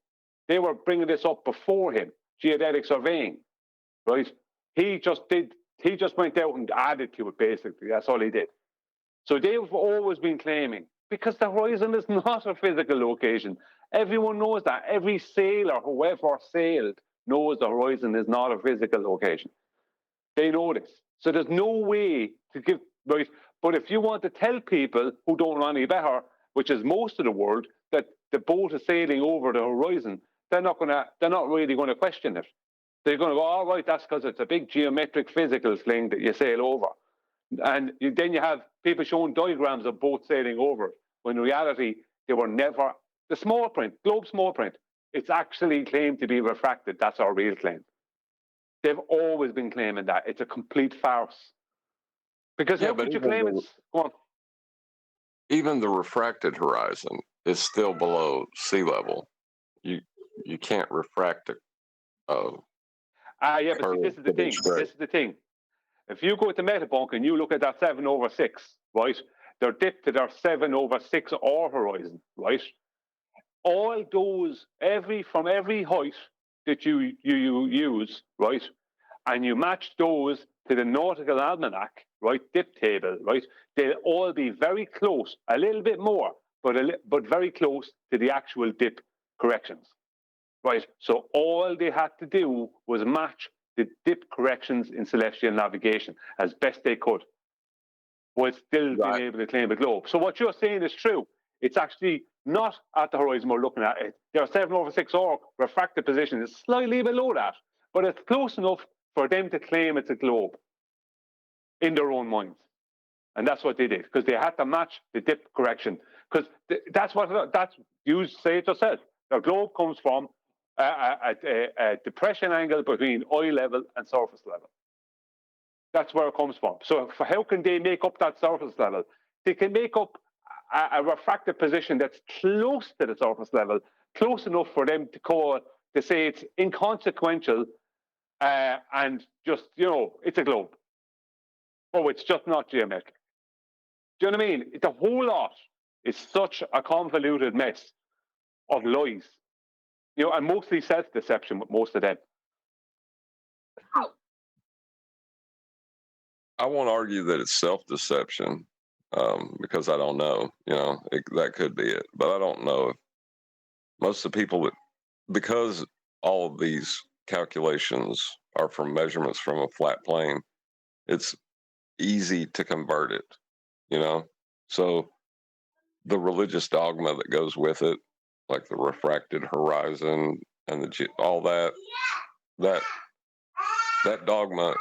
they were bringing this up before him, geodetic surveying, right? He just went out and added to it, basically. That's all he did. So they've always been claiming, because the horizon is not a physical location. Everyone knows that. Every sailor who ever sailed knows the horizon is not a physical location. They know this. So there's no way to give right? But if you want to tell people who don't know any better, which is most of the world, that the boat is sailing over the horizon, they're not really going to question it. They're going to go, all right, that's because it's a big geometric physical thing that you sail over. And then you have people showing diagrams of boats sailing over, when in reality, they were never, the small print, globe small print, it's actually claimed to be refracted. That's our real claim. They've always been claiming that. It's a complete farce. Because how could you claim it's, go on. Even the refracted horizon is still below sea level. You can't refract it. Yeah, but see, this is the thing. This is the thing. If you go to Metabunk and you look at that 7/6, right, they're dipped to their 7/6 or horizon, right? All those, from every height that you use, right, and you match those to the Nautical Almanac, right, dip table, right, they'll all be very close, a little bit more, but very close to the actual dip corrections, right? So all they had to do was match the dip corrections in celestial navigation as best they could, while still being able to claim a globe. So what you're saying is true. It's actually not at the horizon we're looking at it. Their 7/6 or refracted position is slightly below that, but it's close enough for them to claim it's a globe in their own minds. And that's what they did, because they had to match the dip correction. Because you say it yourself. The globe comes from a depression angle between eye level and surface level. That's where it comes from. So how can they make up that surface level? They can make up a refractive position that's close to the surface level, close enough for them to say it's inconsequential and just, it's a globe. Oh, it's just not geometric. Do you know what I mean? The whole lot is such a convoluted mess of lies, and mostly self-deception with most of them. I won't argue that it's self-deception because I don't know. That could be it, but I don't know if most of the people because all of these calculations are from measurements from a flat plane, it's easy to convert it, So the religious dogma that goes with it, like the refracted horizon and all that dogma,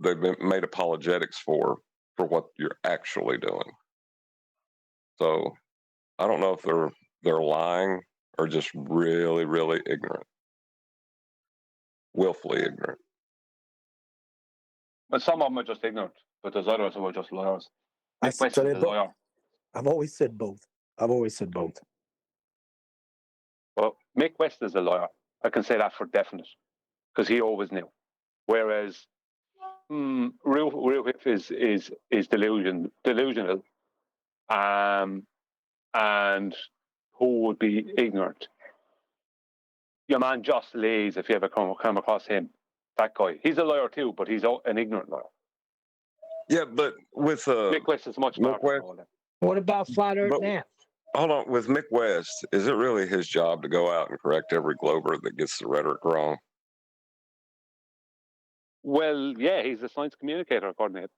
they've been made apologetics for what you're actually doing. So I don't know if they're lying or just really, really ignorant, willfully ignorant. But some of them are just ignorant, but there's others who are just liars. Mick West So is a liar. I've always said both. Well, Mick West is a liar. I can say that for definite, because he always knew. Whereas Rhetoric is delusional, and who would be ignorant? Your man Joss Lays, if you ever come across him, that guy, he's a liar too, but he's an ignorant liar. Yeah, but with Mick West is much smarter than all that. What about Flat Earth now? Hold on, with Mick West, is it really his job to go out and correct every glober that gets the rhetoric wrong? Well, yeah, he's a science communicator coordinator.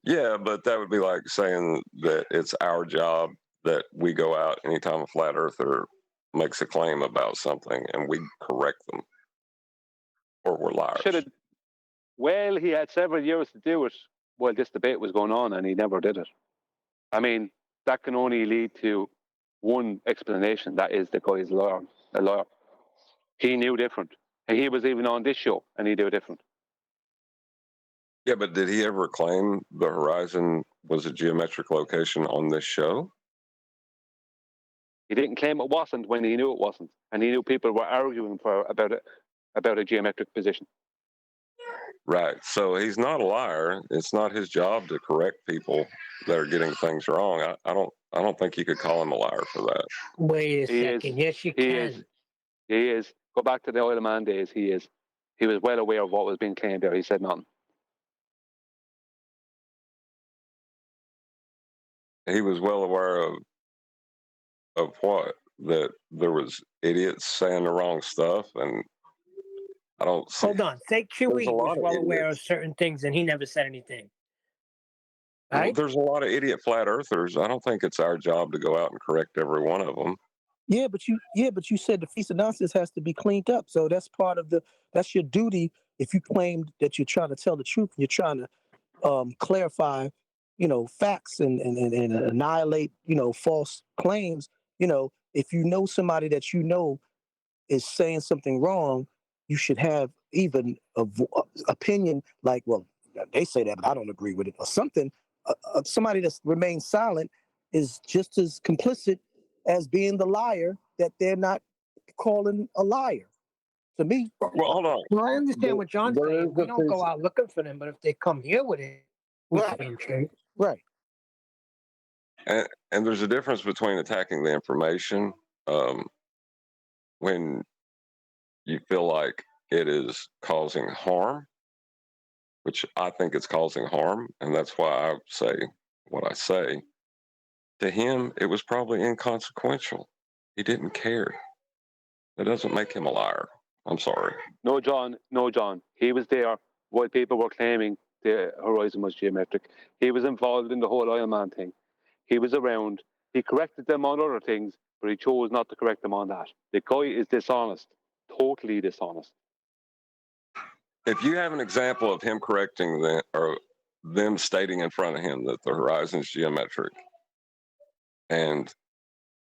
Yeah, but that would be like saying that it's our job that we go out anytime a flat earther makes a claim about something and we correct them, or we're liars. Well, he had several years to do it while this debate was going on, and he never did it. I mean, that can only lead to one explanation. That is, the guy is a lawyer. He knew different. And he was even on this show, and he knew different. Yeah, but did he ever claim the horizon was a geometric location on this show? He didn't claim it wasn't when he knew it wasn't. And he knew people were arguing about a geometric position. Right. So he's not a liar. It's not his job to correct people that are getting things wrong. I don't think you could call him a liar for that. Wait a second. Yes, you can. He is. Go back to the oil man days. He is. He was well aware of what was being claimed there. He said nothing. He was well aware of what? That there was idiots saying the wrong stuff, and I don't see. Hold on. Say QE was well aware of certain things, and he never said anything. Right? There's a lot of idiot flat earthers. I don't think it's our job to go out and correct every one of them. Yeah, but you said the Feast of Nonsense has to be cleaned up. So that's part of that's your duty. If you claim that you're trying to tell the truth, you're trying to clarify, facts and annihilate, false claims. If you know somebody that is saying something wrong, you should have even opinion like, well, they say that, but I don't agree with it, or something. Somebody that remains silent is just as complicit as being the liar that they're not calling a liar. To me, Well, hold on. Well, I understand what John's There saying. is We a don't go piece- out looking for them, but if they come here with it, we Right. set them straight. right? And there's a difference between attacking the information when you feel like it is causing harm, which I think it's causing harm, and that's why I say what I say. To him, it was probably inconsequential. He didn't care. That doesn't make him a liar. I'm sorry. No, John. No, John. He was there while people were claiming the horizon was geometric. He was involved in the whole oil man thing. He was around. He corrected them on other things, but he chose not to correct them on that. The guy is dishonest, totally dishonest. If you have an example of him correcting them or them stating in front of him that the horizon is geometric, and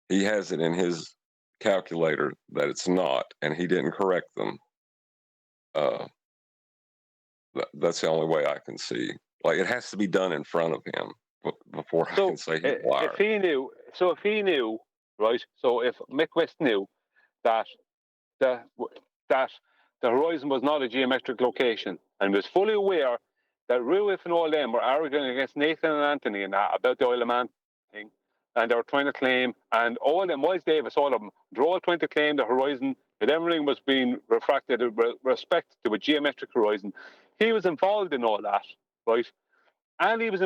he has it in his calculator that it's not, and he didn't correct them, that's the only way I can see. Like, it has to be done in front of him before I can say he's a liar. If he knew, right? So if Mick West knew that the horizon was not a geometric location and was fully aware that Ruiff and all them were arguing against Nathan and Anthony and that about the oil man thing, and they were trying to claim, and all of them, Miles Davis, all of them, they're all trying to claim the horizon, that everything was being refracted with respect to a geometric horizon. He was involved in all that, right? And he was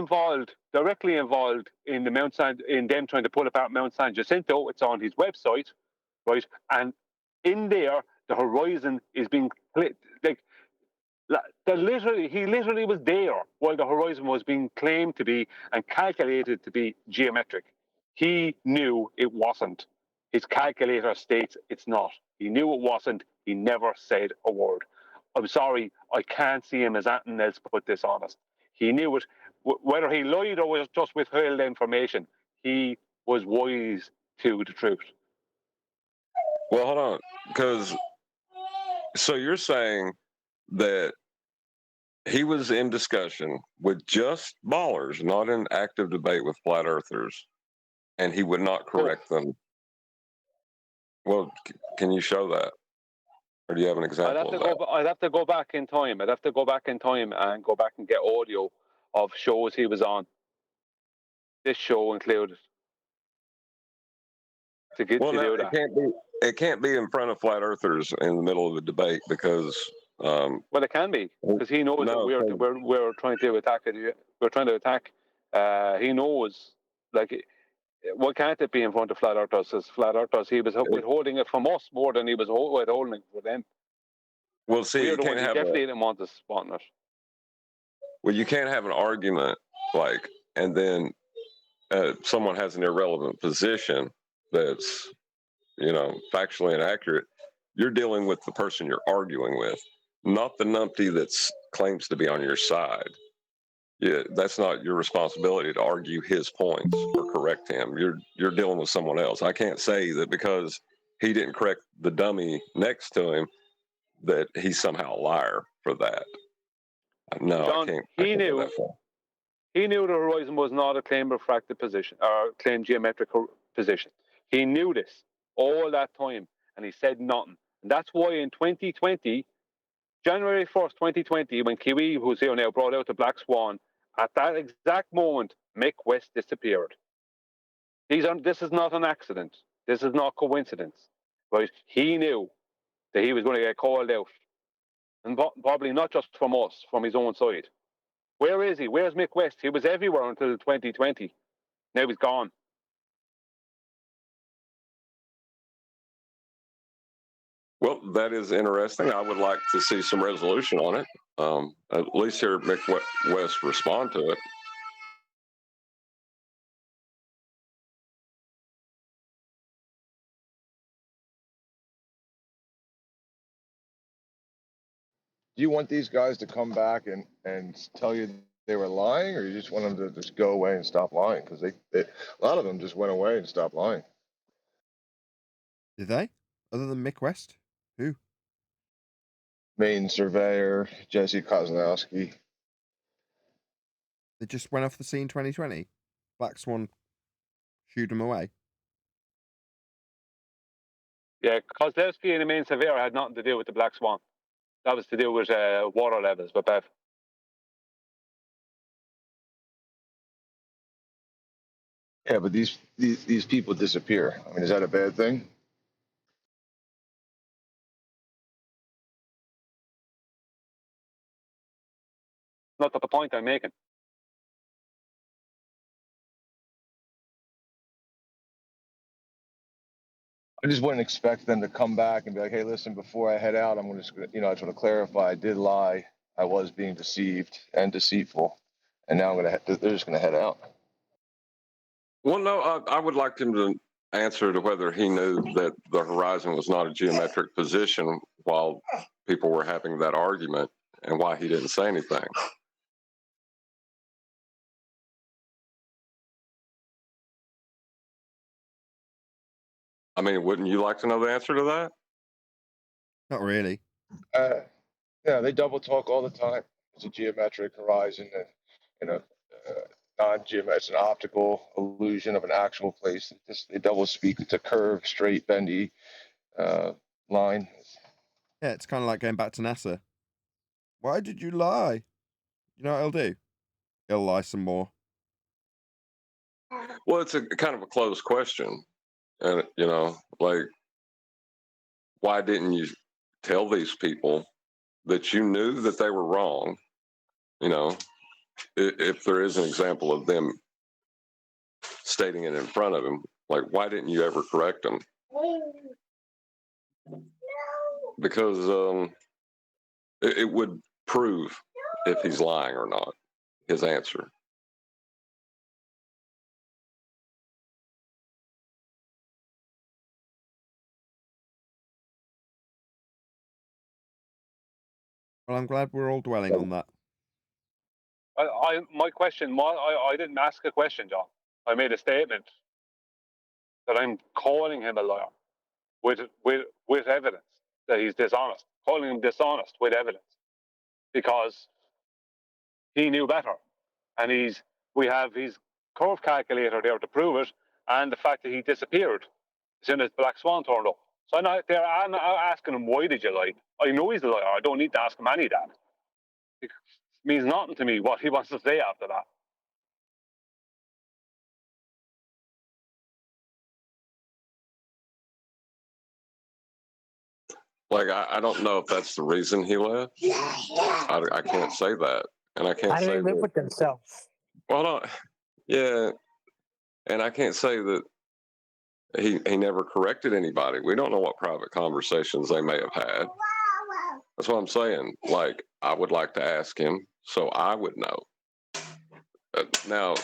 directly involved in the in them trying to pull apart Mount San Jacinto. It's on his website, right? And in there, the horizon is being like he literally was there while the horizon was being claimed to be and calculated to be geometric. He knew it wasn't. His calculator states it's not. He knew it wasn't. He never said a word. I'm sorry, I can't see him as anything else but dishonest. He knew it. Whether he lied or was just withheld information, he was wise to the truth. Well, hold on, because so you're saying that he was in discussion with just ballers, not in active debate with flat earthers, and he would not correct them. Well, can you show that? Or do you have an example of that? I'd have to go back in time. I'd have to go back in time and go back and get audio of shows he was on. This show included. To do that. It can't be in front of flat earthers in the middle of a debate because. Well, it can be because he knows that we're trying to attack it. We're trying to attack. He knows, like, why can't it be in front of flat earthers? As flat earthers, he was withholding it from us more than he was withholding it for them. Well, see, you can't have definitely didn't want us spotting it. Well, you can't have an argument like, and then someone has an irrelevant position that's, factually inaccurate. You're dealing with the person you're arguing with, not the numpty that claims to be on your side. Yeah, that's not your responsibility to argue his points or correct him. You're dealing with someone else. I can't say that because he didn't correct the dummy next to him that he's somehow a liar for that. No, John, I can't. He knew the horizon was not a claim refracted position or claim geometric position. He knew this all that time, and he said nothing. And that's why in 2020, January 1st, 2020, when Kiwi, who's here now, brought out the Black Swan, at that exact moment, Mick West disappeared. This is not an accident. This is not coincidence. Right? He knew that he was going to get called out. And probably not just from us, from his own side. Where is he? Where's Mick West? He was everywhere until 2020. Now he's gone. Well, that is interesting. I would like to see some resolution on it. At least hear Mick West respond to it. do you want these guys to come back and tell you they were lying, or you just want them to just go away and stop lying? Because they a lot of them just went away and stopped lying. Did they? Other than Mick West? Who? Main surveyor, Jesse Kozlowski. They just went off the scene 2020? Black Swan shooed them away? Yeah, Kozlowski and the main surveyor had nothing to do with the Black Swan. That was to do with water levels, but Bev. Yeah, but these people disappear. I mean, is that a bad thing? Not the point I'm making. I just wouldn't expect them to come back and be like, "Hey, listen, before I head out, I'm just gonna, I just want to clarify. I did lie. I was being deceived and deceitful, and now they're just gonna head out." Well, no, I would like him to answer to whether he knew that the horizon was not a geometric position while people were having that argument, and why he didn't say anything. I mean, wouldn't you like to know the answer to that? Not really. Yeah, they double talk all the time. It's a geometric horizon, and non-geometric, it's an optical illusion of an actual place. They double speak. It's a curved, straight, bendy line. Yeah, it's kind of like going back to NASA. Why did you lie? You know what he'll do? He'll lie some more. Well, it's a kind of a closed question, and like, why didn't you tell these people that you knew that they were wrong? If there is an example of them stating it in front of him, like, why didn't you ever correct them? Because it would prove if he's lying or not, his answer. Well, I'm glad we're all dwelling on that. My question, I didn't ask a question, John. I made a statement that I'm calling him a liar with evidence that he's dishonest. Calling him dishonest with evidence because he knew better, and we have his curve calculator there to prove it, and the fact that he disappeared as soon as Black Swan turned up. So I'm not asking him, why did you lie? I know he's a liar. I don't need to ask him any of that. It means nothing to me what he wants to say after that. Like, I don't know if that's the reason he left. I can't say that, and I can't How do say they live that. with themselves? Well, no, yeah, and I can't say that he never corrected anybody. We don't know what private conversations they may have had. That's what I'm saying. Like, I would like to ask him so I would know. Now,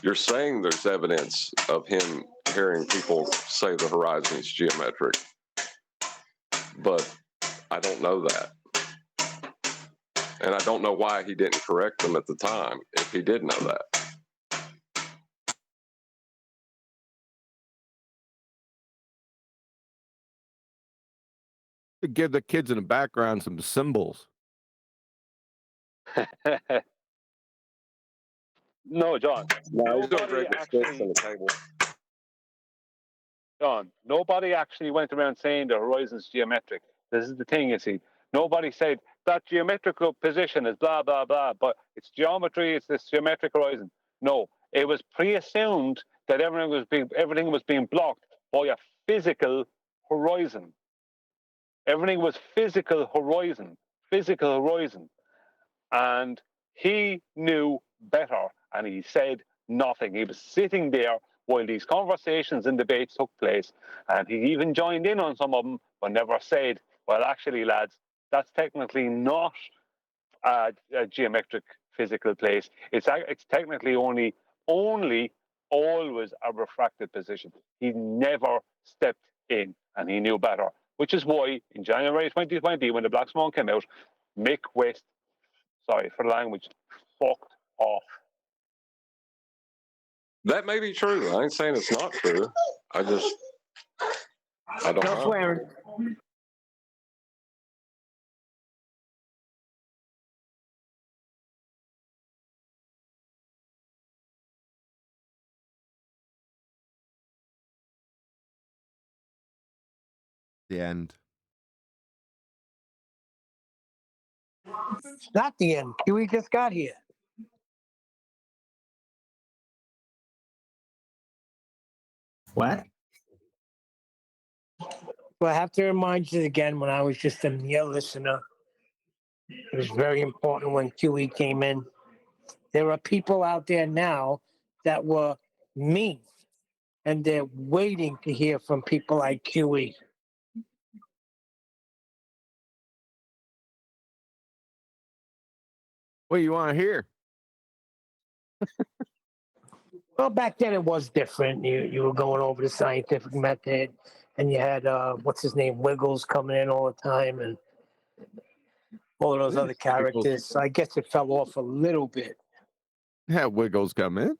you're saying there's evidence of him hearing people say the horizon is geometric, but I don't know that. And I don't know why he didn't correct them at the time if he did know that. To give the kids in the background some symbols. No, John. No, he's going to Nobody drag the sticks on the table. John, nobody actually went around saying the horizon's geometric. This is the thing, you see. Nobody said that geometrical position is blah, blah, blah, but it's geometry, it's this geometric horizon. No, it was pre-assumed that everything was being blocked by a physical horizon. Everything was physical horizon. And he knew better, and he said nothing. He was sitting there while these conversations and debates took place, and he even joined in on some of them, but never said, well, actually, lads, that's technically not a geometric physical place. It's technically only always a refracted position. He never stepped in, and he knew better, which is why in January 2020, when the Black Swan came out, Mick West, sorry for the language, fucked off. That may be true. I ain't saying it's not true. I don't No know. swearing. The end. It's not the end. Huey just got here. What? Well, I have to remind you again, when I was just a mere listener, it was very important when QE came in. There are people out there now that were me, and they're waiting to hear from people like QE. What do you want to hear? Well, back then it was different. You were going over the scientific method, and you had what's his name, Wiggles, coming in all the time, and all of those other characters. So I guess it fell off a little bit. Yeah, Wiggles come in.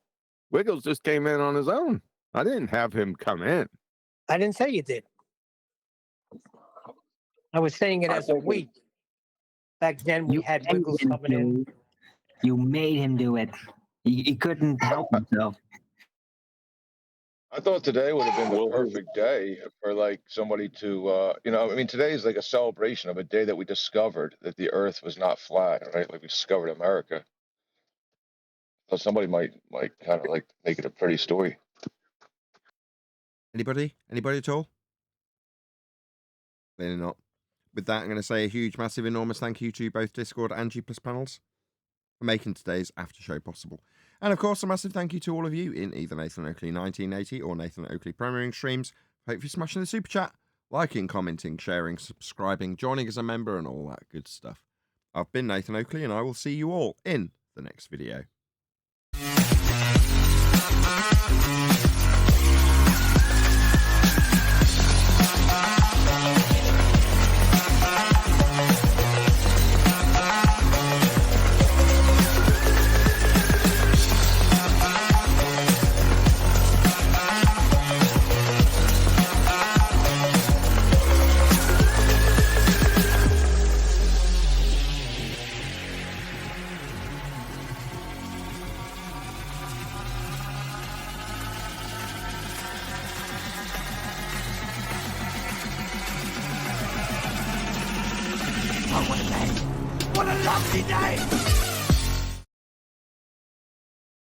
Wiggles just came in on his own. I didn't have him come in. I didn't say you did. I was saying it as a we. Back then we had made Wiggles him coming in. do- You made him do it. He couldn't help himself. I thought today would have been the perfect day for like somebody to, I mean, today is like a celebration of a day that we discovered that the Earth was not flat, right? Like we discovered America. So somebody might kind of like make it a pretty story. Anybody? Anybody at all? Clearly not. With that, I'm going to say a huge, massive, enormous thank you to both Discord and G+ panels for making today's after show possible. And of course, a massive thank you to all of you in either Nathan Oakley 1980 or Nathan Oakley Premiering streams. Hope you're smashing the super chat, liking, commenting, sharing, subscribing, joining as a member, and all that good stuff. I've been Nathan Oakley, and I will see you all in the next video. What a lovely day!